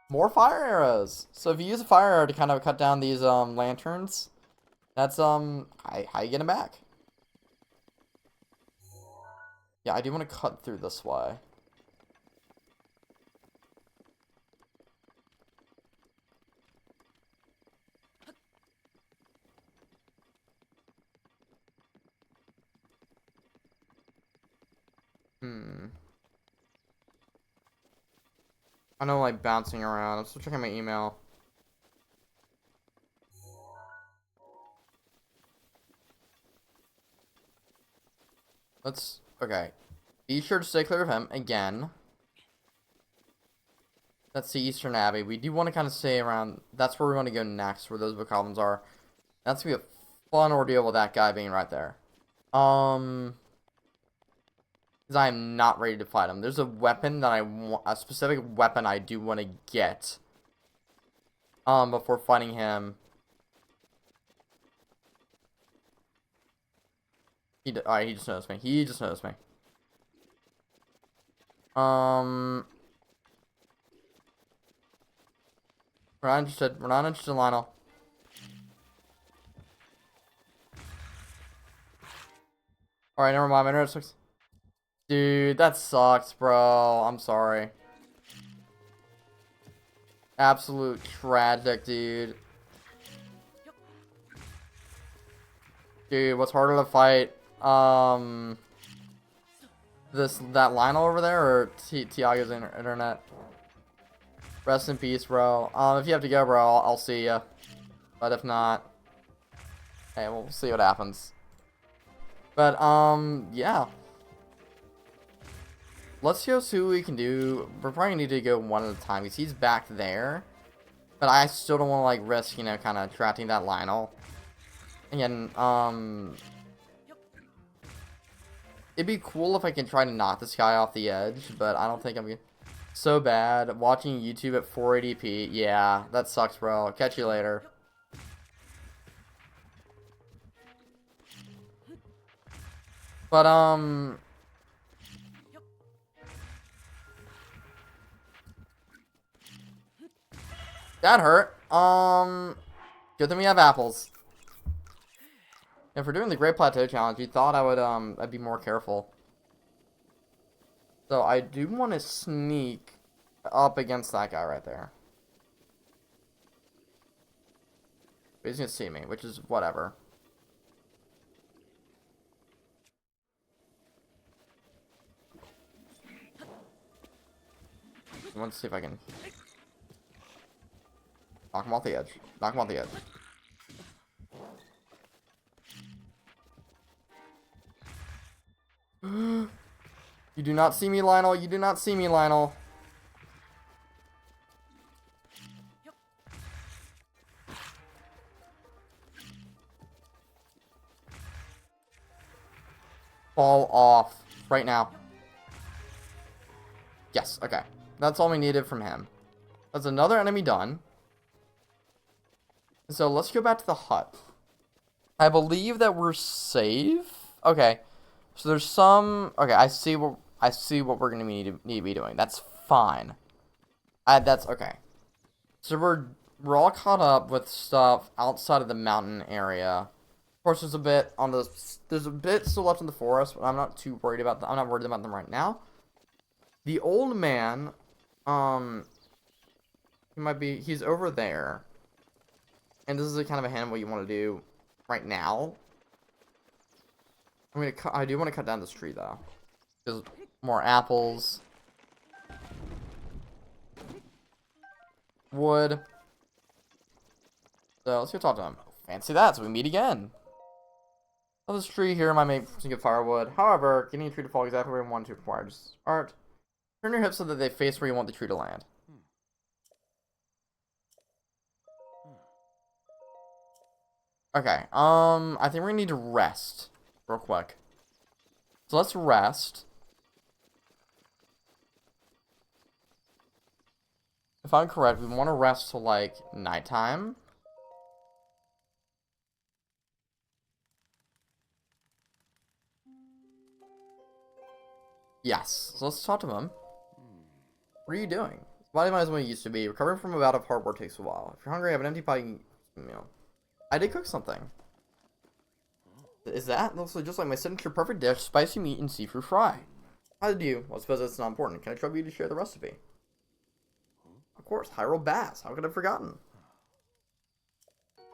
More fire arrows. So if you use a fire arrow to kind of cut down these lanterns, that's how you get them back. Yeah, I do want to cut through this way. I know, like, bouncing around. I'm still checking my email. Okay. Be sure to stay clear of him, again. That's the Eastern Abbey. We do want to kind of stay around. That's where we want to go next, where those bokoblins are. That's going to be a fun ordeal with that guy being right there. Because I am not ready to fight him. There's a weapon that I want, a specific weapon I do want to get. Before fighting him. Alright, he just noticed me. He just noticed me. We're not interested. We're not interested, Lionel. Alright, never mind. My internet sucks. Dude, that sucks, bro. I'm sorry. Absolute tragic, dude. Dude, what's harder to fight? That Lionel over there or Tiago's internet? Rest in peace, bro. If you have to go, bro, I'll see ya. But if not, hey, we'll see what happens. But yeah. Let's go see what we can do. We're probably gonna need to go one at a time because he's back there. But I still don't want to like risk, you know, kind of trapping that Lionel. Again, it'd be cool if I can try to knock this guy off the edge, but I don't think I'm gonna. So bad. Watching YouTube at 480p. Yeah, that sucks, bro. Catch you later. But, that hurt. Good thing we have apples. If we're doing the Great Plateau Challenge, you thought I would, I'd be more careful. So I do want to sneak up against that guy right there. But he's gonna see me, which is whatever. I want to see if I can knock him off the edge. Knock him off the edge. You do not see me, Lionel. You do not see me, Lionel. Fall off right now. Yes, okay. That's all we needed from him. That's another enemy done. So let's go back to the hut. I believe that we're safe. Okay. So there's some. Okay, I see what we're gonna need to be doing. That's fine. That's okay. So we're all caught up with stuff outside of the mountain area. Of course, there's a bit still left in the forest, but I'm not too worried about them. I'm not worried about them right now. The old man, um, he's over there. And this is a kind of a hand what you want to do right now. I do want to cut down this tree though. Because more apples. Wood. So let's go talk to him. Fancy that, so we meet again. Oh, this tree here might make some good firewood. However, getting a tree to fall exactly where you want to requires art. Turn your hips so that they face where you want the tree to land. Okay, I think we're gonna need to rest real quick. So let's rest. If I'm correct, we want to rest till like nighttime. Yes. So let's talk to him. What are you doing? Body might as well used to be. Recovering from a bout of hard work takes a while. If you're hungry, I have an empty pot. You can, I did cook something. Is that? Looks just like my signature perfect dish: spicy meat and seafood fry. How did you? Well, I suppose that's not important. Can I trouble you to share the recipe? Of course, Hyrule Bass. How could I have forgotten?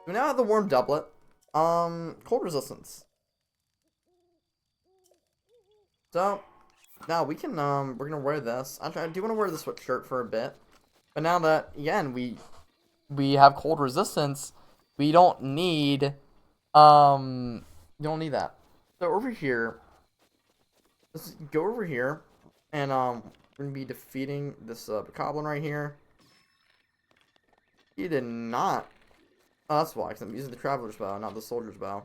We now have the warm doublet. Cold resistance. So, now we can, we're gonna wear this. I do want to wear this sweatshirt for a bit. But now that, again, we have cold resistance, we don't need, you don't need that. So over here, let's go over here, and, we're gonna be defeating this, goblin right here. He did not. Oh, that's why, because I'm using the traveler's bow, not the soldier's bow.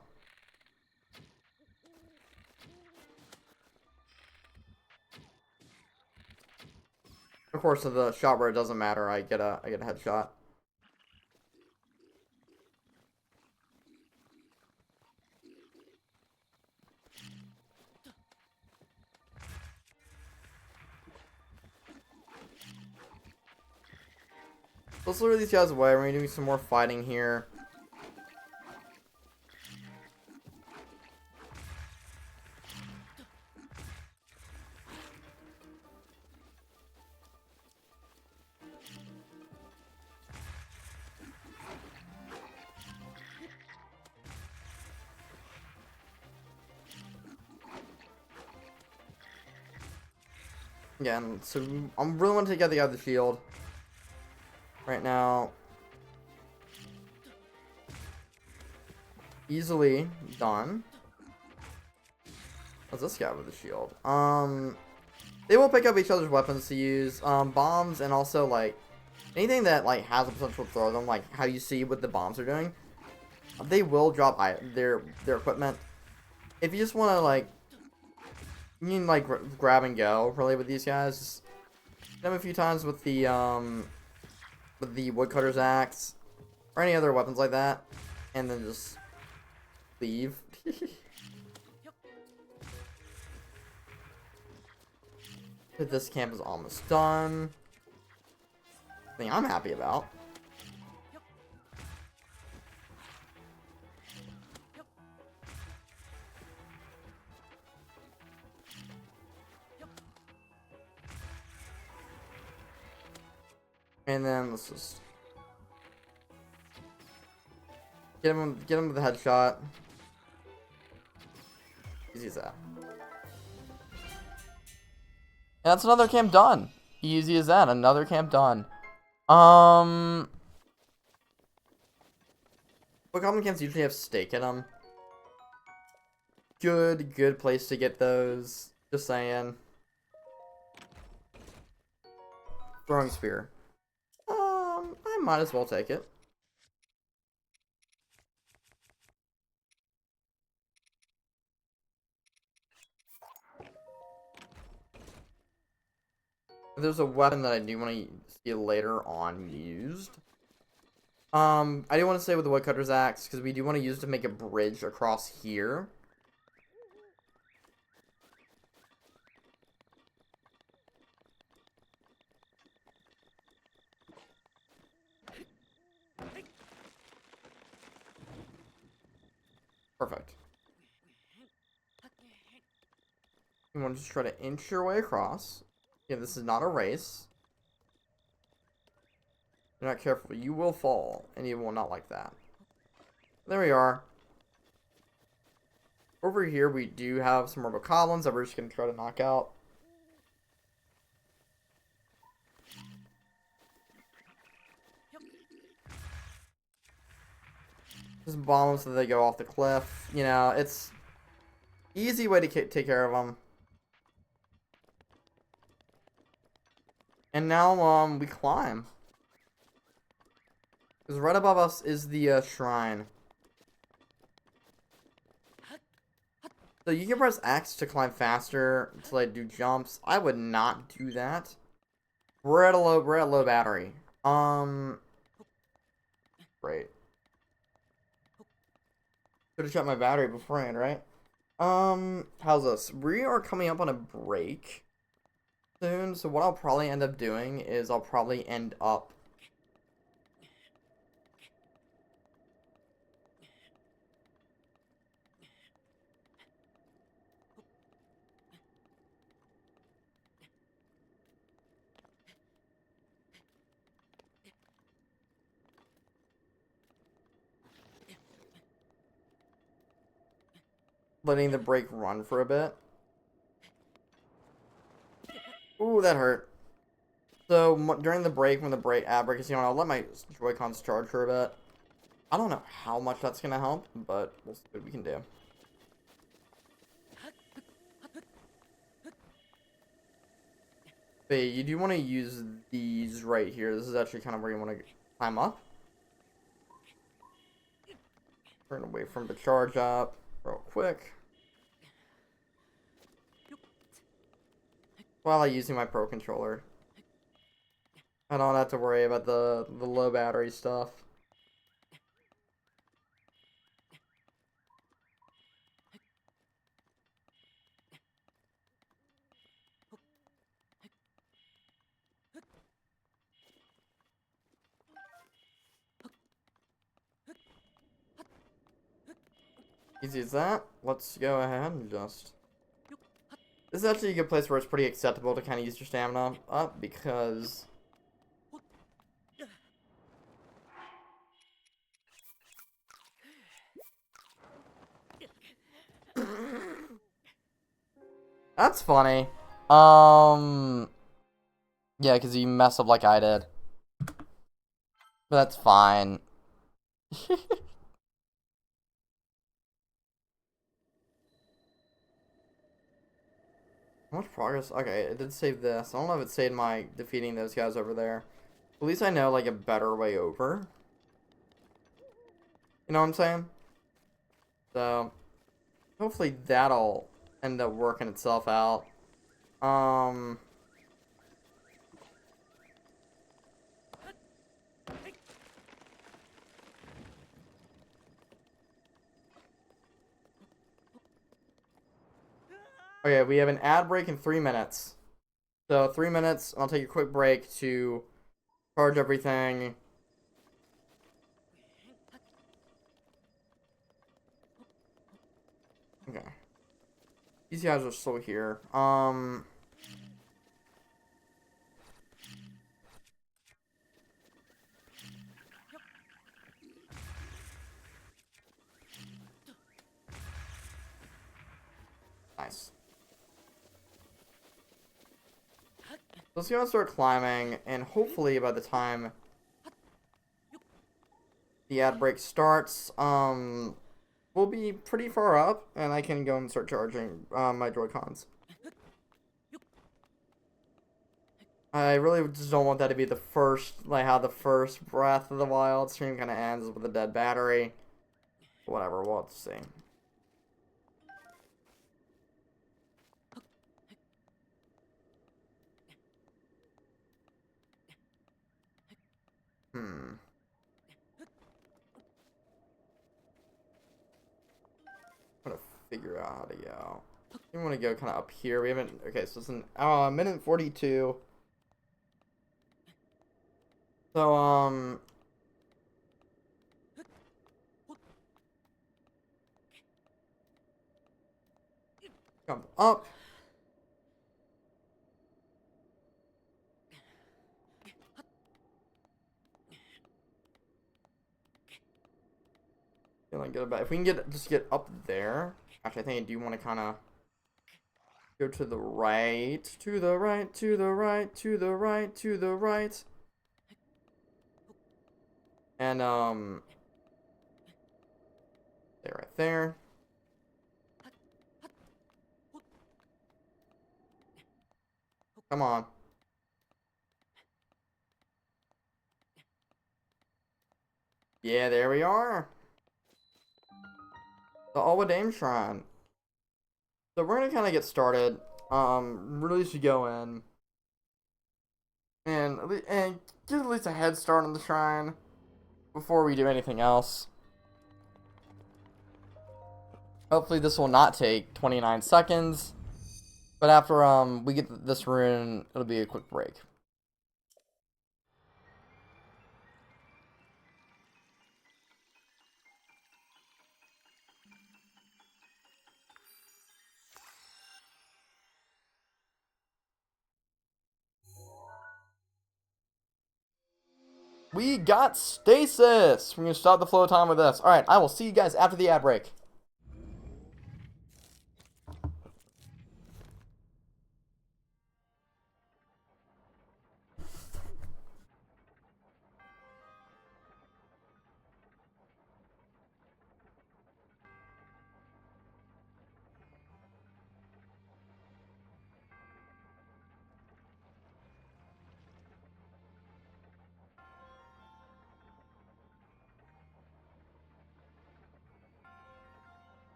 Of course, to the shot where it doesn't matter, I get a headshot. Let's lure these guys away. We're gonna do some more fighting here. Again, so I'm really want to take out the other shield right now. Easily done. What's this guy with the shield? They will pick up each other's weapons to use. Bombs and also like anything that like has a potential to throw them, like how you see what the bombs are doing. They will drop their equipment. If you just want to like, you can like grab and go really with these guys. Just hit them a few times with the woodcutter's axe or any other weapons like that, and then just leave. This camp is almost done. Thing I'm happy about. And then let's just get him with the headshot. Easy as that. And that's another camp done. Easy as that. Another camp done. But goblin camps usually have steak in them. Good place to get those. Just saying. Throwing spear. I might as well take it. There's a weapon that I do want to see later on used. I do want to say with the woodcutter's axe, because we do want to use it to make a bridge across here. Perfect. You want to just try to inch your way across. Yeah, this is not a race. If you're not careful, you will fall, and you will not like that. There we are. Over here, we do have some more goblins that we're just going to try to knock out. Just bomb them so they go off the cliff. You know, it's easy way to take care of them. And now, we climb. Because right above us is the shrine. So you can press X to climb faster, to like do jumps. I would not do that. We're at low battery. Great. Could have shut my battery beforehand, right? How's this? We are coming up on a break soon, so what I'll probably end up doing is I'll probably end up letting the break run for a bit. Ooh, that hurt. So during the break, when the ad break is going, I'll let my Joy-Cons charge for a bit. I don't know how much that's gonna help, but we'll see what we can do. But you do want to use these right here. This is actually kind of where you want to climb up. Turn away from the charge up real quick. While I'm using my Pro Controller. I don't have to worry about the low battery stuff. Easy as that. Let's go ahead and just... This is actually a good place where it's pretty acceptable to kind of use your stamina up because... That's funny. Yeah, because you mess up like I did. But that's fine. How much progress? Okay, it did save this. I don't know if it saved my defeating those guys over there. At least I know, like, a better way over. You know what I'm saying? So, hopefully that'll end up working itself out. Okay, we have an ad break in 3 minutes. So 3 minutes, I'll take a quick break to charge everything. Okay. These guys are still here. Nice. Let's go and start climbing, and hopefully by the time the ad break starts, we'll be pretty far up, and I can go and start charging my Joy-Cons. I really just don't want that to be the first, like how the first Breath of the Wild stream kind of ends with a dead battery. Whatever, we'll have to see. I'm gonna figure out how to go. You want to go kind of up here. We haven't. Okay, so it's an minute 42. So Jump up. Feeling good about it. If we can just get up there. Actually, I think I do want to kind of go to the right, to the right, to the right, to the right, to the right. And there, right there. Come on. Yeah, there we are. The Alwa Dame Shrine. So we're gonna kind of get started. Really should go in and get at least a head start on the shrine before we do anything else. Hopefully this will not take 29 seconds. But after we get this rune, it'll be a quick break. We got stasis. We're gonna stop the flow time with this. All right, I will see you guys after the ad break.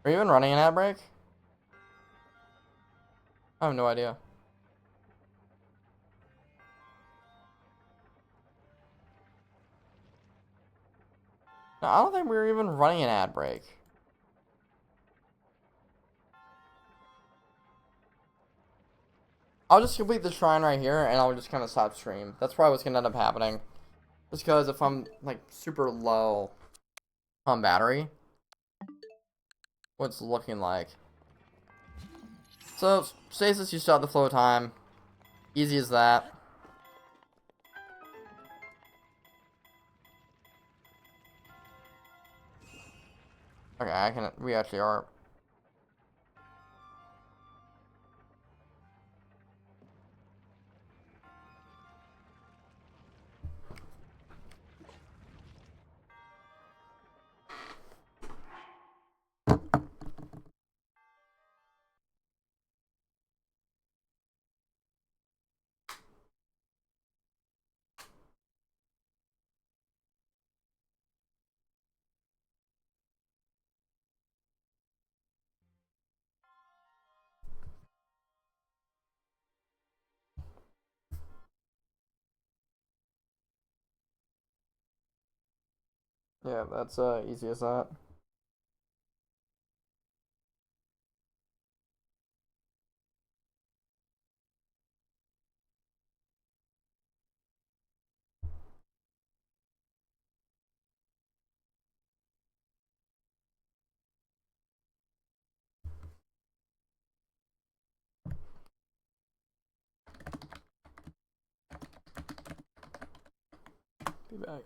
Are you even running an ad break? I have no idea. No, I don't think we were even running an ad break. I'll just complete the shrine right here, and I'll just kind of stop stream. That's probably what's gonna end up happening. Just because if I'm like super low on battery, what's looking like. So stasis, you start the flow time. Easy as that. Okay, I can. We actually are. Yeah, that's easy as that. Be back.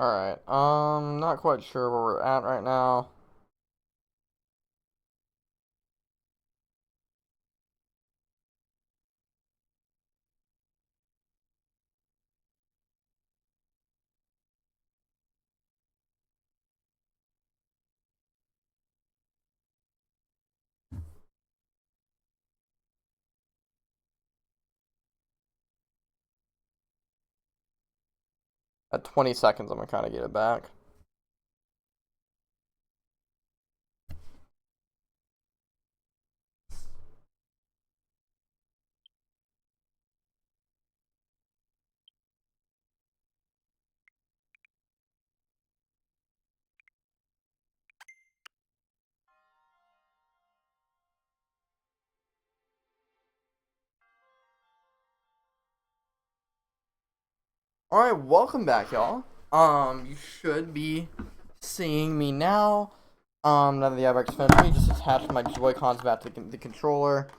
Alright, not quite sure where we're at right now. At 20 seconds, I'm gonna kind of get it back. Alright, welcome back, y'all. You should be seeing me now. Now that the airback's finished, let me just attach my Joy-Cons back to the controller. I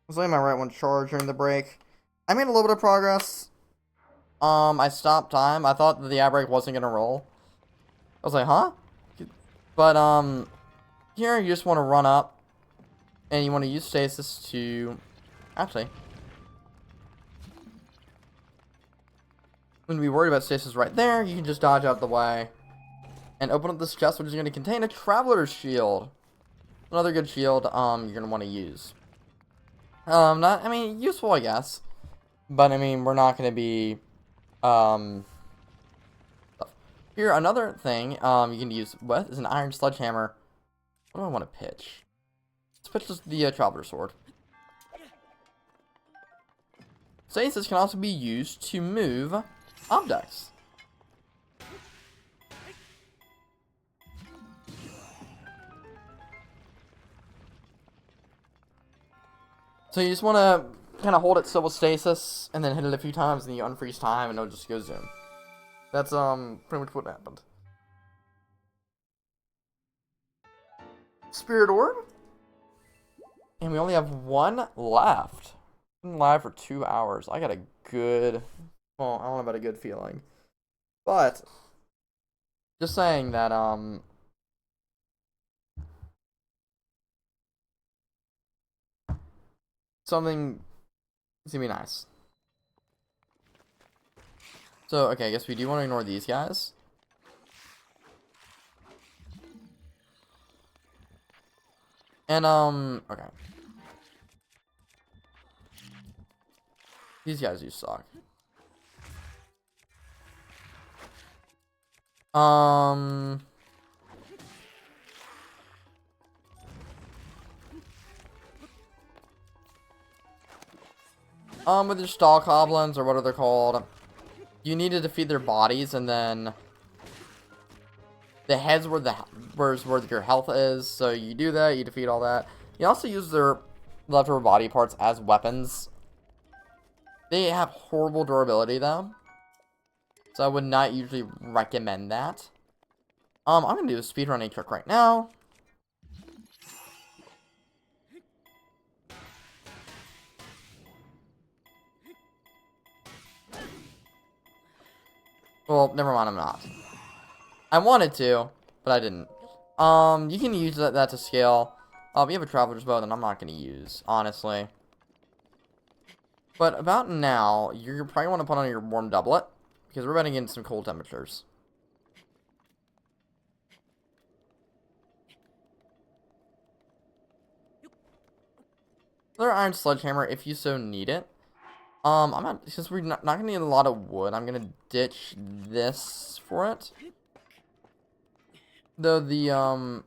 was letting my right one charge during the break. I made a little bit of progress. I stopped time. I thought that the airbrake wasn't gonna roll. I was like, huh? But, here you just want to run up, and you want to use stasis to... Actually, when we worried about stasis right there, you can just dodge out the way and open up this chest, which is going to contain a traveler's shield. Another good shield, you're going to want to use. Not, I mean, useful, I guess. But, I mean, we're not going to be, Here, another thing, you can use with is an iron sledgehammer. What do I want to pitch? Let's pitch the traveler's sword. Stasis can also be used to move objects. So you just want to kind of hold it still with stasis, and then hit it a few times, and you unfreeze time, and it'll just go zoom. That's pretty much what happened. Spirit Orb, and we only have one left. Been live for 2 hours. I got a good, well, I don't know about a good feeling, but just saying that something is gonna be nice. So, okay, I guess we do want to ignore these guys. And, okay. These guys do suck. With your stall goblins, or what are they called, you need to defeat their bodies, and then the heads where where your health is. So you do that, you defeat all that. You also use their leftover body parts as weapons. They have horrible durability though, so I would not usually recommend that. I'm gonna do a speedrunning trick right now. Well, never mind, I'm not. I wanted to, but I didn't. You can use that to scale. If you have a traveler's bow, then I'm not gonna use, honestly. But about now, you're probably want to put on your warm doublet, because we're about to get into some cold temperatures. Another iron sledgehammer if you so need it. I'm not, since we're not gonna need a lot of wood, I'm gonna ditch this for it. Though the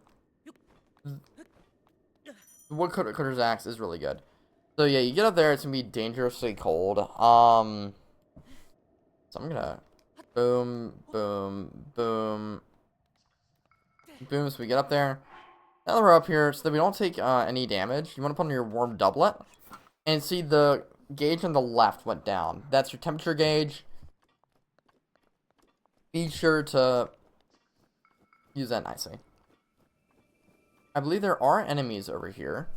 woodcutter's axe is really good. So yeah, you get up there, it's gonna be dangerously cold. So I'm gonna boom, boom, boom, boom. So we get up there. Now that we're up here, so that we don't take any damage, you want to put on your warm doublet, and see the gauge on the left went down. That's your temperature gauge. Be sure to use that nicely. I believe there are enemies over here.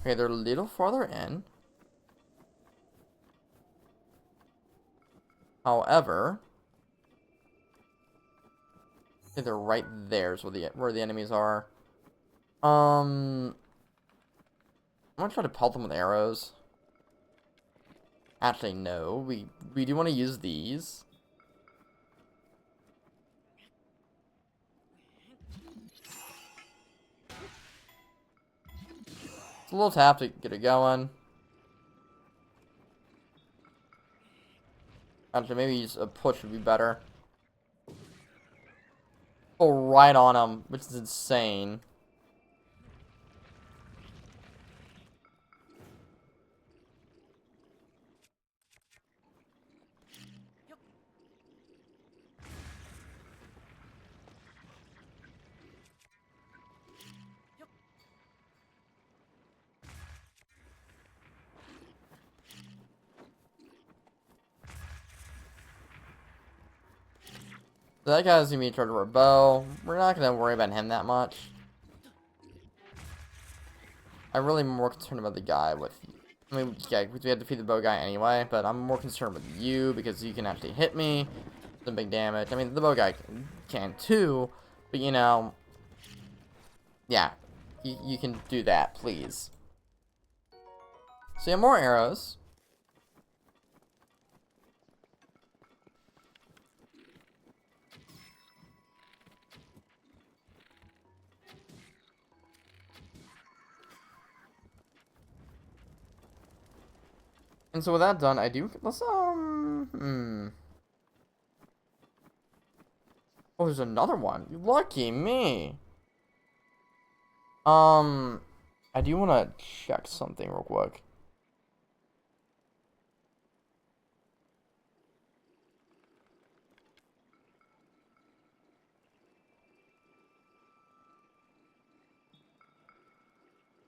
Okay, they're a little farther in. However, okay, they're right there is where the enemies are. I'm gonna try to pelt them with arrows. Actually, no. We do want to use these. It's a little tap to get it going. Actually, maybe use a push would be better. Go right on him, which is insane. So that guy's gonna be in charge of our bow. We're not gonna worry about him that much. I'm really more concerned about the guy with. I mean, yeah, we have to defeat the bow guy anyway, but I'm more concerned with you because you can actually hit me. Some big damage. I mean, the bow guy can too, but you know, yeah, you can do that, please. So yeah, more arrows. And so with that done, I do, let's, oh, there's another one. Lucky me. I do want to check something real quick.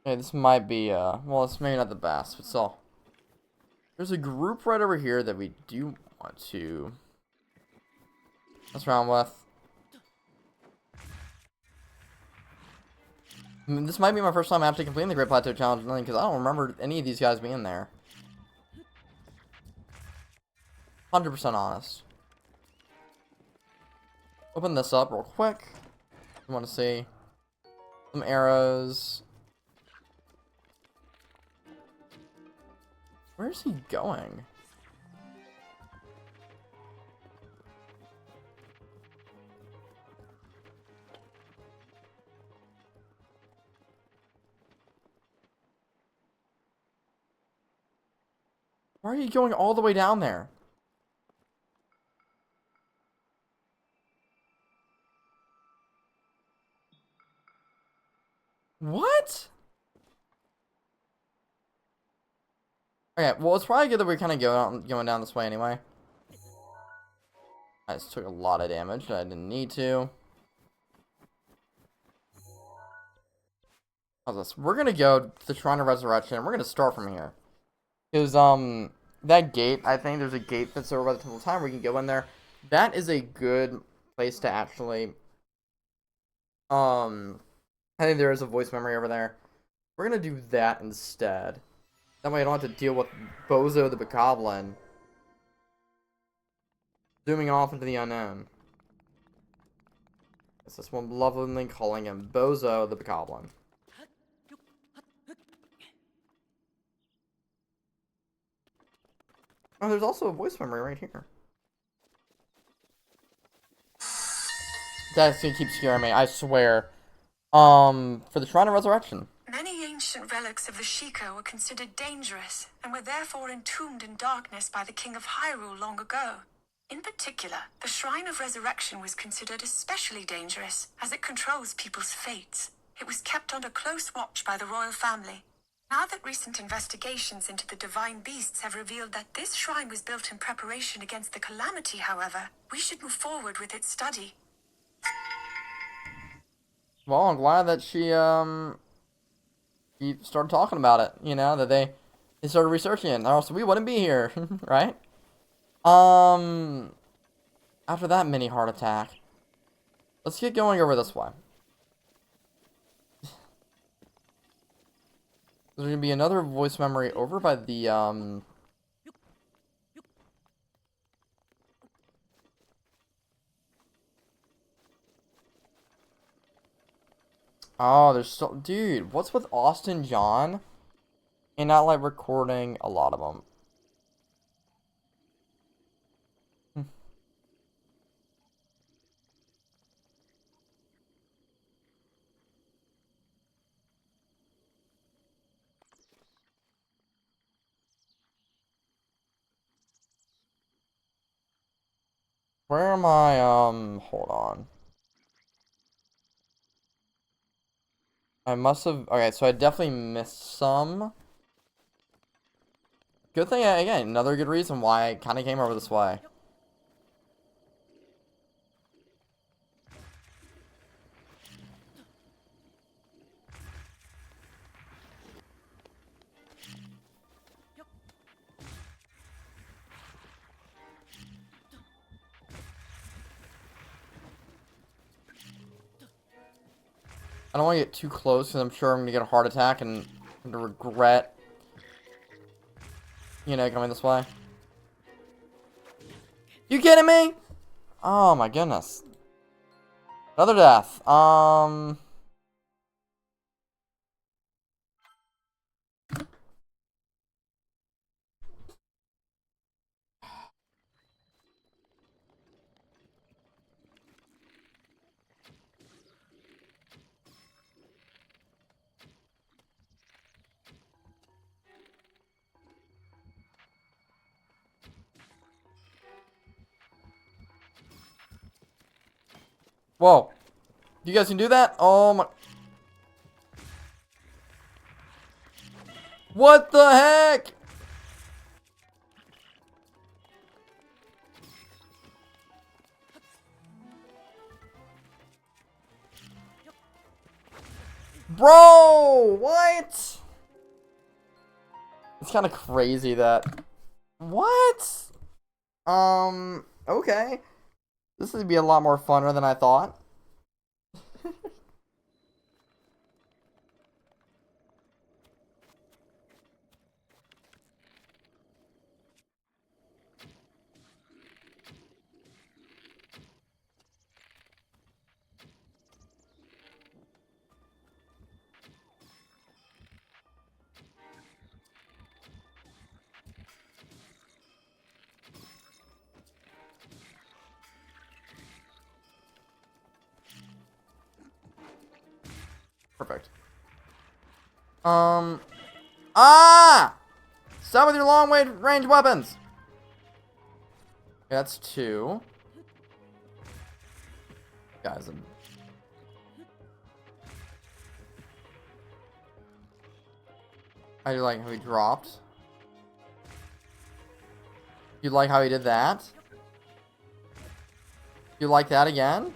Okay, this might be, well, it's maybe not the best, but still. There's a group right over here that we do want to mess around with. I mean, this might be my first time actually completing the Great Plateau Challenge, because I don't remember any of these guys being there. 100% honest. Open this up real quick. I want to see some arrows. Where's he going? Why are you going all the way down there? What? Okay, well, it's probably good that we're kind of going down this way anyway. I just took a lot of damage that I didn't need to. How's this? We're gonna go to the Shrine of Resurrection. We're gonna start from here. Because, that gate, I think there's a gate that's over by the Temple of Time where you can go in there. That is a good place to actually, I think there is a voice memory over there. We're gonna do that instead. That way I don't have to deal with Bozo the Bokoblin zooming off into the unknown. It's this one lovingly calling him Bozo the Bokoblin. Oh, there's also a voice memory right here. That's gonna keep scaring me, I swear. For the Shrine of Resurrection. Many ancient relics of the Sheikah were considered dangerous and were therefore entombed in darkness by the King of Hyrule long ago. In particular, the Shrine of Resurrection was considered especially dangerous as it controls people's fates. It was kept under close watch by the royal family. Now that recent investigations into the divine beasts have revealed that this shrine was built in preparation against the calamity, however, we should move forward with its study. Well, I'm glad that she started talking about it, you know, that they started researching it, or else we wouldn't be here, right? After that mini heart attack, let's get going over this way. There's gonna be another voice memory over by the, oh, there's still, dude, what's with Austin John and not, like, recording a lot of them? Where am I? Hold on. I must have. Okay, so I definitely missed some. Good thing, again, another good reason why I kind of came over this way. I don't want to get too close because I'm sure I'm going to get a heart attack and regret, coming this way. You kidding me? Oh my goodness. Another death. Whoa. You guys can do that? Oh my. What the heck? Bro, what? It's kind of crazy that. What? Okay. This would be a lot more funner than I thought. Perfect. Ah! Stop with your long range weapons! That's two. Guys, I do like how he dropped. You like how he did that? You like that again?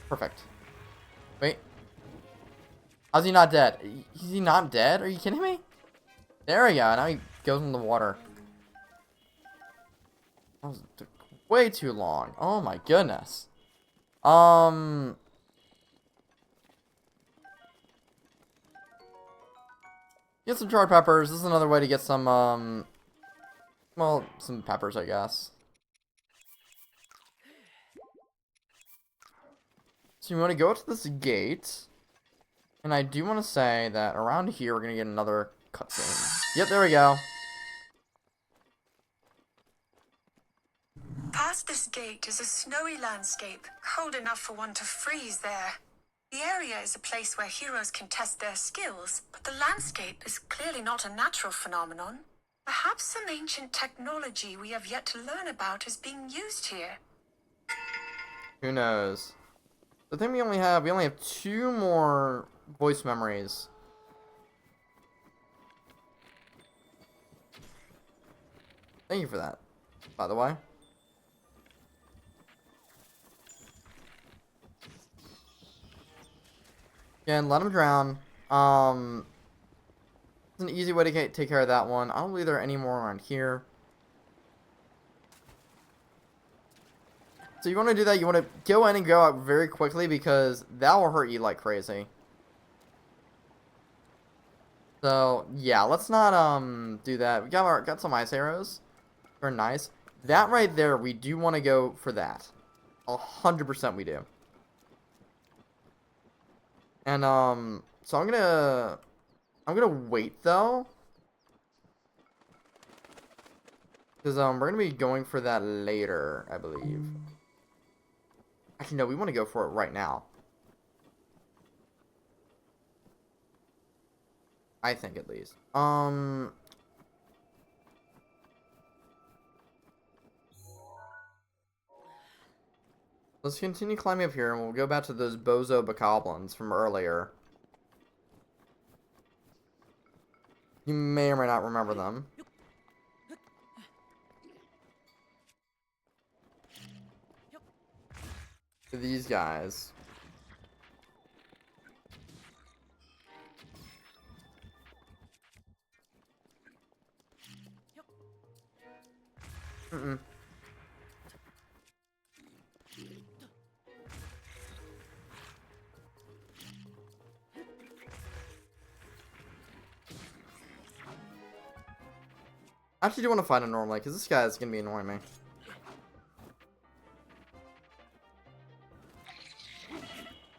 Perfect. Wait. How's he not dead? Is he not dead? Are you kidding me? There we go. Now he goes in the water. That was took way too long. Oh my goodness. Get some charred peppers. This is another way to get some, well, some peppers, I guess. So you want to go to this gate. And I do want to say that around here, we're going to get another cutscene. Yep, there we go. Past this gate is a snowy landscape, cold enough for one to freeze there. The area is a place where heroes can test their skills, but the landscape is clearly not a natural phenomenon. Perhaps some ancient technology we have yet to learn about is being used here. Who knows? The thing we only have two more voice memories. Thank you for that, by the way. Again, let him drown. It's an easy way to take care of that one. I don't believe there are any more around here. So you want to do that, you want to go in and go out very quickly because that will hurt you like crazy. So, yeah, let's not, do that. We got some ice arrows. They're nice. That right there, we do want to go for that. 100% we do. And, so I'm gonna wait, though. Because, we're gonna be going for that later, I believe. Actually, no, we want to go for it right now. I think, at least. Let's continue climbing up here, and we'll go back to those bozo bokoblins from earlier. You may or may not remember them. These guys. Mm-mm. I actually do want to fight him normally, because this guy is going to be annoying me.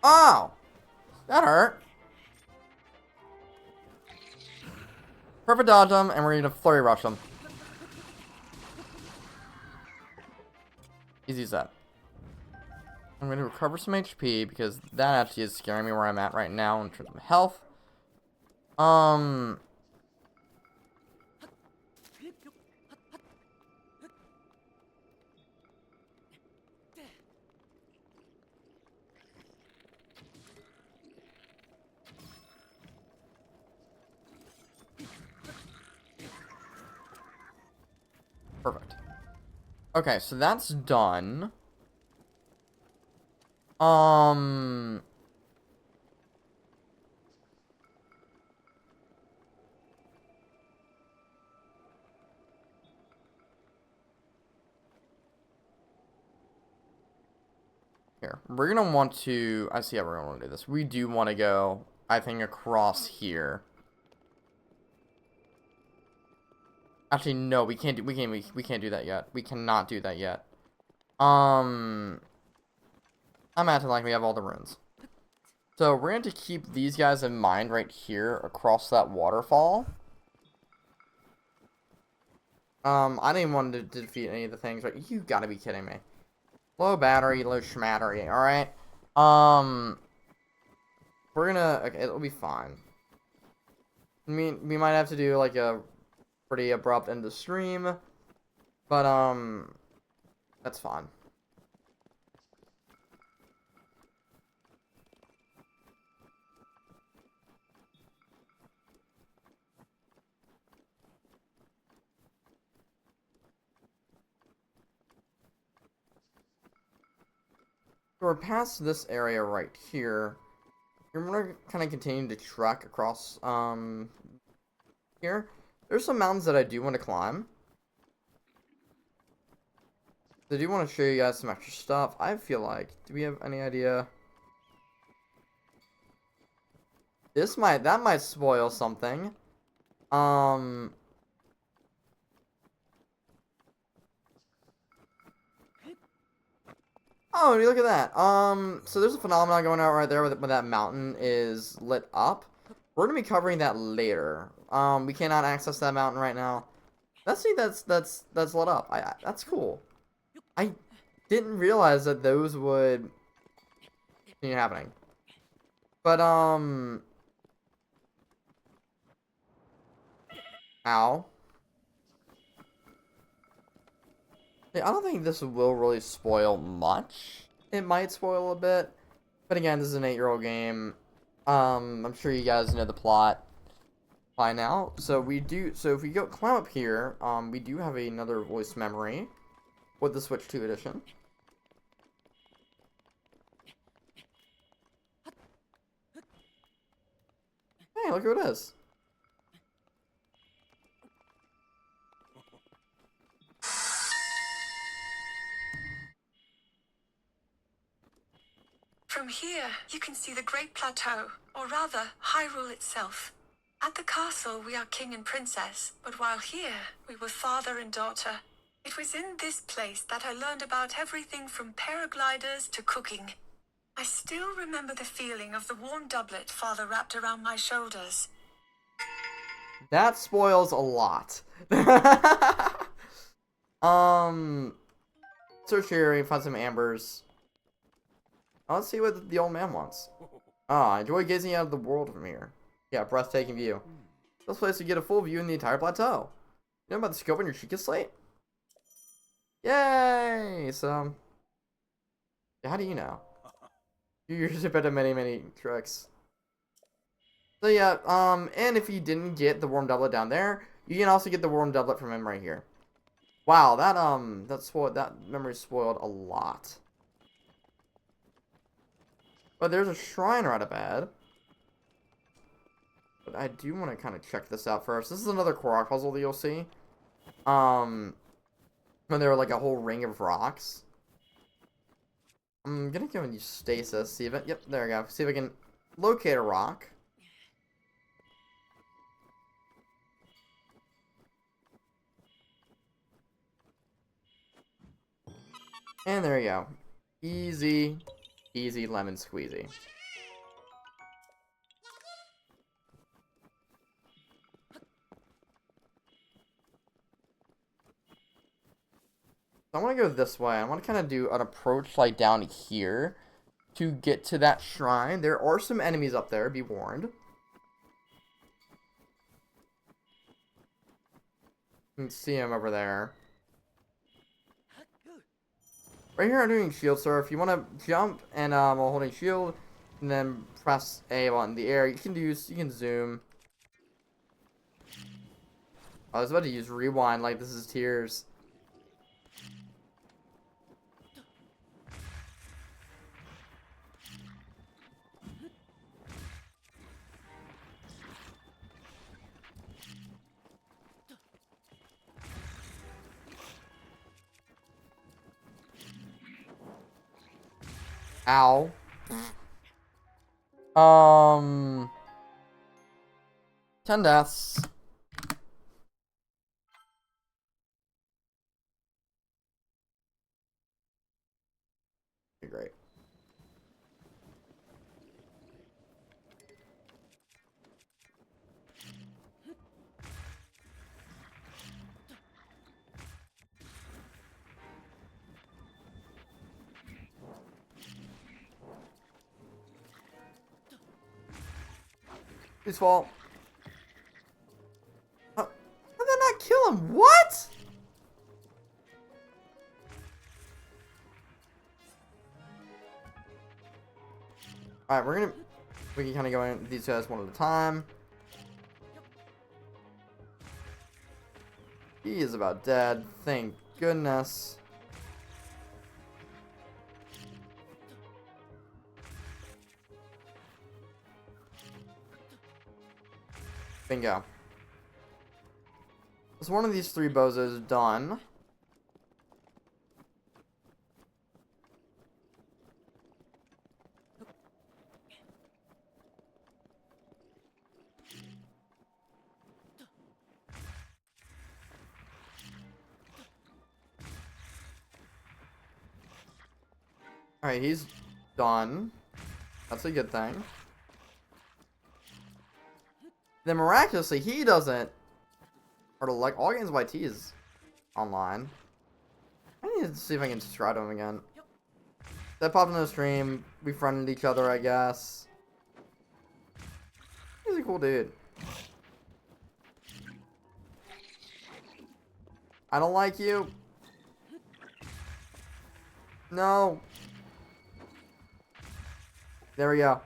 Oh! That hurt. Perfect dodge him, and we're going to flurry rush him. Easy as that. I'm going to recover some HP, because that actually is scaring me where I'm at right now in terms of health. Perfect. Okay, so that's done. Here, we're gonna want to, I see how we're gonna want to do this. We do want to go, I think, across here. Actually, no, we can't do that yet. We cannot do that yet. I'm acting like we have all the runes. So we're going to keep these guys in mind right here across that waterfall. I didn't want to defeat any of the things, right? You gotta be kidding me. Low battery, low schmattery, alright? We're gonna, okay, it'll be fine. I mean, we might have to do, like, a pretty abrupt end of stream. But, that's fine. So we're past this area right here. You're gonna kind of continue to trek across, here. There's some mountains that I do want to climb. I do want to show you guys some extra stuff. I feel like, do we have any idea? That might spoil something. Oh, look at that. So there's a phenomenon going on right there when that mountain is lit up. We're gonna be covering that later. We cannot access that mountain right now. Let's see, that's lit up. That's cool. I didn't realize that those would continue happening. But, ow. I don't think this will really spoil much. It might spoil a bit. But again, this is an 8-year-old game. I'm sure you guys know the plot by now. So if we go climb up here, we do have another voice memory with the Switch 2 edition. Hey, look who it is. From here, you can see the Great Plateau, or rather, Hyrule itself. At the castle, we are king and princess, but while here, we were father and daughter. It was in this place that I learned about everything from paragliders to cooking. I still remember the feeling of the warm doublet father wrapped around my shoulders. That spoils a lot. Search here and find some ambers. Let's see what the old man wants. I enjoy gazing out of the world from here. Yeah, breathtaking view. This place to get a full view in the entire plateau. You know about the scope on your Chica slate? Yay! So, How do you know? You're just better at many tricks. So yeah, and if you didn't get the warm doublet down there, you can also get the warm doublet from him right here. Wow, that memory spoiled a lot. But there's a shrine right above. But I do want to kind of check this out first. This is another Korok puzzle that you'll see. When there are like a whole ring of rocks. I'm gonna go and use stasis. See if it. Yep, there we go. See if I can locate a rock. And there you go. Easy, easy lemon squeezy. I want to go this way. I want to kind of do an approach like down here to get to that shrine. There are some enemies up there, be warned. You can see him over there. Right here I'm doing shield surf. If you want to jump and while holding shield and then press A on the air, you can zoom. I was about to use rewind like this is Tears. Ow. 10 deaths. Great. Please fall. How did that not kill him? What? Alright, we can kind of go in these guys one at a time. He is about dead. Thank goodness. Bingo. So one of these three bozos is done. Alright, he's done. That's a good thing. Then miraculously, he doesn't. Or like all games YT is online. I need to see if I can subscribe to him again. That popped in the stream. We friended each other, I guess. He's a cool dude. I don't like you. No. There we go.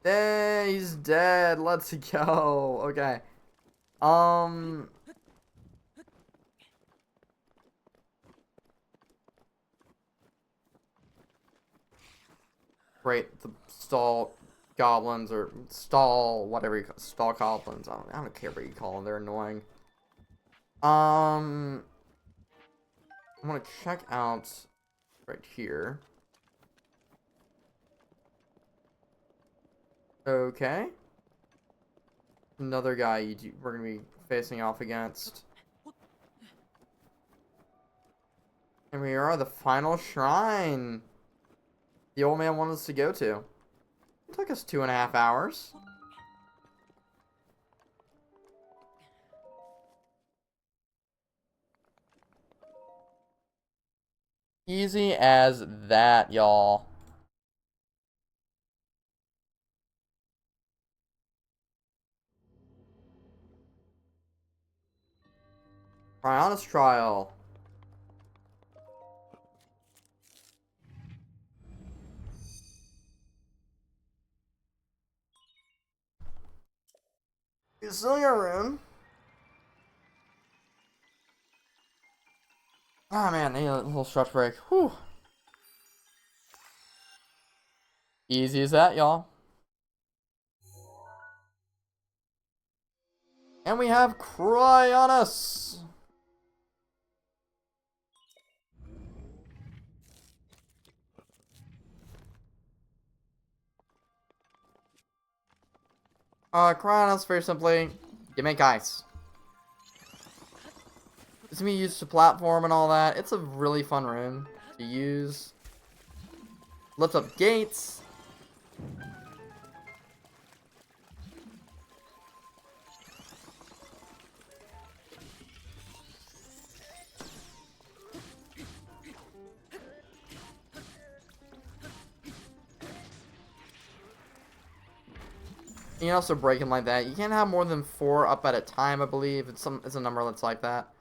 Hey, he's dead. Let's go. Okay. Great. The stall goblins or stall whatever you call stall goblins. I don't care what you call them. They're annoying. I want to check out right here. Okay. Another guy we're gonna be facing off against. And we are the final shrine the old man wanted us to go to. It took us 2.5 hours. Easy as that, y'all. Honest trial. You still got room. Ah, man, need a little stretch break. Whew. Easy as that, y'all. And we have Cry on us. Cry on us, very simply, you make ice. It's gonna be used to platform and all that. It's a really fun room to use. Lift up gates. You can also break them like that. You can't have more than 4 up at a time, I believe. It's a number that's like that.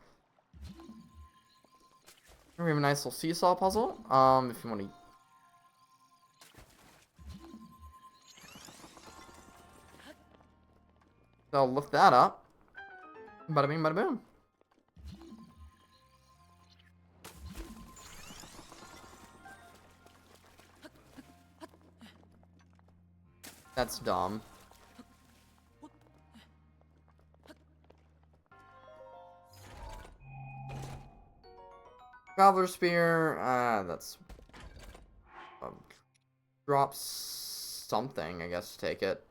We have a nice little seesaw puzzle. If you want to. So I'll lift that up. Bada bing, bada boom. That's dumb. Traveler Spear, that's drop something, I guess, to take it.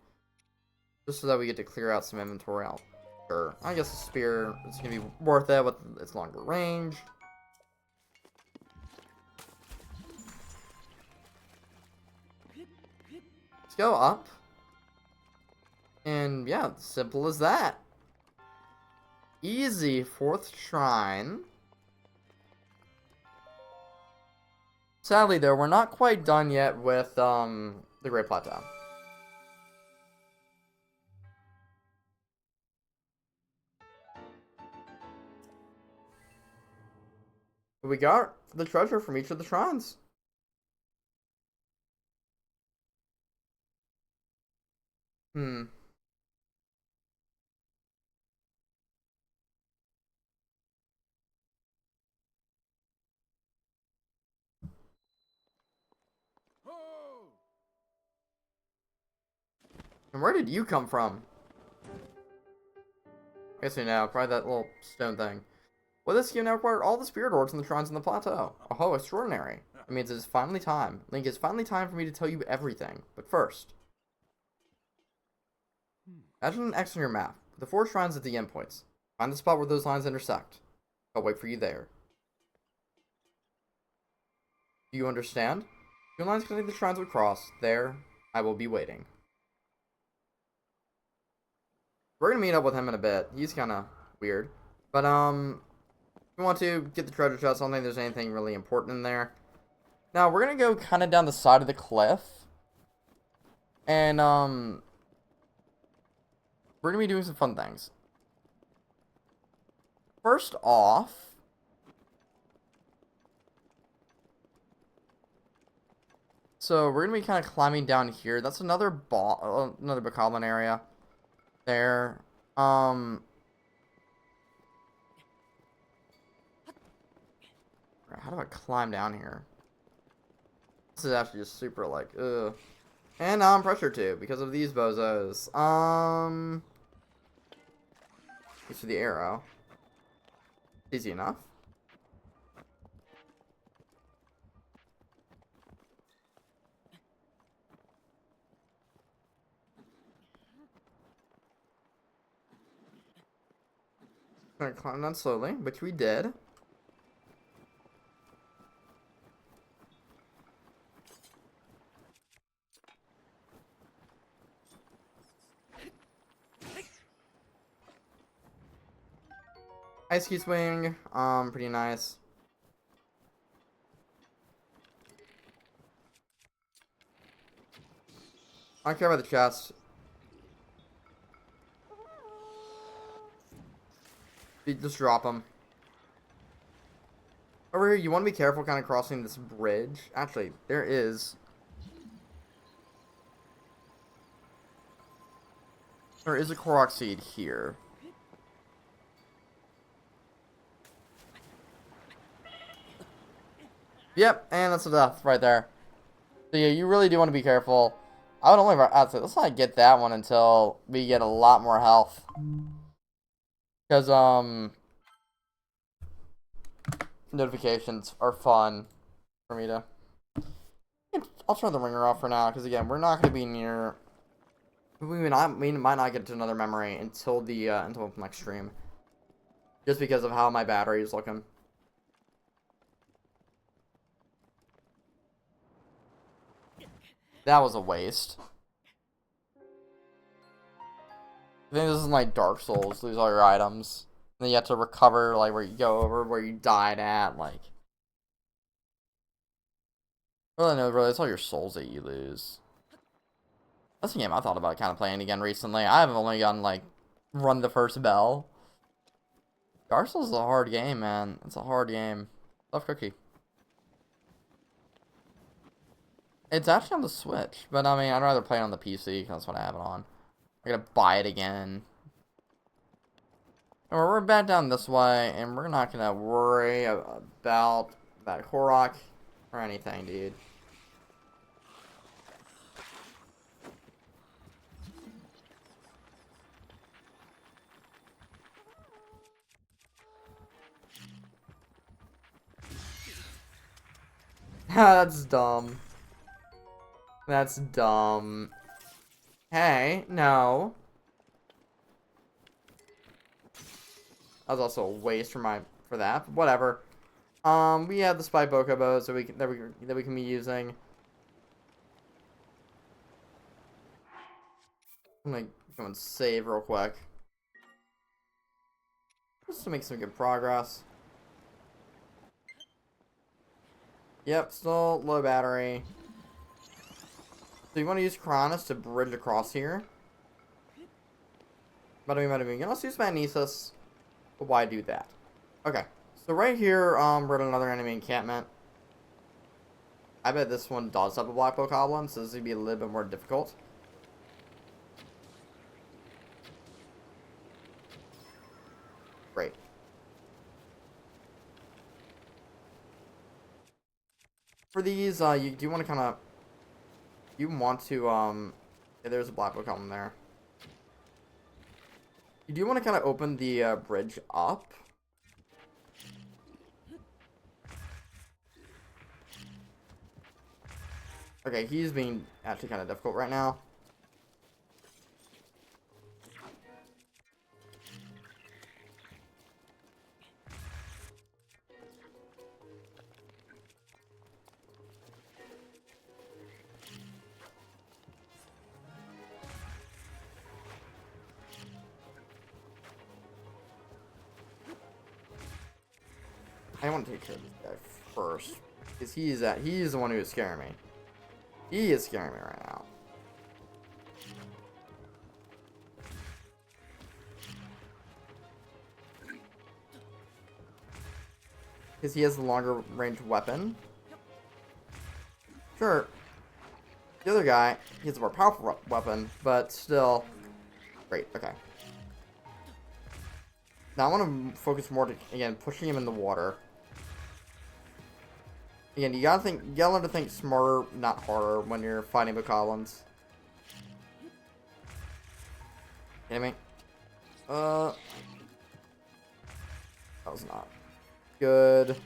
Just so that we get to clear out some inventory out. Sure. I guess the spear is gonna be worth it with its longer range. Let's go up. And yeah, simple as that. Easy, 4th shrine. Sadly, though, we're not quite done yet with, the Great Plateau. But we got the treasure from each of the shrines. Hmm. And where did you come from? I guess we know, probably that little stone thing. Well, this game now required all the spirit orbs in the shrines in the plateau. Oh, extraordinary. It means it is finally time. Link, it's finally time for me to tell you everything. But first, imagine an X on your map, with the 4 shrines at the endpoints. Find the spot where those lines intersect. I'll wait for you there. Do you understand? 2 lines connecting the shrines would cross. There, I will be waiting. We're gonna meet up with him in a bit. He's kinda weird. But, if you want to get the treasure chest, I don't think there's anything really important in there. Now, we're gonna go kinda down the side of the cliff. And, we're gonna be doing some fun things. First off, so we're gonna be kind of climbing down here. That's another another bokoblin area. There. How do I climb down here? This is actually just super like, ugh. And now I'm pressured to because of these bozos. Use for the arrow. Easy enough. Gonna climb down slowly, which we did. Ice key swing, pretty nice. I don't care about the chest. Just drop them. Over here, you want to be careful kind of crossing this bridge. Actually, there is. There is a Korok seed here. Yep, and that's a death right there. So yeah, you really do want to be careful. I would only, I'd say, let's not get that one until we get a lot more health. Because, notifications are fun for me to... I'll turn the ringer off for now, because again, we're not going to be near... We might not get to another memory until the next stream. Just because of how my battery is looking. That was a waste. I think this is like Dark Souls. Lose all your items. And then you have to recover, like, where you go over, where you died at, like... Really, no, really, it's all your souls that you lose. That's a game I thought about kind of playing again recently. I haven't only gotten, like, run the first bell. Dark Souls is a hard game, man. It's a hard game. Tough cookie. It's actually on the Switch, but I mean, I'd rather play it on the PC, because that's what I have it on. I gotta buy it again. And we're back down this way, and we're not gonna worry about that Korok or anything, dude. That's dumb. That's dumb. Hey, no. That was also a waste for that. But whatever. We have the spy bokobos that we can be using. I'm gonna go and save real quick. Just to make some good progress. Yep, still low battery. So you want to use Cronus to bridge across here. Bada bing. Let's use Magnesis. But why do that? Okay. So right here, we're at another enemy encampment. I bet this one does have a black bow goblin, so this would be a little bit more difficult. Great. For these, you do want to kind of... You want to, yeah, there's a black bow goblin there. You do want to kind of open the bridge up. Okay, he's being actually kind of difficult right now. I want to take care of this guy first, because he's the one who is scaring me. He is scaring me right now. Because he has the longer range weapon. Sure. The other guy, he has a more powerful weapon, but still. Great, okay. Now I want to focus more to, again, pushing him in the water. Again, you gotta learn to think smarter, not harder, when you're fighting bokoblins. Kidding me? That was not good.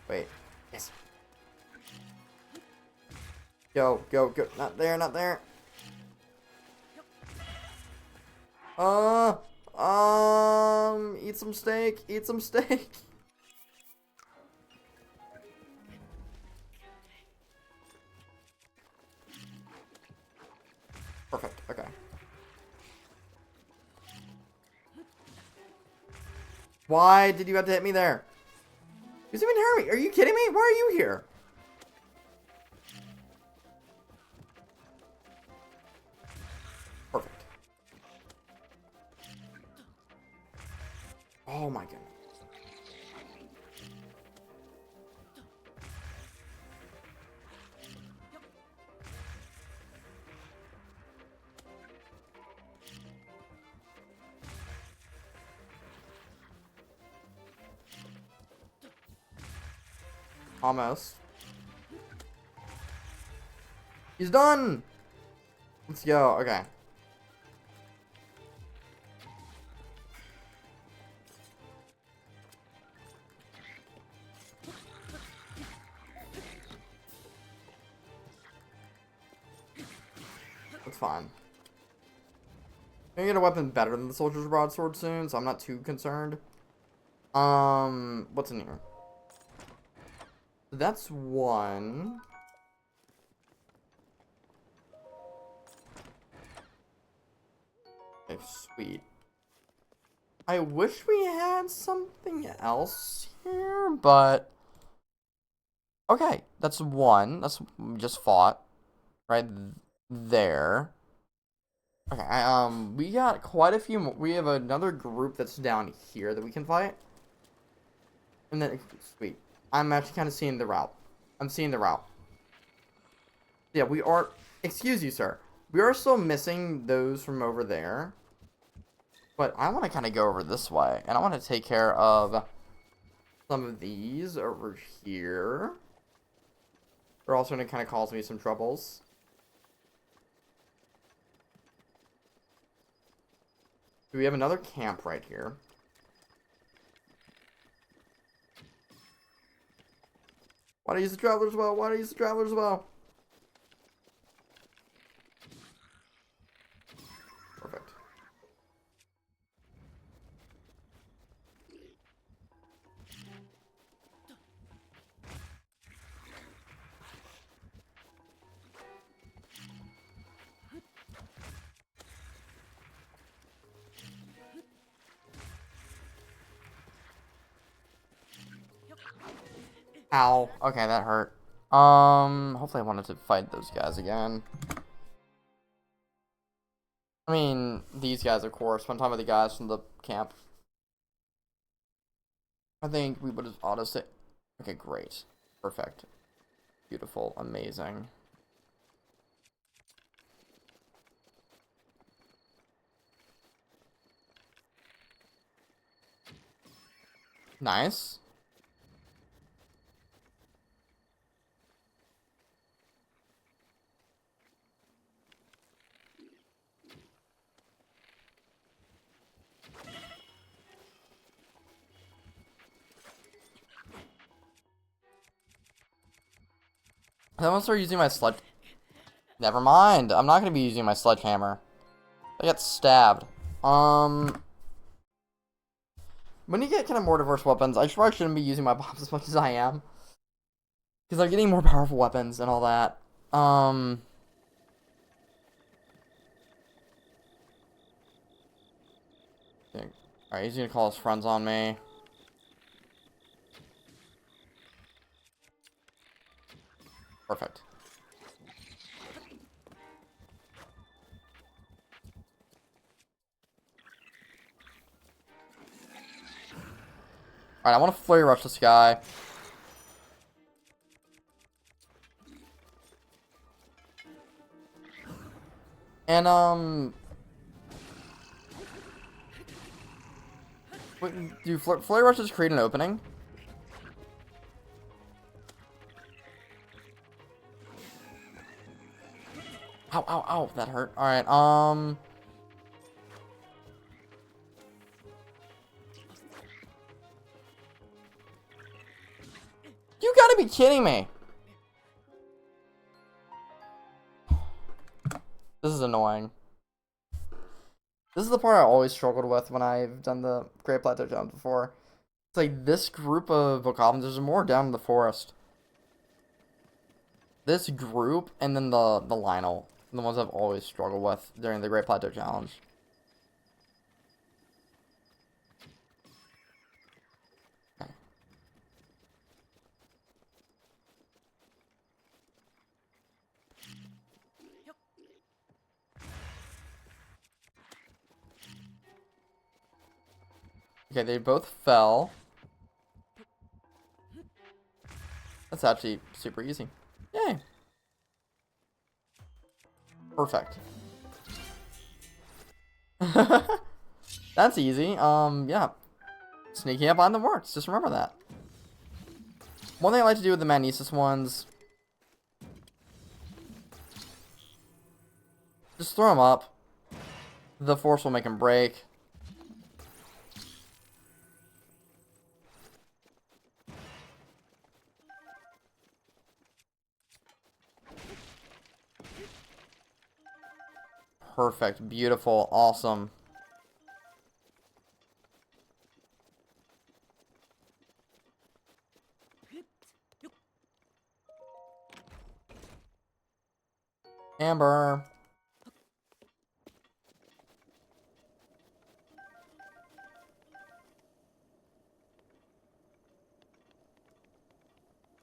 Wait. Yes. Go. Not there, not there. Eat some steak. Eat some steak. Perfect, okay. Why did you have to hit me there? Who's even hurt me? Are you kidding me? Why are you here? Perfect. Oh my goodness. Almost. He's done! Let's go. Okay. That's fine. I'm gonna get a weapon better than the soldier's broadsword soon, so I'm not too concerned. What's in here? That's one. Okay, sweet. I wish we had something else here, but... Okay, that's one. That's we just fought. Right there. Okay, we got quite a few more. We have another group that's down here that we can fight. And then, sweet. I'm actually kind of seeing the route. I'm seeing the route. Yeah, we are... Excuse you, sir. We are still missing those from over there. But I want to kind of go over this way. And I want to take care of some of these over here. They're also going to kind of cause me some troubles. We have another camp right here. Why do I use the traveler's well? Why do I use the traveler's well? Perfect. Ow. Okay, that hurt. Hopefully I wanted to fight those guys again. I mean, these guys, of course. But I'm talking about the guys from the camp. I think we would have auto save. Okay, great. Perfect. Beautiful. Amazing. Nice. I'm gonna start using my sledge. Never mind. I'm not gonna be using my sledgehammer. I got stabbed. When you get kind of more diverse weapons, I probably shouldn't be using my bombs as much as I am. Because I'm getting more powerful weapons and all that. Alright, he's gonna call his friends on me. Perfect. Alright, I want to flurry rush this guy. And, wait, do flurry rushes create an opening? Ow, ow, ow, that hurt. Alright, you gotta be kidding me! This is annoying. This is the part I always struggled with when I've done the Great Plateau Challenge before. It's like, this group of bokoblins, there's more down in the forest. This group, and then the Lionel. The ones I've always struggled with during the Great Plateau Challenge. Okay. Okay, they both fell. That's actually super easy. Yay. Perfect. That's easy. Yeah. Sneaking up on them works. Just remember that. One thing I like to do with the magnesis ones, just throw them up. The force will make them break. Perfect. Beautiful. Awesome. Amber.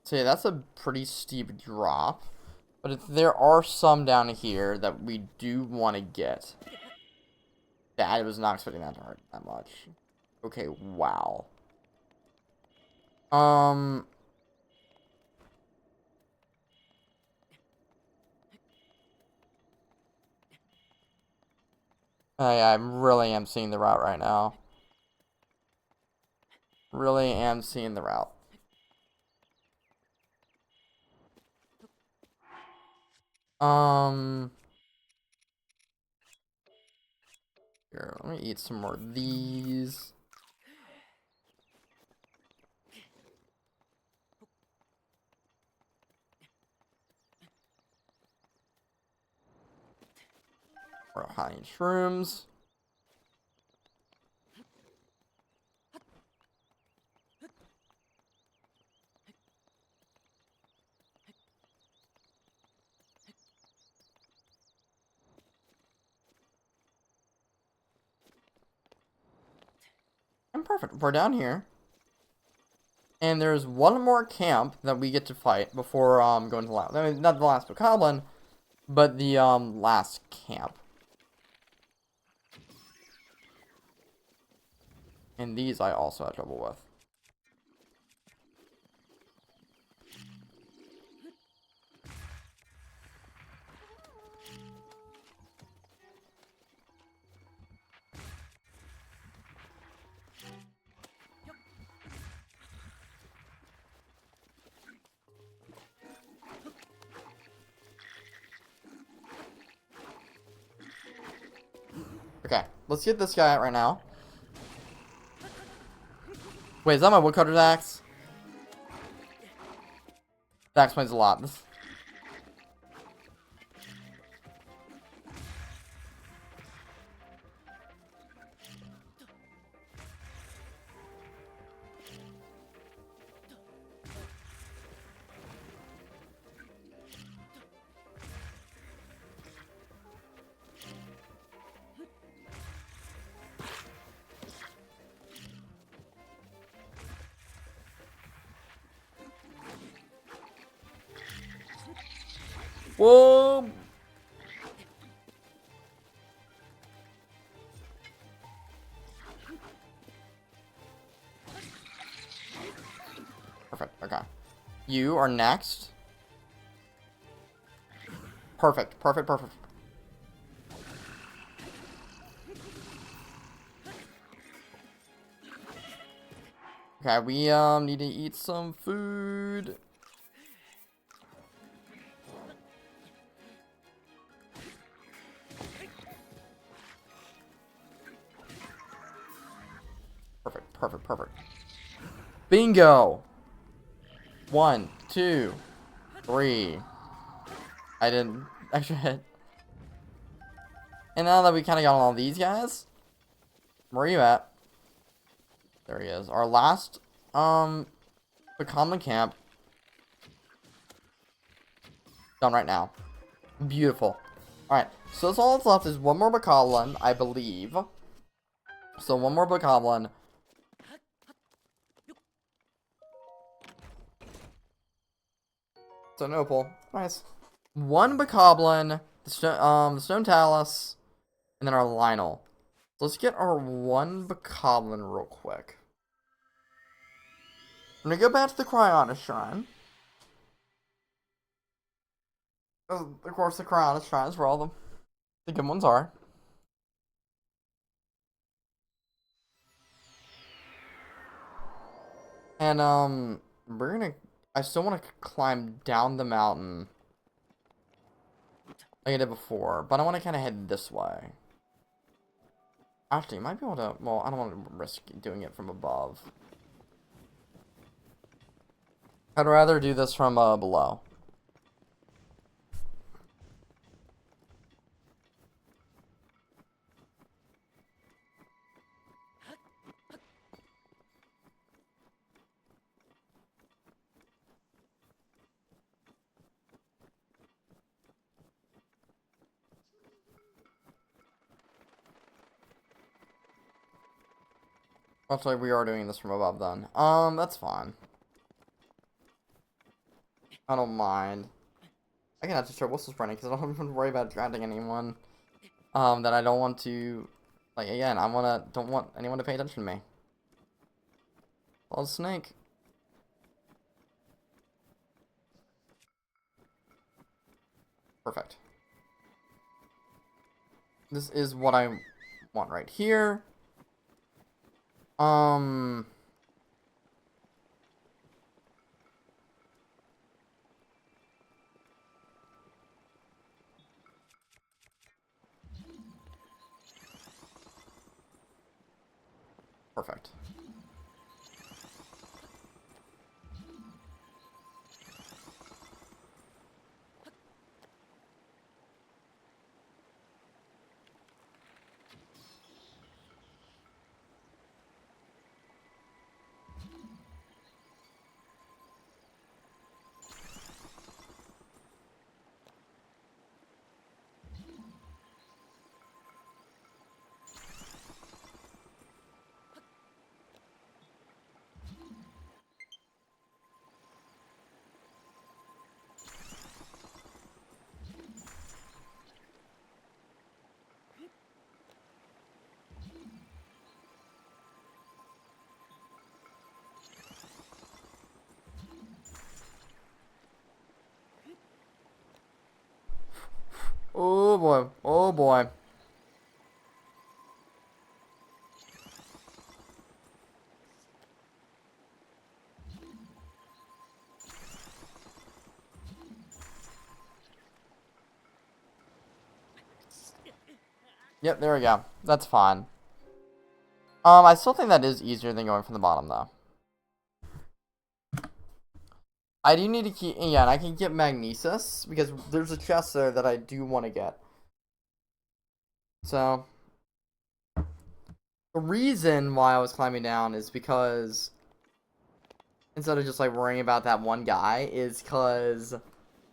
So yeah, that's a pretty steep drop. But there are some down here that we do want to get. Yeah, I was not expecting that to hurt that much. Okay, wow. Yeah, I really am seeing the route right now. Really am seeing the route. Here, let me eat some more of these. More honey and shrooms. And perfect. We're down here. And there's one more camp that we get to fight before going to the last. I mean, not the last bokoblin, but the last camp. And these I also had trouble with. Okay, let's get this guy out right now. Wait, is that my woodcutter's axe? That explains a lot. Whoa! Perfect, okay. You are next. Perfect, perfect, perfect. Okay, we need to eat some food. Perfect, perfect, perfect. Bingo! 1, 2, 3. I didn't extra hit. And now that we kind of got all these guys, where are you at? There he is. Our last, the common camp. Done right now. Beautiful. Alright, so that's all that's left is one more bokoblin, I believe. So one more bokoblin. So an opal. Nice. One bokoblin, the stone talus, and then our Lionel. So let's get our one bokoblin real quick. I'm gonna go back to the Cryonis Shrine. Of course, the Cryonis Shrine is where all the good ones are. And, we're gonna I still want to climb down the mountain like I did before, but I want to kind of head this way. Actually, I might be able to, well, I don't want to risk doing it from above. I'd rather do this from below. Actually, we are doing this from above then. That's fine. I don't mind. I can actually start whistle sprinting because I don't even worry about drowning anyone. That I don't want to, like, again, don't want anyone to pay attention to me. Follow the snake. Perfect. This is what I want right here. Perfect. Oh boy. Oh boy. Yep, there we go. That's fine. I still think that is easier than going from the bottom, though. I do need to keep, yeah, and I can get magnesis, because there's a chest there that I do want to get. So, the reason why I was climbing down is because, instead of just, like, worrying about that one guy, is because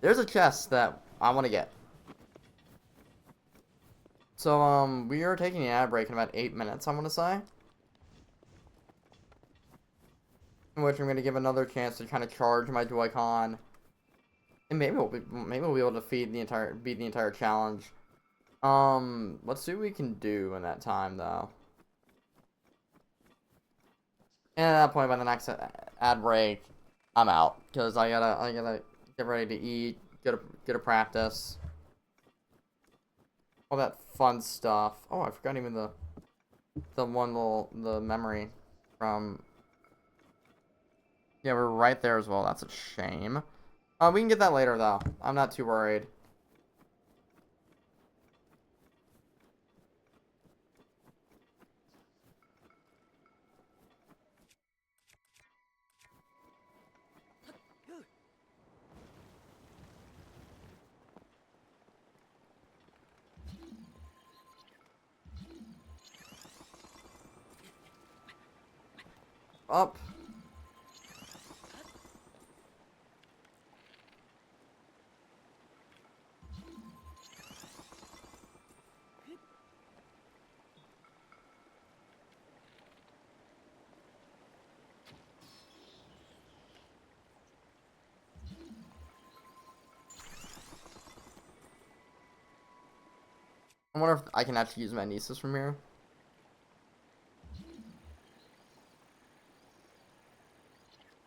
there's a chest that I want to get. So, we are taking an ad break in about 8 minutes, I want to say. In which I'm going to give another chance to kind of charge my Joy-Con. And maybe we'll be able to beat the entire challenge. Let's see what we can do in that time, though. And at that point, by the next ad break, I'm out. Because I gotta get ready to eat, get a practice. All that fun stuff. Oh, I forgot even the memory from... Yeah, we're right there as well. That's a shame. We can get that later, though. I'm not too worried. Up. I wonder if I can actually use magnesis from here.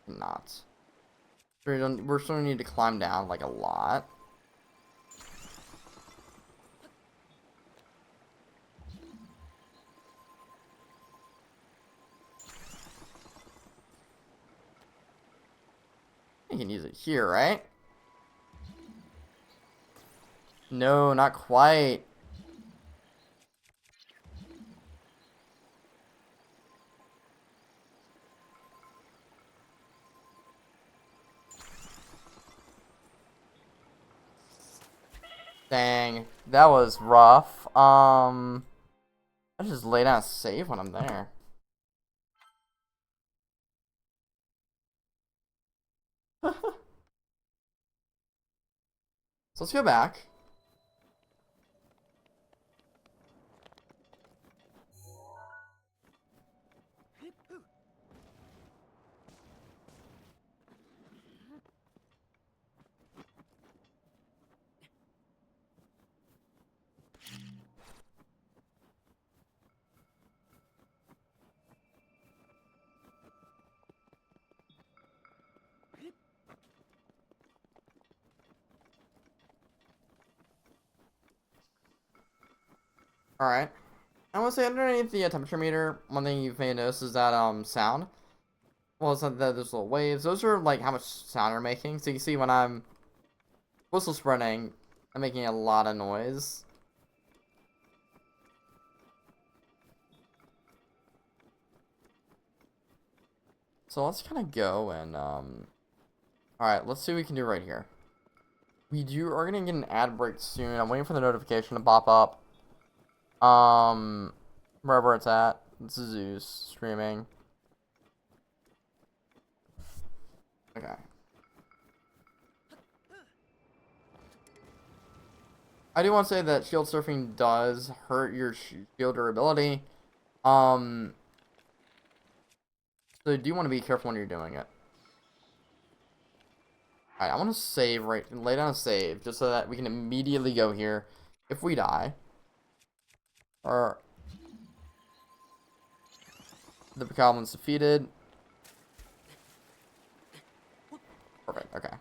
Not. We're still gonna need to climb down, like, a lot. You can use it here, right? No, not quite. Dang, that was rough. I just lay down a save when I'm there. So let's go back. Alright. I want to say underneath the temperature meter, one thing you may notice is that sound. Well, it's not that there's little waves. Those are like how much sound you're making. So you can see when I'm whistle spreading, I'm making a lot of noise. So let's kind of go and alright, let's see what we can do right here. Are gonna get an ad break soon. I'm waiting for the notification to pop up. Wherever it's at. It's Zeus streaming. Okay. I do want to say that shield surfing does hurt your shield durability. So you do want to be careful when you're doing it. Alright, I want to save lay down a save just so that we can immediately go here if we die. Or the goblin's defeated. Perfect, okay.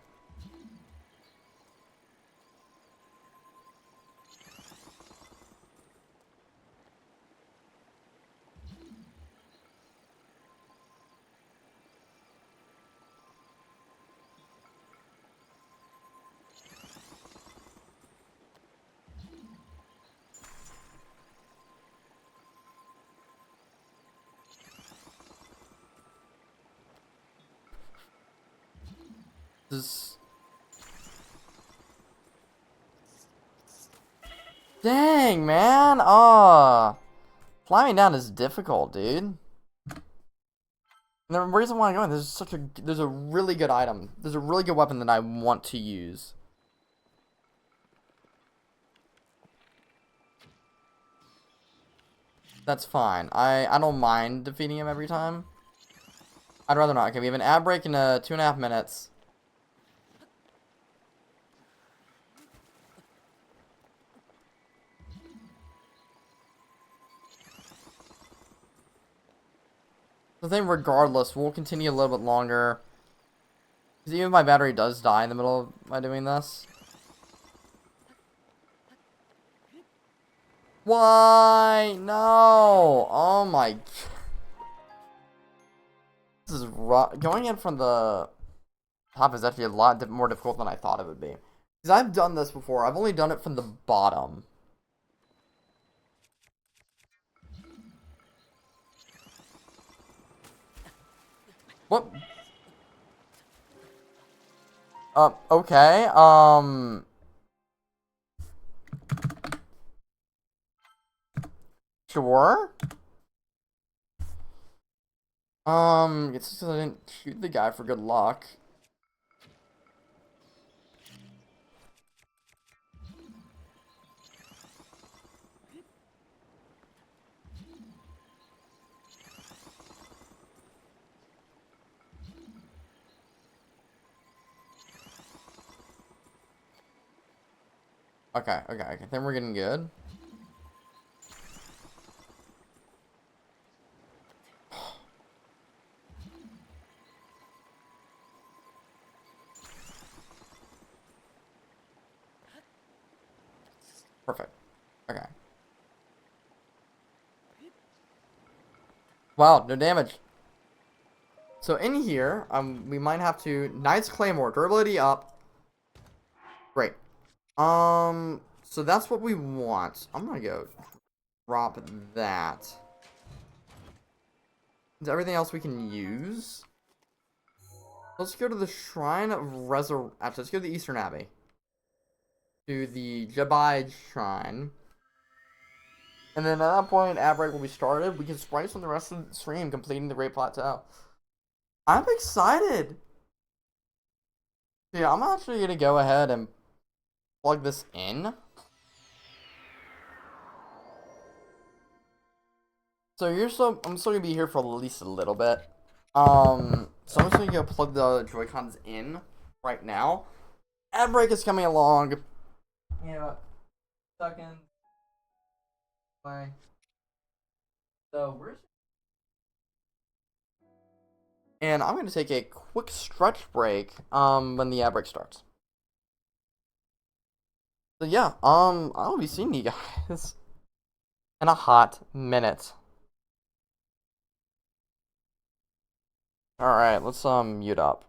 This... Dang, man! Climbing down is difficult, dude. And the reason why I'm going, there's a really good item. There's a really good weapon that I want to use. That's fine. I don't mind defeating him every time. I'd rather not. Okay, we have an ad break in 2.5 minutes. I think regardless, we'll continue a little bit longer. Because even if my battery does die in the middle of my doing this. Why? No! Oh my... This is rough. Going in from the top is actually a lot more difficult than I thought it would be. Because I've done this before. I've only done it from the bottom. What? Okay, sure. It's just 'cause I didn't shoot the guy for good luck. Okay, then we're getting good. Perfect. Okay. Wow, no damage. So in here, we might have to Knight's Claymore, durability up. Great. So that's what we want. I'm gonna go drop that. Is there everything else we can use? Let's go to the Shrine of Actually, let's go to the Eastern Abbey. To the Jabbai Shrine. And then at that point, ad break will be started. We can splice on the rest of the stream, completing the Great Plateau. I'm excited! Yeah, I'm actually gonna go ahead and plug this in. So I'm still gonna be here for at least a little bit. So I'm just gonna go plug the Joy-Cons in right now. Ad break is coming along. Yeah, second. Bye. So and I'm gonna take a quick stretch break when the ad break starts. So yeah, I'll be seeing you guys in a hot minute. Alright, let's mute up.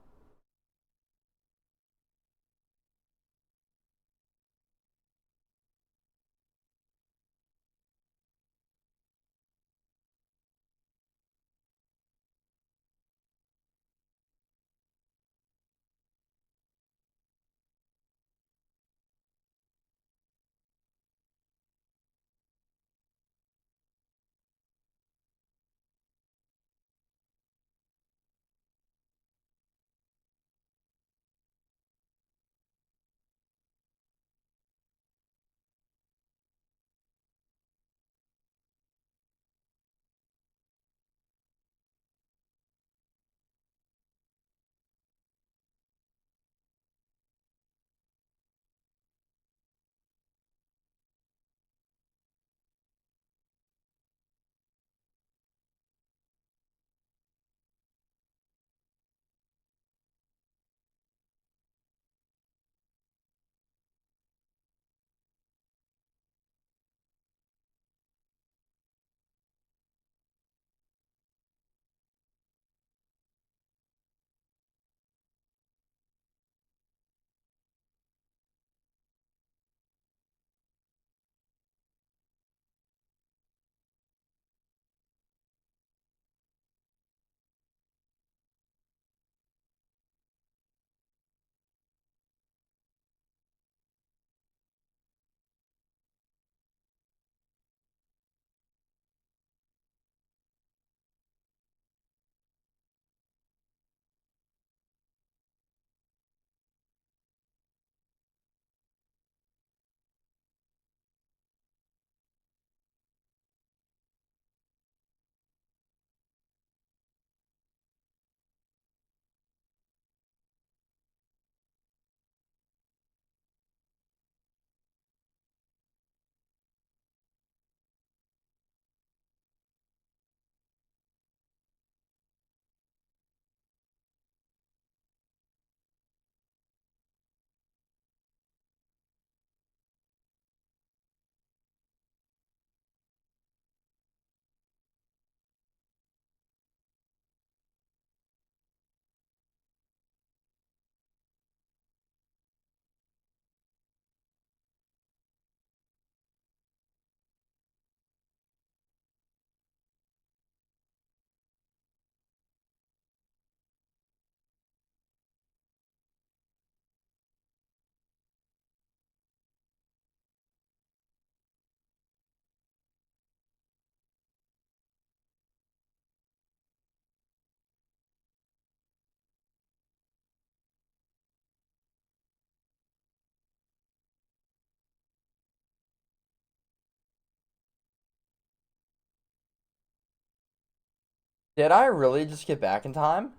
Did I really just get back in time?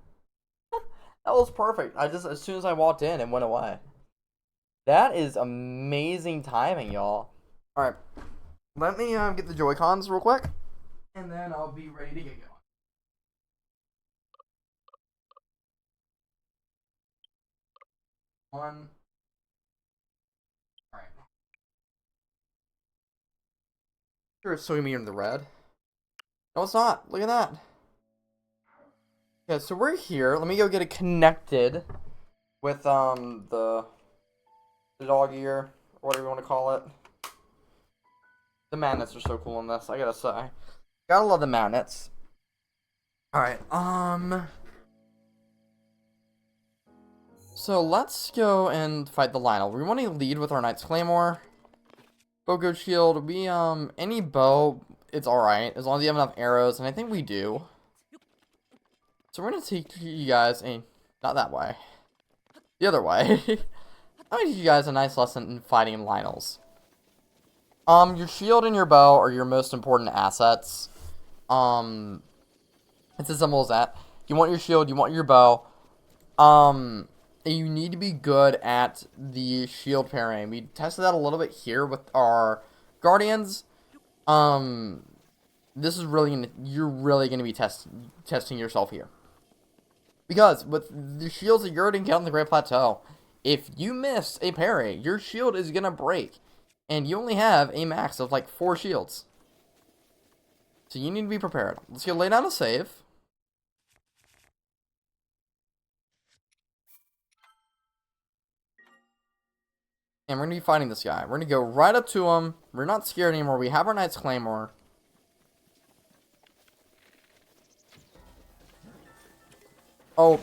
That was perfect. As soon as I walked in, it went away. That is amazing timing, y'all. Alright, let me get the Joy-Cons real quick, and then I'll be ready to get going. One. Alright. Sure, it's showing me in the red. No, it's not. Look at that. Okay, so we're here. Let me go get it connected with the dog ear, or whatever you want to call it. The magnets are so cool in this, I gotta say. Gotta love the magnets. Alright, so let's go and fight the Lionel. We want to lead with our Knight's Claymore. Bow, good shield. We, any bow, it's alright, as long as you have enough arrows, and I think we do. So we're gonna teach you guys not that way. The other way. I'm gonna teach you guys a nice lesson in fighting Lionels. Your shield and your bow are your most important assets. It's as simple as that. You want your shield, you want your bow. And you need to be good at the shield parrying. We tested that a little bit here with our Guardians. This is really you're really gonna be testing yourself here. Because with the shields that you're going to get on the Great Plateau, if you miss a parry, your shield is gonna break. And you only have a max of like 4 shields. So you need to be prepared. Let's go lay down a save. And we're going to be fighting this guy. We're going to go right up to him. We're not scared anymore. We have our Knight's Claymore. Oh.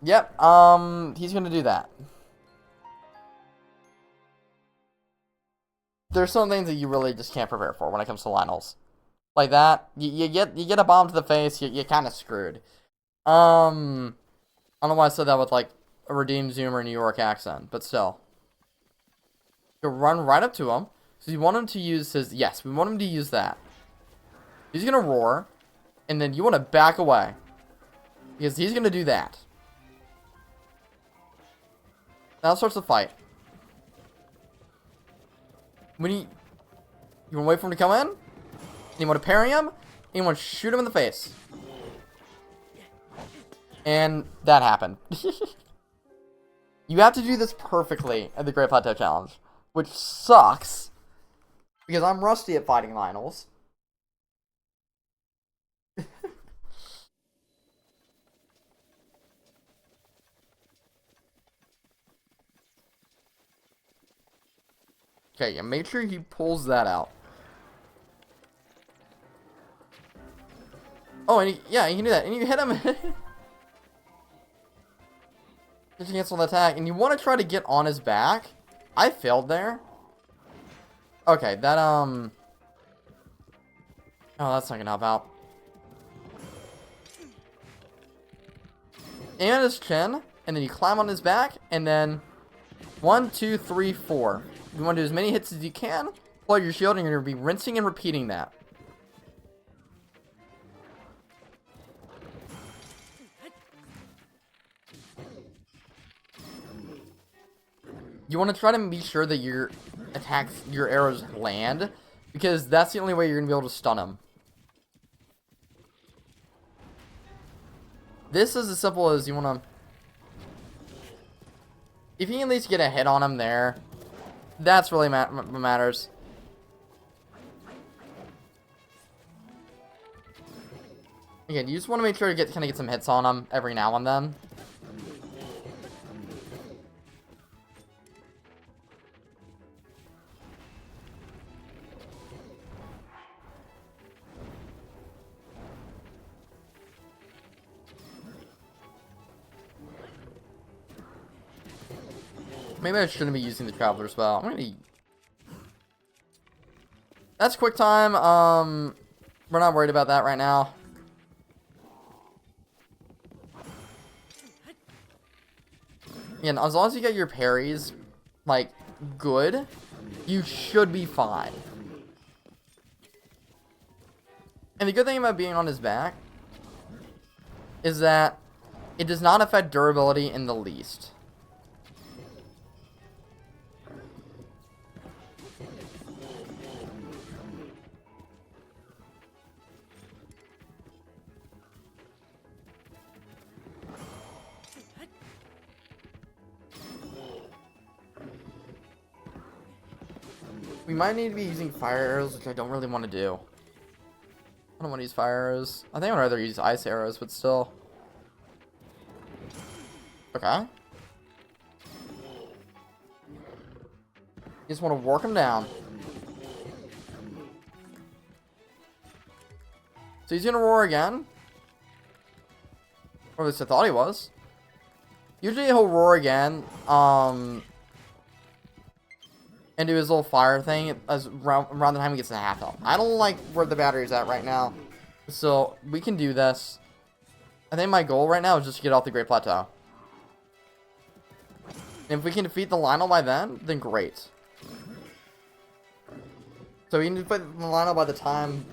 Yep. He's going to do that. There's some things that you really just can't prepare for when it comes to Lionels. Like that. You get a bomb to the face, you're kind of screwed. I don't know why I said that with like a redeemed Zoomer New York accent, but still. You run right up to him. So you want him to use his... Yes, we want him to use that. He's going to roar. And then you want to back away. Because he's going to do that. Now starts the fight. When you want to wait for him to come in. And you want to parry him. And you want to shoot him in the face. And that happened. You have to do this perfectly at the Great Plateau Challenge. Which sucks. Because I'm rusty at fighting Lionels. Okay, and make sure he pulls that out. Oh, and yeah, you can do that. And you hit him. Just cancel the attack. And you want to try to get on his back. I failed there. Okay, that, Oh, that's not gonna help out. Aim at his chin, and then you climb on his back, and then 1, 2, 3, 4. You want to do as many hits as you can. Pull out your shield, and you're gonna be rinsing and repeating that. You want to try to be sure that your attacks, your arrows land, because that's the only way you're going to be able to stun him. This is as simple as you want to... If you can at least get a hit on him there, that's really what matters. Again, you just want to make sure to kind of get some hits on him every now and then. Maybe I shouldn't be using the Traveler spell. I'm gonna... That's quick time. We're not worried about that right now. Again, as long as you get your parries, like, good, you should be fine. And the good thing about being on his back is that it does not affect durability in the least. We might need to be using fire arrows, which I don't really want to do. I don't want to use fire arrows. I think I'd rather use ice arrows, but still. Okay. You just want to work him down. So he's gonna roar again. Or at least I thought he was. Usually he'll roar again. And do his little fire thing as around the time he gets to half health. I don't like where the battery's at right now. So we can do this. I think my goal right now is just to get off the Great Plateau. And if we can defeat the Lionel by then great. So we can defeat the Lionel by the time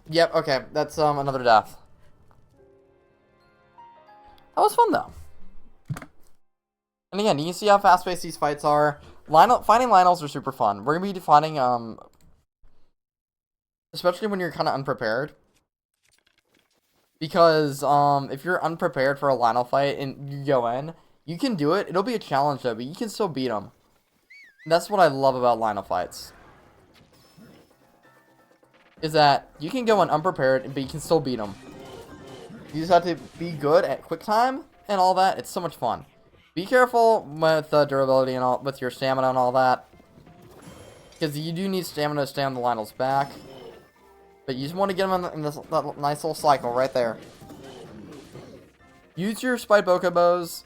Yep, okay, that's another death. That was fun though. And again, you can see how fast-paced these fights are. Fighting Lionels are super fun. We're gonna be fighting especially when you're kind of unprepared. Because if you're unprepared for a Lionel fight and you go in, you can do it. It'll be a challenge though, but you can still beat them. And that's what I love about Lionel fights. Is that you can go in unprepared, but you can still beat them. You just have to be good at quick time and all that. It's so much fun. Be careful with durability and all, with your stamina and all that. Because you do need stamina to stay on the Lionel's back. But you just want to get them in that nice little cycle right there. Use your Spite Bokobows.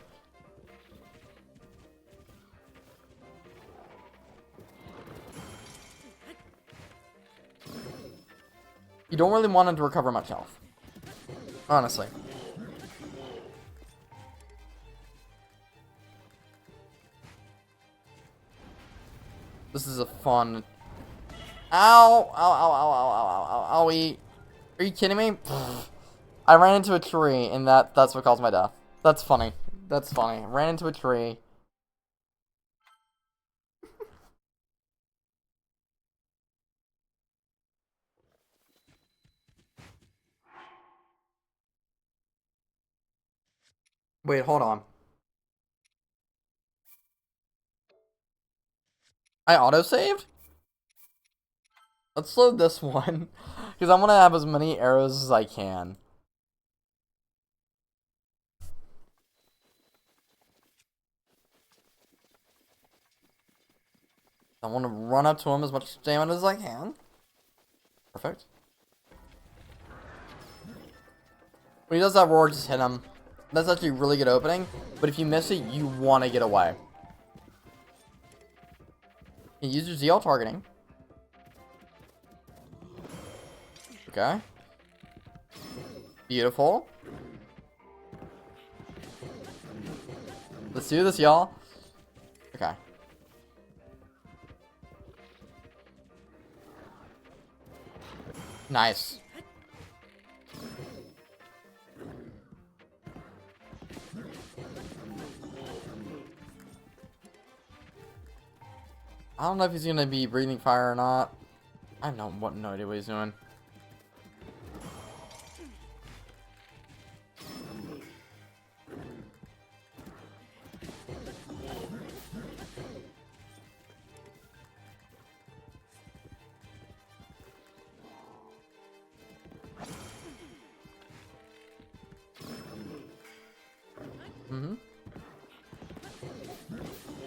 You don't really want him to recover much health. Honestly. This is a fun... Ow! Ow, ow, ow, ow, ow, ow, owie. Are you kidding me? I ran into a tree, and that's what caused my death. That's funny. That's funny. I ran into a tree. Wait, hold on. I autosaved? Let's load this one. Because I'm going to have as many arrows as I can. I want to run up to him as much stamina as I can. Perfect. When he does that roar, just hit him. That's actually a really good opening. But if you miss it, you want to get away. You use your ZL targeting. Okay. Beautiful. Let's do this, y'all. Okay. Nice. I don't know if he's gonna be breathing fire or not. I have no idea what he's doing.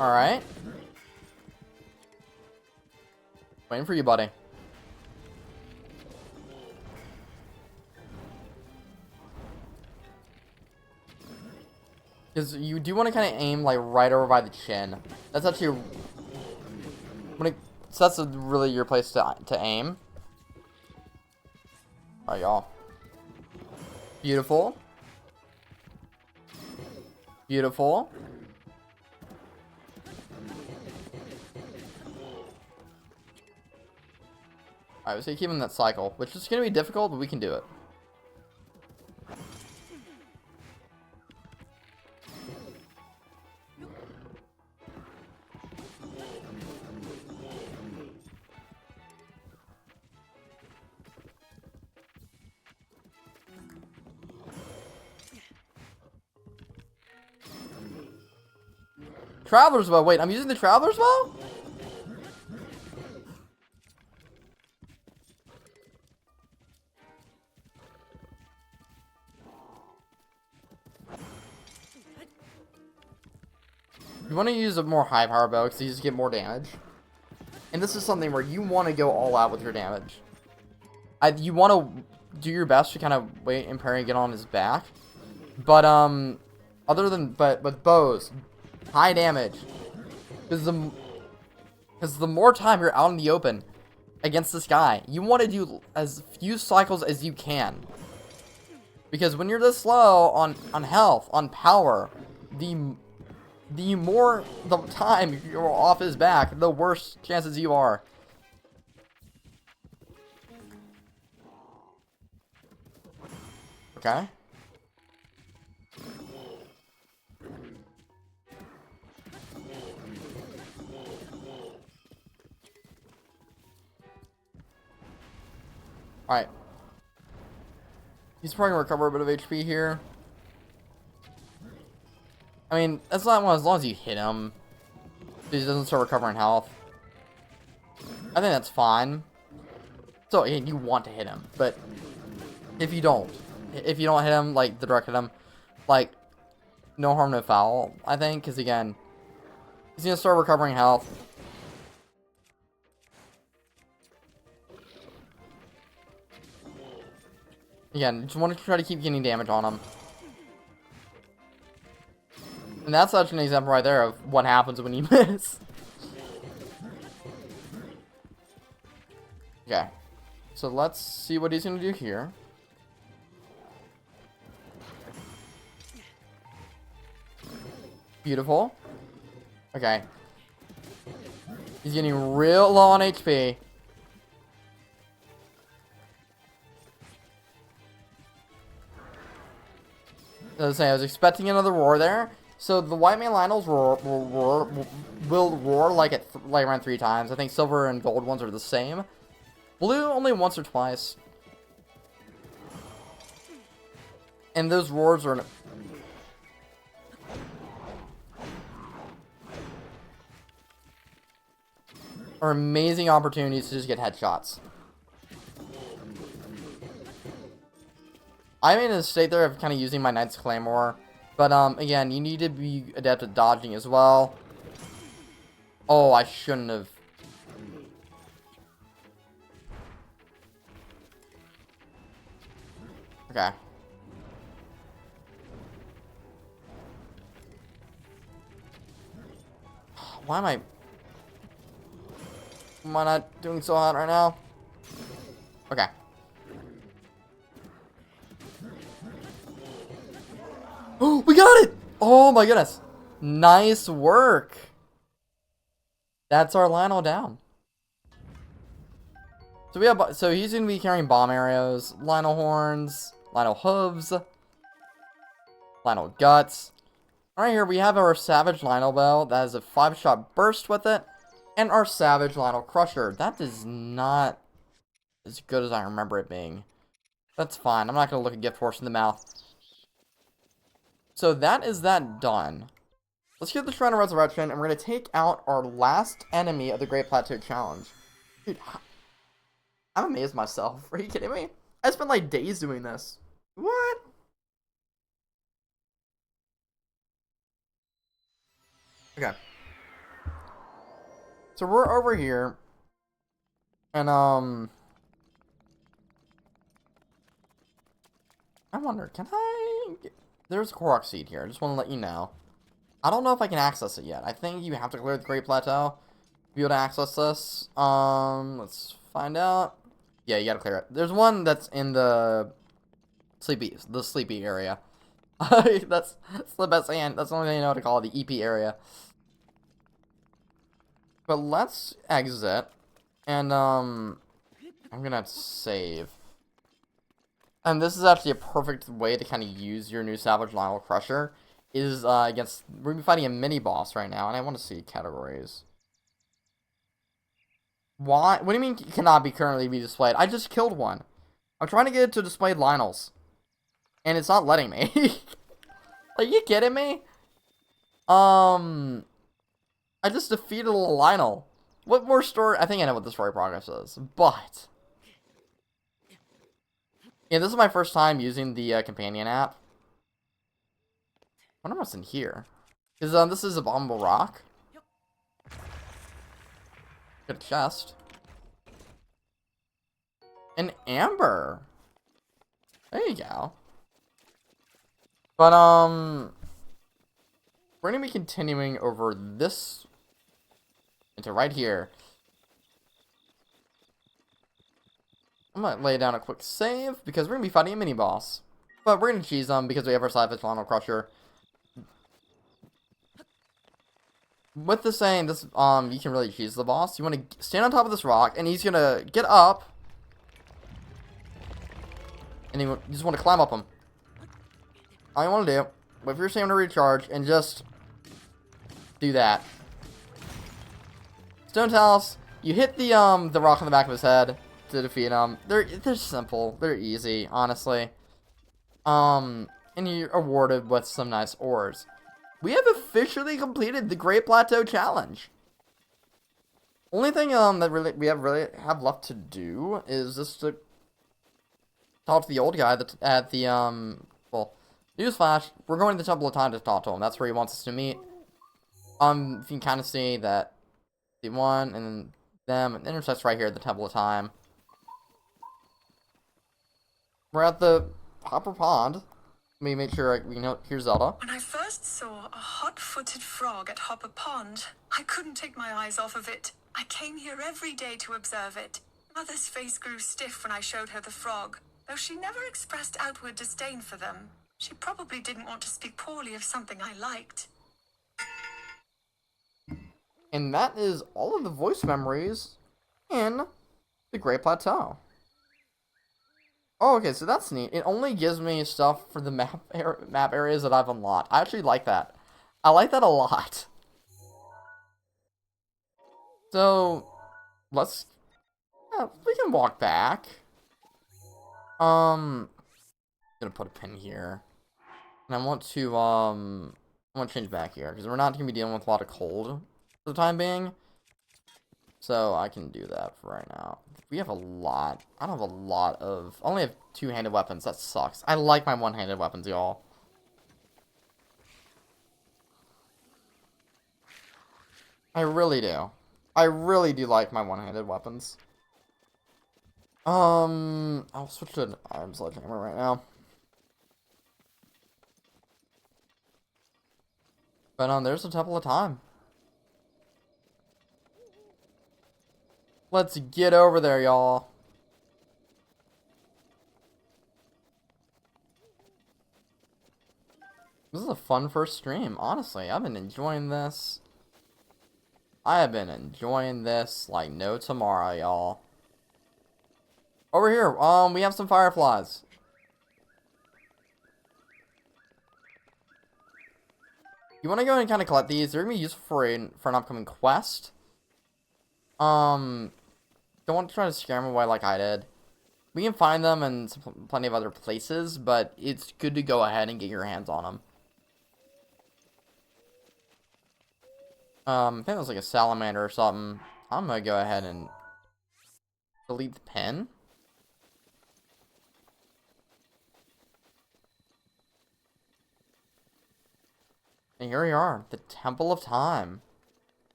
Alright. Waiting for you, buddy. Because you do want to kind of aim like right over by the chin. That's actually so that's really your place to aim. Alright, y'all. Beautiful. Beautiful. Alright, let's keep him in that cycle, which is going to be difficult, but we can do it. Traveler's Bow. Wait, I'm using the Traveler's Bow? You want to use a more high power bow because you just get more damage. And this is something where you want to go all out with your damage. You want to do your best to kind of wait and parry and get on his back. But, but with bows, high damage. Because the more time you're out in the open against this guy, you want to do as few cycles as you can. Because when you're this low on health, on power, the more the time you're off his back, the worse chances you are. Okay. Alright. He's probably gonna recover a bit of HP here. I mean, that's not as long as you hit him. He doesn't start recovering health. I think that's fine. So, again, you want to hit him, but if you don't hit him, like, the direct hit him, like, no harm, no foul, I think, because, again, he's gonna start recovering health. Again, just want to try to keep getting damage on him. And that's such an example right there of what happens when you miss. Okay. So let's see what he's going to do here. Beautiful. Okay. He's getting real low on HP. As I was expecting another roar there. So the white man Lionels will roar like around 3 times. I think silver and gold ones are the same. Blue only once or twice. And those roars are amazing opportunities to just get headshots. I'm in a state there of kind of using my Knight's Claymore. But, again, you need to be adept at dodging as well. Oh, I shouldn't have. Okay. Why am I not doing so hot right now? Okay. Oh, we got it! Oh my goodness. Nice work. That's our Lionel down. So he's gonna be carrying bomb arrows, Lionel horns, Lionel hooves, Lionel guts. Alright, here we have our Savage Lionel bow. That has a 5-shot burst with it. And our Savage Lionel crusher. That is not as good as I remember it being. That's fine. I'm not gonna look a gift horse in the mouth. So that is that done. Let's get the Shrine of Resurrection, and we're going to take out our last enemy of the Great Plateau Challenge. Dude, I'm amazed myself. Are you kidding me? I spent like days doing this. What? Okay. So we're over here. And, I wonder, can I... There's a Korok seed here. I just want to let you know. I don't know if I can access it yet. I think you have to clear the Great Plateau to be able to access this. Let's find out. Yeah, you gotta clear it. There's one that's in the sleepy area. that's the best hand. That's the only thing I know how to call it, the EP area. But let's exit. And, I'm gonna have to save. And this is actually a perfect way to kind of use your new Savage Lionel Crusher. Is against, we're gonna be fighting a mini boss right now, and I want to see categories. Why? What do you mean cannot be currently be displayed? I just killed one. I'm trying to get it to display Lionels, and it's not letting me. Are you kidding me? I just defeated a little Lionel. What more story? I think I know what the story progress is, but yeah, this is my first time using the companion app. I wonder what's in here. Because this is a bombable rock. Good chest. An amber. There you go. But, we're going to be continuing over this into right here. I'm going to lay down a quick save because we're going to be fighting a mini-boss. But we're going to cheese them because we have our Savage Lionel Crusher. With the saying, this, you can really cheese the boss. You want to stand on top of this rock, and he's going to get up. And you just want to climb up him. All you want to do, wait for your stamina to recharge, and just do that. Stone Talus, you hit the rock on the back of his head to defeat him. They're simple. They're easy, honestly. And you're awarded with some nice ores. We have officially completed the Great Plateau Challenge. Only thing that we have left to do is just to talk to the old guy at the well, newsflash, we're going to the Temple of Time to talk to him. That's where he wants us to meet. You can kind of see that the one and then them and intersects right here at the Temple of Time. We're at the Hopper Pond. Let me make sure we can hear Zelda. When I first saw a hot-footed frog at Hopper Pond, I couldn't take my eyes off of it. I came here every day to observe it. Mother's face grew stiff when I showed her the frog, though she never expressed outward disdain for them. She probably didn't want to speak poorly of something I liked. And that is all of the voice memories in the Great Plateau. Oh, okay, so that's neat. It only gives me stuff for the map areas that I've unlocked. I actually like that. I like that a lot. So, we can walk back. Gonna put a pin here. And I want to change back here, because we're not gonna be dealing with a lot of cold for the time being. So I can do that for right now. We have a lot. I don't have a lot of... I only have two-handed weapons. That sucks. I like my one-handed weapons, y'all. I really do. I really do like my one-handed weapons. I'll switch to an iron sledgehammer right now. But, there's the Temple of Time. Let's get over there, y'all. This is a fun first stream, honestly. I've been enjoying this. I have been enjoying this like no tomorrow, y'all. Over here, we have some fireflies. You want to go and kind of collect these? They're going to be useful for an upcoming quest. Don't want to try to scare them away like I did. We can find them in plenty of other places, but it's good to go ahead and get your hands on them. I think it was like a salamander or something. I'm gonna go ahead and delete the pen. And here we are, the Temple of Time.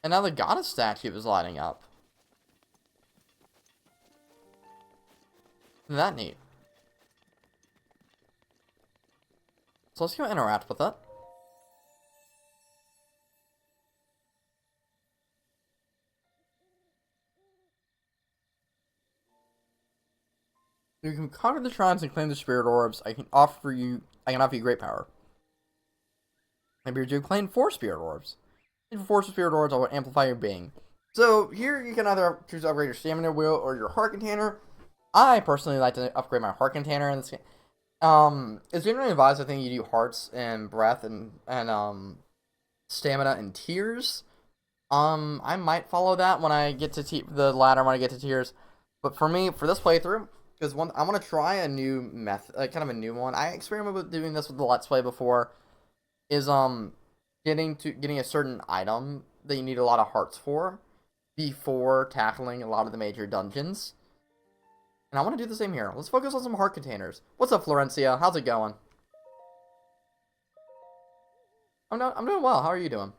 And now the goddess statue is lighting up. Isn't that neat? So let's go interact with it. You can conquer the shrines and claim the spirit orbs. I can offer you great power. Maybe you claim 4 spirit orbs. If you 4 spirit orbs, I will amplify your being. So here you can either choose to upgrade your stamina wheel or your heart container. I personally like to upgrade my heart container in this game. It's generally advised, I think, you do hearts and breath and stamina and tears. I might follow that when I get to the ladder when I get to tears. But for me, for this playthrough, because I want to try a new method, kind of a new one. I experimented with doing this with the Let's Play before. Is getting a certain item that you need a lot of hearts for before tackling a lot of the major dungeons. And I want to do the same here. Let's focus on some heart containers. What's up, Florencia? How's it going? I'm doing well. How are you doing?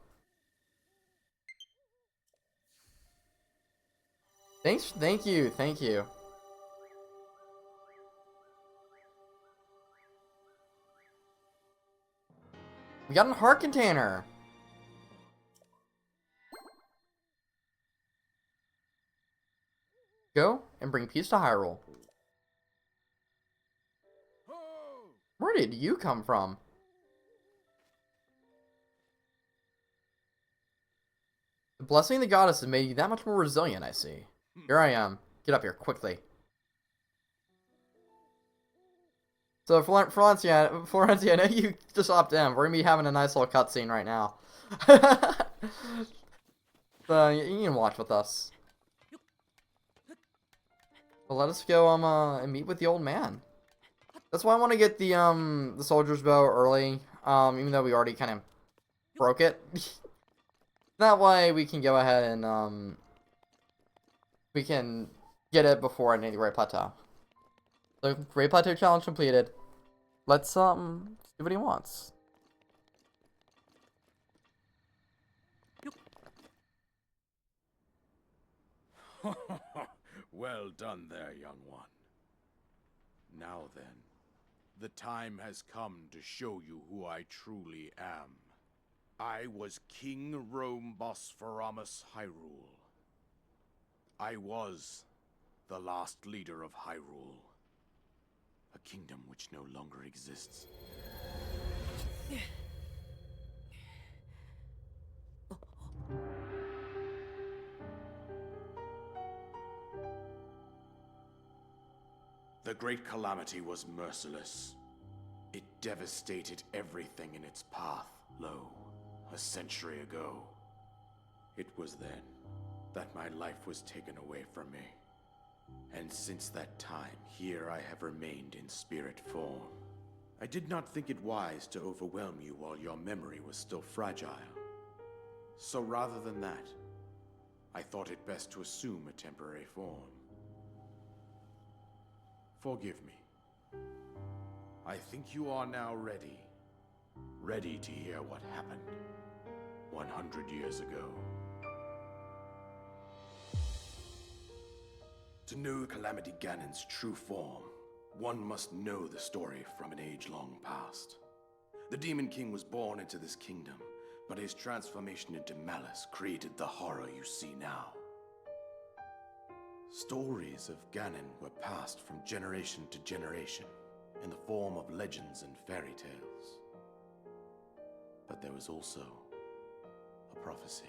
Thank you. We got a heart container. Go and bring peace to Hyrule. Where did you come from? The blessing of the goddess has made you that much more resilient, I see. Here I am. Get up here, quickly. So, Florencia, I know you just opted in. We're going to be having a nice little cutscene right now. So, you can watch with us. Well, let us go, and meet with the old man. That's why I want to get the soldier's bow early, even though we already kind of broke it. That way we can go ahead and, we can get it before I need the Great Plateau. So, Great Plateau challenge completed. Let's, see what he wants. Well done there, young one. Now then, the time has come to show you who I truly am. I was King Rome Bosphoramos Hyrule. I was the last leader of Hyrule, a kingdom which no longer exists. The Great Calamity was merciless. It devastated everything in its path, lo, a century ago. It was then that my life was taken away from me. And since that time, here I have remained in spirit form. I did not think it wise to overwhelm you while your memory was still fragile. So rather than that, I thought it best to assume a temporary form. Forgive me. I think you are now ready. Ready to hear what happened 100 years ago. To know Calamity Ganon's true form, one must know the story from an age long past. The Demon King was born into this kingdom, but his transformation into malice created the horror you see now. Stories of Ganon were passed from generation to generation in the form of legends and fairy tales. But there was also a prophecy.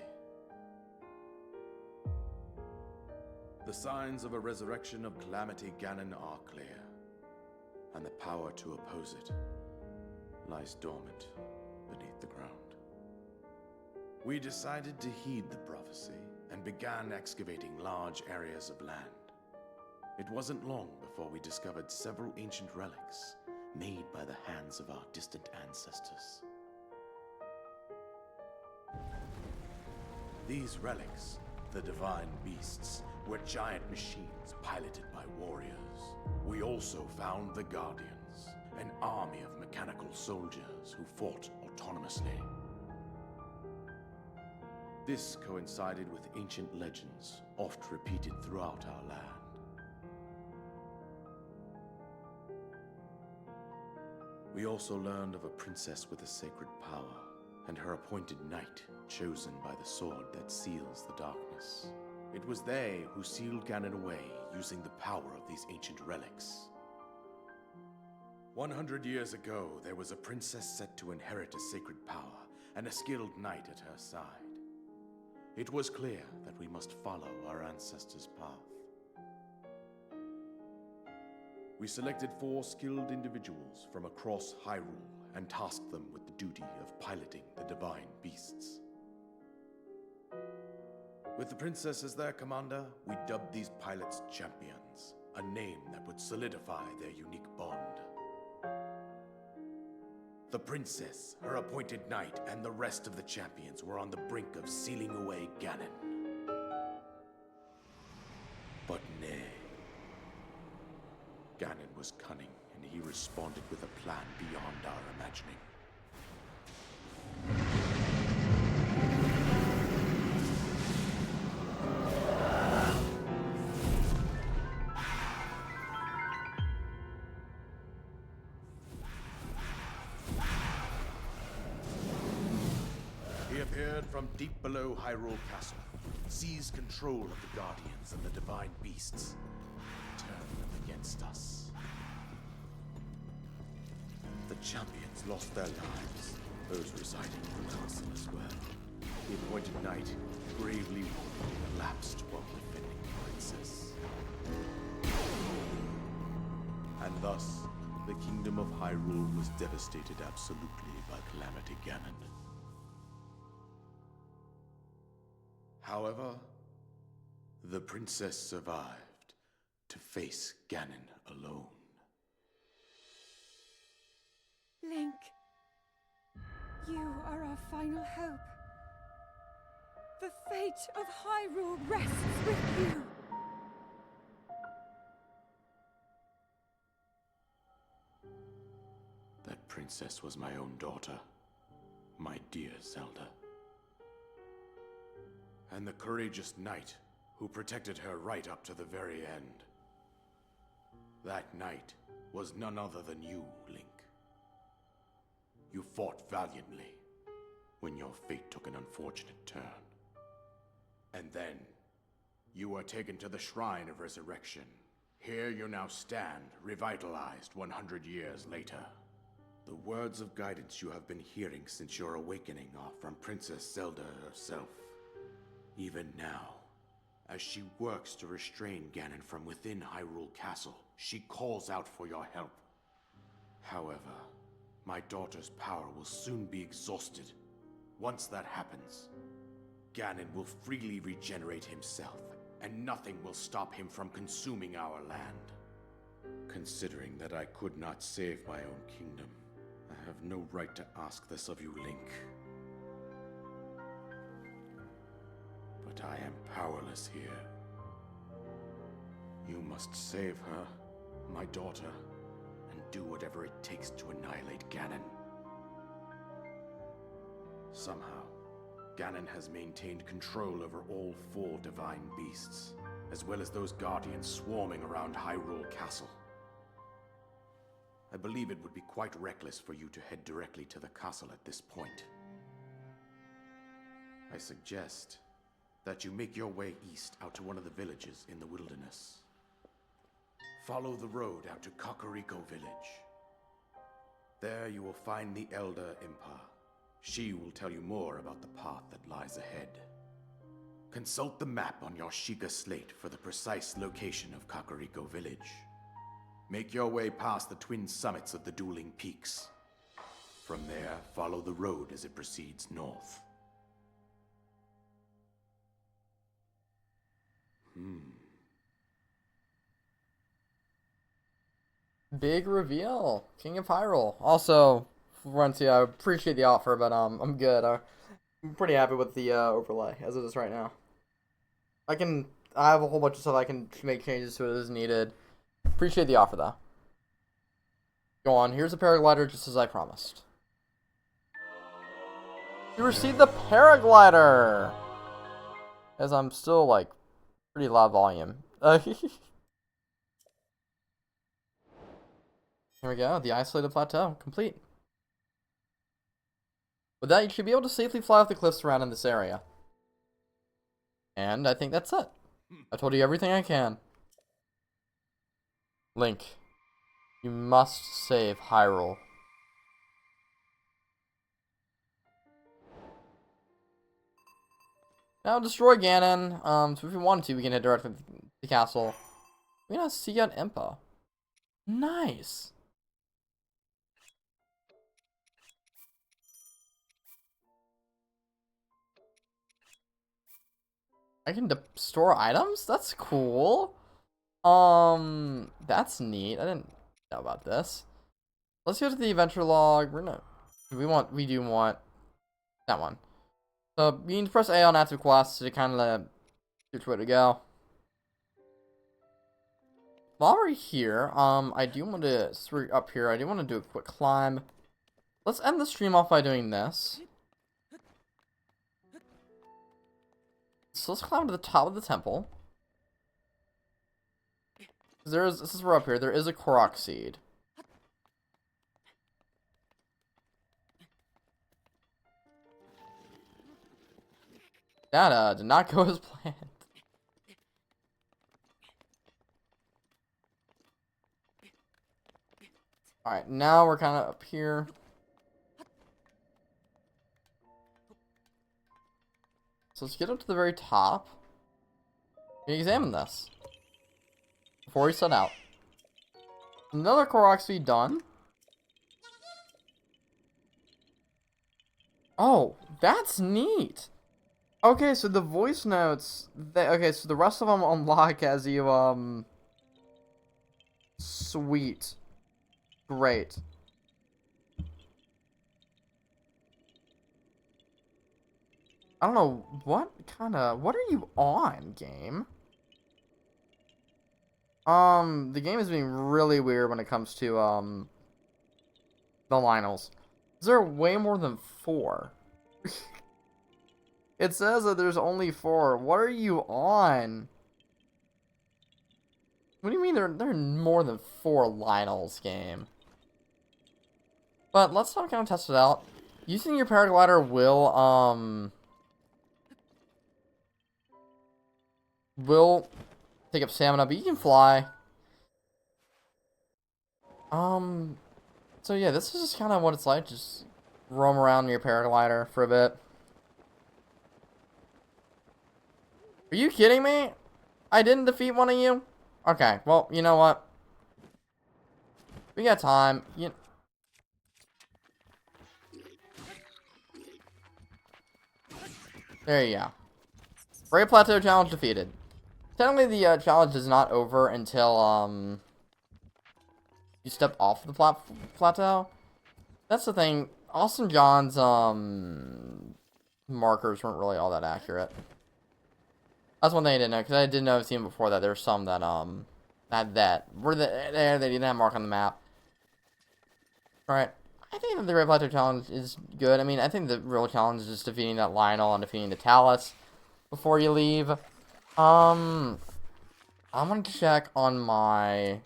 The signs of a resurrection of Calamity Ganon are clear, and the power to oppose it lies dormant beneath the ground. We decided to heed the prophecy and began excavating large areas of land. It wasn't long before we discovered several ancient relics made by the hands of our distant ancestors. These relics, the divine beasts, were giant machines piloted by warriors. We also found the Guardians, an army of mechanical soldiers who fought autonomously. This coincided with ancient legends, oft repeated throughout our land. We also learned of a princess with a sacred power, and her appointed knight, chosen by the sword that seals the darkness. It was they who sealed Ganon away using the power of these ancient relics. 100 years ago, there was a princess set to inherit a sacred power, and a skilled knight at her side. It was clear that we must follow our ancestors' path. We selected 4 skilled individuals from across Hyrule and tasked them with the duty of piloting the divine beasts. With the princess as their commander, we dubbed these pilots champions, a name that would solidify their unique bond. The princess, her appointed knight, and the rest of the champions were on the brink of sealing away Ganon. But nay. Ganon was cunning, and he responded with a plan beyond our imagining. He appeared from deep below Hyrule Castle, seized control of the Guardians and the Divine Beasts, turned them against us. The champions lost their lives, those residing in the castle as well. The appointed knight, bravely wounded, collapsed while defending the princess. And thus, the kingdom of Hyrule was devastated absolutely by Calamity Ganon. However, the princess survived to face Ganon alone. Link, you are our final hope. The fate of Hyrule rests with you. That princess was my own daughter, my dear Zelda. And the courageous knight who protected her right up to the very end. That knight was none other than you, Link. You fought valiantly when your fate took an unfortunate turn. And then, you were taken to the Shrine of Resurrection. Here you now stand, revitalized 100 years later. The words of guidance you have been hearing since your awakening are from Princess Zelda herself. Even now, as she works to restrain Ganon from within Hyrule Castle, she calls out for your help. However, my daughter's power will soon be exhausted. Once that happens, Ganon will freely regenerate himself, and nothing will stop him from consuming our land. Considering that I could not save my own kingdom, I have no right to ask this of you, Link. But I am powerless here. You must save her, my daughter, and do whatever it takes to annihilate Ganon. Somehow, Ganon has maintained control over all 4 divine beasts, as well as those guardians swarming around Hyrule Castle. I believe it would be quite reckless for you to head directly to the castle at this point. I suggest that you make your way east out to one of the villages in the wilderness. Follow the road out to Kakariko Village. There you will find the Elder Impa. She will tell you more about the path that lies ahead. Consult the map on your Sheikah slate for the precise location of Kakariko Village. Make your way past the twin summits of the dueling peaks. From there, follow the road as it proceeds north. Big reveal. King of Hyrule. Also, Renzi, I appreciate the offer, but I'm good. I'm pretty happy with the overlay as it is right now. I have a whole bunch of stuff I can make changes to it as needed. Appreciate the offer, though. Go on. Here's a paraglider, just as I promised. You received the paraglider! As I'm still, like, pretty loud volume. Here we go, the isolated plateau, complete. With that, you should be able to safely fly off the cliffs around in this area. And I think that's it. I told you everything I can. Link, you must save Hyrule. Now destroy Ganon. So if we wanted to, we can head directly to the castle. We're gonna see out Impa. Nice. I can store items? That's cool. That's neat. I didn't know about this. Let's go to the adventure log. We do want that one. So you need to press A on active quests to kind of see which way to go. while we're here, I do want to, since we're up here, I do want to do a quick climb. Let's end the stream off by doing this. So let's climb to the top of the temple. Since we're up here, there is a Korok seed. That, did not go as planned. Alright, now we're kind of up here. So let's get up to the very top. And examine this. Before we set out. Another Korok seed done. Oh, that's neat. Okay, so the voice notes, okay, so the rest of them unlock as you, sweet. Great. I don't know, what are you on, game? The game is being really weird when it comes to, the Lionels. There are way more than 4. It says that there's only 4. What are you on? What do you mean there are more than 4 Lionels, game? But let's not kind of test it out. Using your paraglider will take up stamina, but you can fly. So yeah, this is just kind of what it's like. Just roam around in your paraglider for a bit. Are you kidding me? I didn't defeat one of you? Okay, well, you know what? We got time. There you go. Great Plateau Challenge defeated. Technically, the challenge is not over until, you step off the plateau. That's the thing. Austin John's, markers weren't really all that accurate. That's one thing I didn't know, because I did notice even before that there's some that, had that. Were there, they didn't have mark on the map. Alright. I think that the Great Plateau Challenge is good. I mean, I think the real challenge is just defeating that Lionel and defeating the Talus before you leave. I'm gonna check on my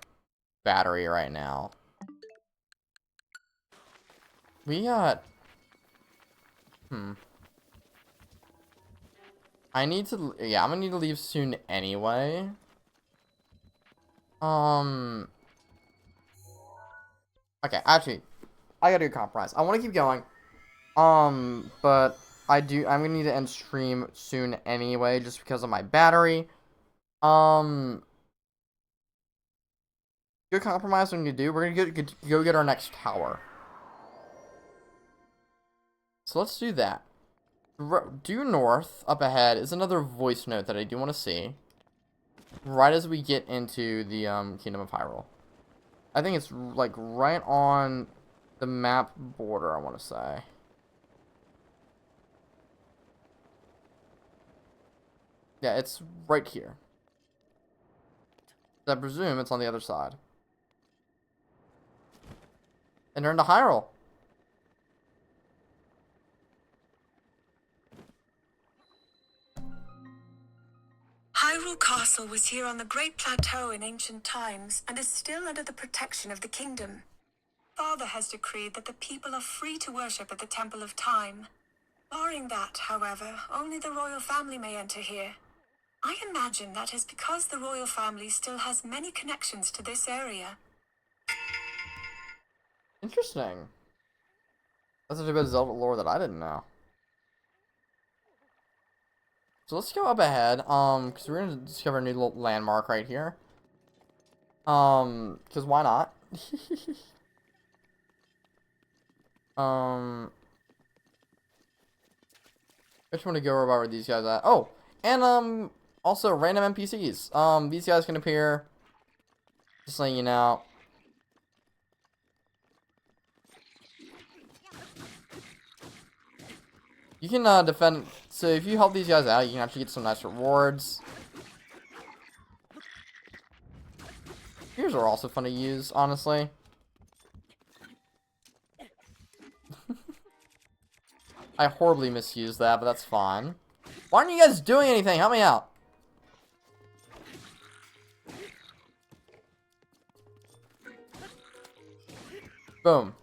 battery right now. We got... I need to... Yeah, I'm gonna need to leave soon anyway. Okay, actually, I gotta do a compromise. I want to keep going. But I'm gonna need to end stream soon anyway, just because of my battery. Good compromise we're gonna do. We're gonna go get our next tower. So let's do that. Due north, up ahead, is another voice note that I do want to see. Right as we get into the Kingdom of Hyrule. I think it's like right on the map border, I want to say. Yeah, it's right here. I presume it's on the other side. Enter into Hyrule. Hyrule Castle was here on the Great Plateau in ancient times and is still under the protection of the kingdom. Father has decreed that the people are free to worship at the Temple of Time. Barring that, however, only the royal family may enter here. I imagine that is because the royal family still has many connections to this area. Interesting. That's a bit of Zelda lore that I didn't know. So let's go up ahead, because we're gonna discover a new little landmark right here. Because why not? I just want to go over where these guys are at. Oh, and, also random NPCs. These guys can appear. Just letting you know. You can, defend... So, if you help these guys out, you can actually get some nice rewards. Spears are also fun to use, honestly. I horribly misused that, but that's fine. Why aren't you guys doing anything? Help me out. Boom.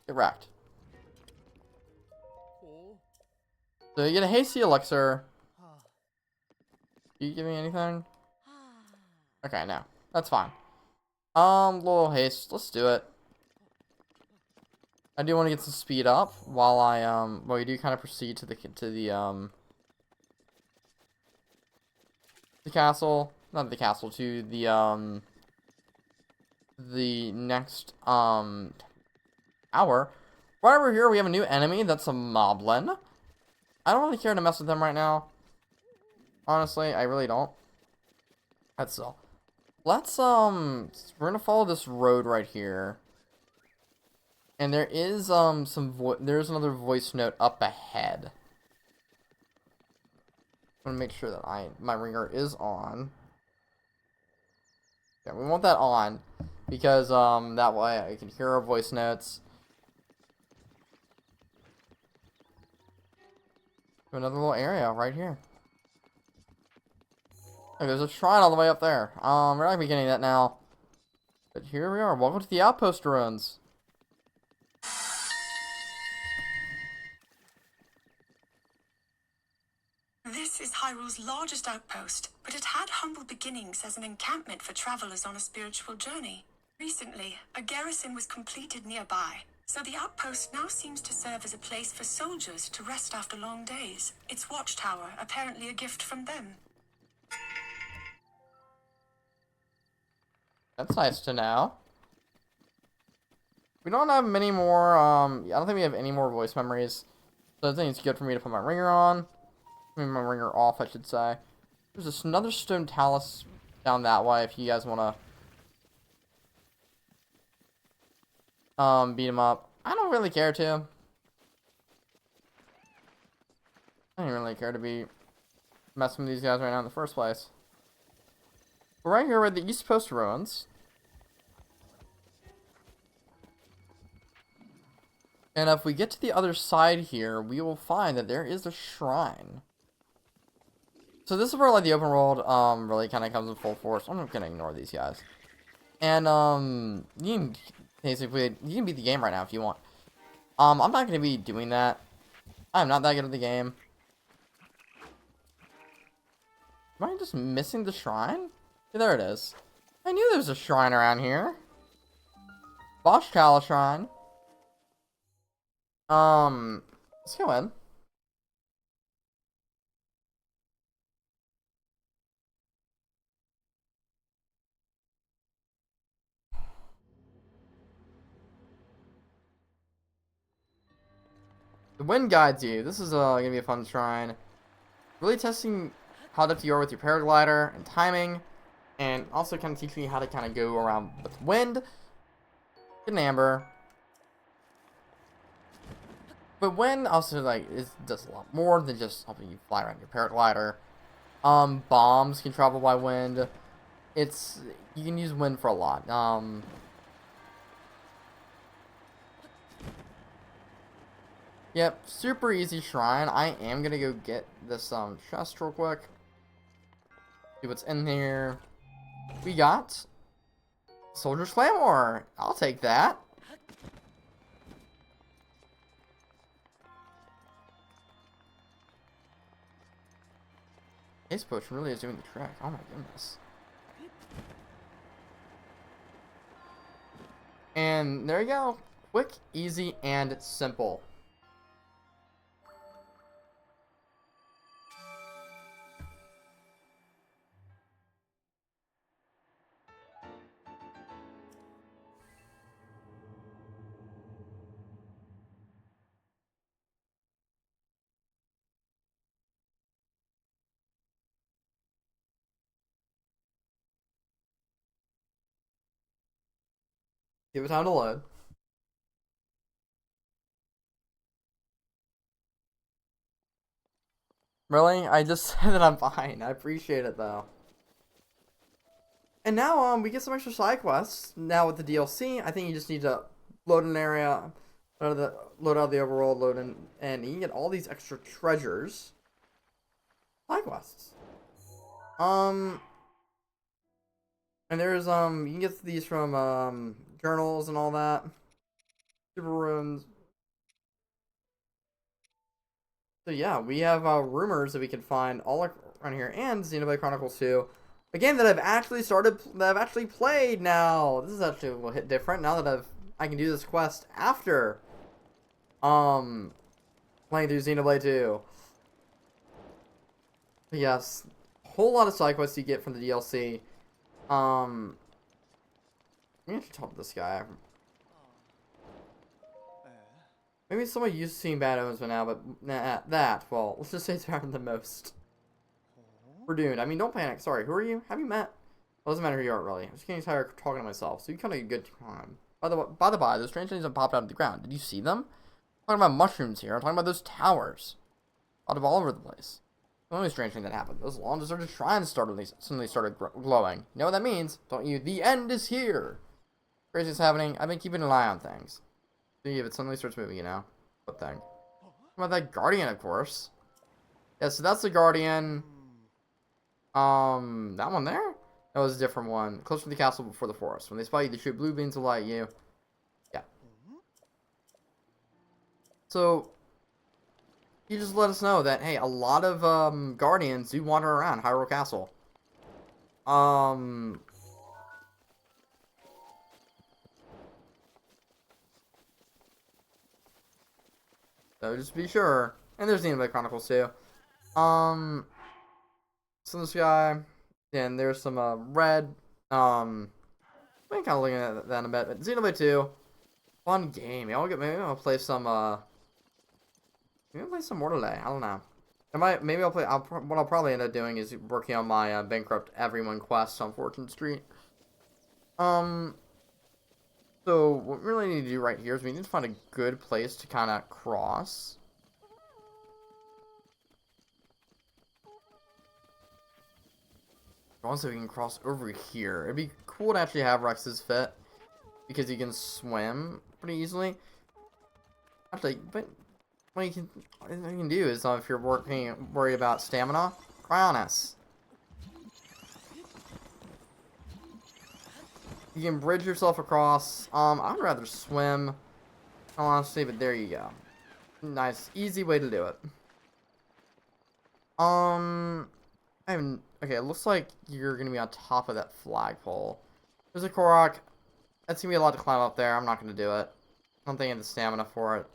Get wrecked. So you get a hasty elixir. Do you give me anything? Okay, no. That's fine. Little haste. Let's do it. I do want to get some speed up while well, you do kind of proceed to the castle. Not the castle, to the next, hour. Right over here, we have a new enemy. That's a moblin. I don't really care to mess with them right now. Honestly, I really don't. That's all. Let's, we're gonna follow this road right here. And there is, there's another voice note up ahead. I'm gonna make sure that my ringer is on. Yeah, we want that on. Because, that way I can hear our voice notes. Another little area right here. Look, there's a shrine all the way up there. We're not gonna be getting that now. But here we are. Welcome to the outpost ruins. This is Hyrule's largest outpost, but it had humble beginnings as an encampment for travelers on a spiritual journey. Recently, a garrison was completed nearby, so the outpost now seems to serve as a place for soldiers to rest after long days. Its watchtower apparently a gift from them. That's nice to know. We don't have many more, I don't think we have any more voice memories. So I think it's good for me to put my ringer on. I mean, my ringer off, I should say. There's this another stone talus down that way if you guys want to, beat him up. I don't really care to. I don't really care to be messing with these guys right now in the first place. We're right here at the East Post ruins. And if we get to the other side here, we will find that there is a shrine. So this is where, like, the open world, really kind of comes in full force. I'm gonna ignore these guys. And, you can basically, you can beat the game right now if you want. I'm not gonna be doing that. I'm not that good at the game. Am I just missing the shrine? Yeah, there it is. I knew there was a shrine around here. Bosch Kala Shrine. Let's go in. The wind guides you. This is gonna be a fun shrine. Really testing how adept you are with your paraglider and timing, and also kind of teaching you how to kind of go around with wind. Get an amber. But wind also, like, it does a lot more than just helping you fly around your paraglider. Bombs can travel by wind. You can use wind for a lot. Yep, super easy shrine. I am gonna go get this chest real quick. See what's in here. We got Soldier's Claymore. I'll take that. Ace Potion really is doing the trick. Oh my goodness. And there you go. Quick, easy, and simple. Give it time to load. Really? I just said that I'm fine. I appreciate it though. And now we get some extra side quests. Now with the DLC, I think you just need to load an area, load out the overworld, load in, and you can get all these extra treasures. Side quests. And there's you can get these from journals and all that. Super rooms. So yeah, we have rumors that we can find all around here, and Xenoblade Chronicles 2, a game that I've actually played now. This is actually a little hit different now that I can do this quest after playing through Xenoblade 2. But yes, whole lot of side quests you get from the DLC. I'm gonna talk to this guy. Maybe someone used to seeing bad omens by now, but well, let's just say it's better than most. We're doomed. I mean, don't panic. Sorry, who are you? Have you met? Well, doesn't matter who you are, really. I'm just getting tired of talking to myself, so you kind of a good time. By the by, those strange things have popped out of the ground. Did you see them? I'm talking about mushrooms here. I'm talking about those towers. Out of all over the place. The only strange thing that happened. Those long deserted shrines suddenly started glowing. You know what that means, don't you? The end is here! Crazy's happening. I've been keeping an eye on things. See if it suddenly starts moving, you know? What thing? What about that Guardian, of course. Yeah, so that's the Guardian. That one there? That was a different one. Close to the castle before the forest. When they spot you, they shoot blue beams to light you. Yeah. So, you just let us know that, hey, a lot of, Guardians do wander around Hyrule Castle. So just be sure. And there's the Xenoblade Chronicles too. So this guy, and there's some red. I'm kind of looking at that in a bit. But Xenoblade 2, fun game. Maybe I'll play some maybe I'll play some more today. I don't know. Maybe I'll play. What I'll probably end up doing is working on my bankrupt everyone quest on Fortune Street. So what we really need to do right here is we need to find a good place to kind of cross. Also, we can cross over here. It'd be cool to actually have Rex's fit, because he can swim pretty easily. Actually, but what you can do is, if you're worried about stamina, Cryonis. You can bridge yourself across. I'd rather swim, honestly, but there you go. Nice, easy way to do it. Okay, it looks like you're gonna be on top of that flagpole. There's a Korok. That's gonna be a lot to climb up there. I'm not gonna do it. I don't think I have the stamina for it.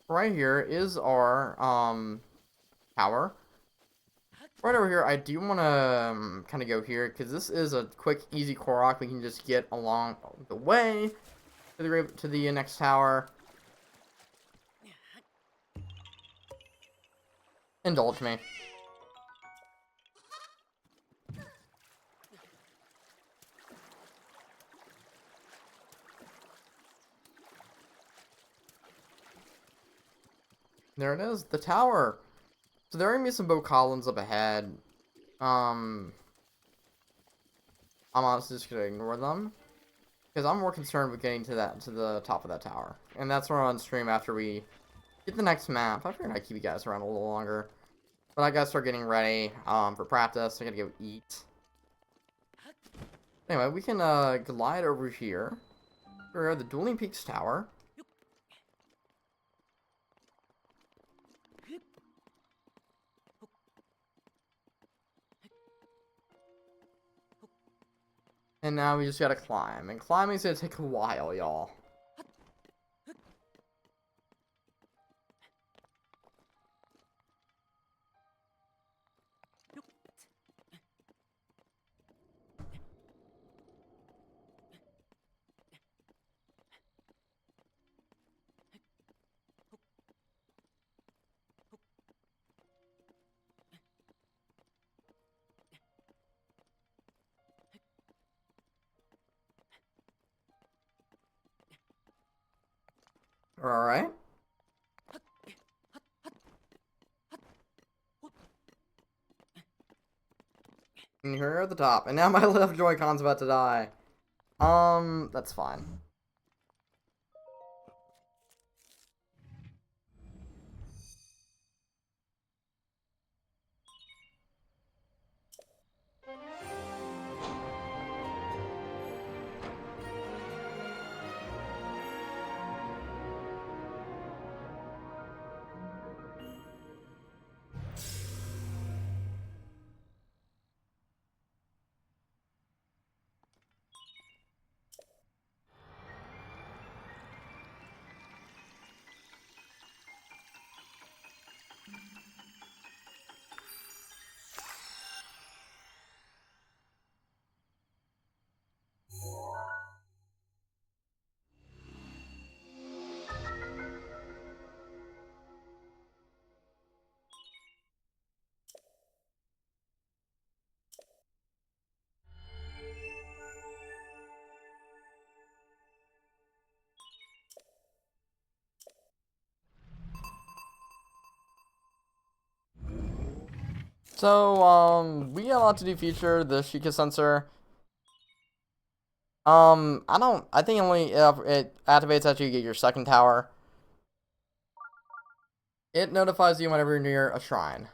Right here is our tower. Right over here, I do want to kind of go here because this is a quick, easy Korok we can just get along the way to the next tower. Indulge me. There it is, the tower. So there are gonna be some bow columns up ahead. I'm honestly just gonna ignore them because I'm more concerned with getting to the top of that tower, and that's where on stream after we get the next map. I figured I'd keep you guys around a little longer, but I gotta start getting ready for practice. I gotta go eat. Anyway, we can glide over here. We're at the Dueling Peaks Tower. And now we just gotta climb. And climbing's gonna take a while, y'all. Alright. And here at the top. And now my left Joy-Con's about to die. That's fine. So, we got a lot to do feature, the Sheikah sensor. I think only if it activates after you get your second tower. It notifies you whenever you're near a shrine.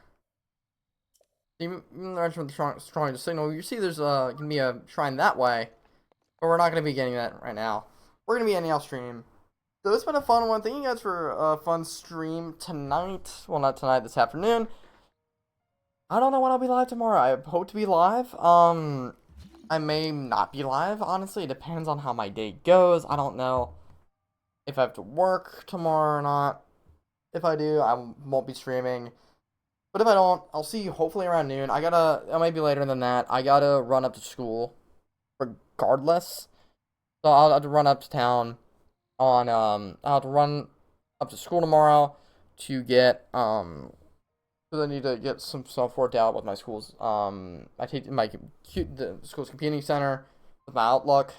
Even with the strongest signal, you see there's gonna be a shrine that way, but we're not gonna be getting that right now. We're gonna be ending off stream. So it's been a fun one. Thank you guys for a fun stream tonight. Well, not tonight, this afternoon. I don't know when I'll be live tomorrow. I hope to be live. I may not be live, honestly. It depends on how my day goes. I don't know if I have to work tomorrow or not. If I do, I won't be streaming. But if I don't, I'll see you hopefully around noon. It might be later than that. I gotta run up to school regardless. So I'll have to run up to town I'll have to run up to school tomorrow to get, because I need to get some stuff worked out with my school's, I take the school's computing center with my Outlook.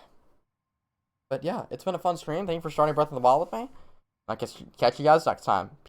But yeah, it's been a fun stream. Thank you for starting Breath of the Wild with me. I guess catch you guys next time. Peace.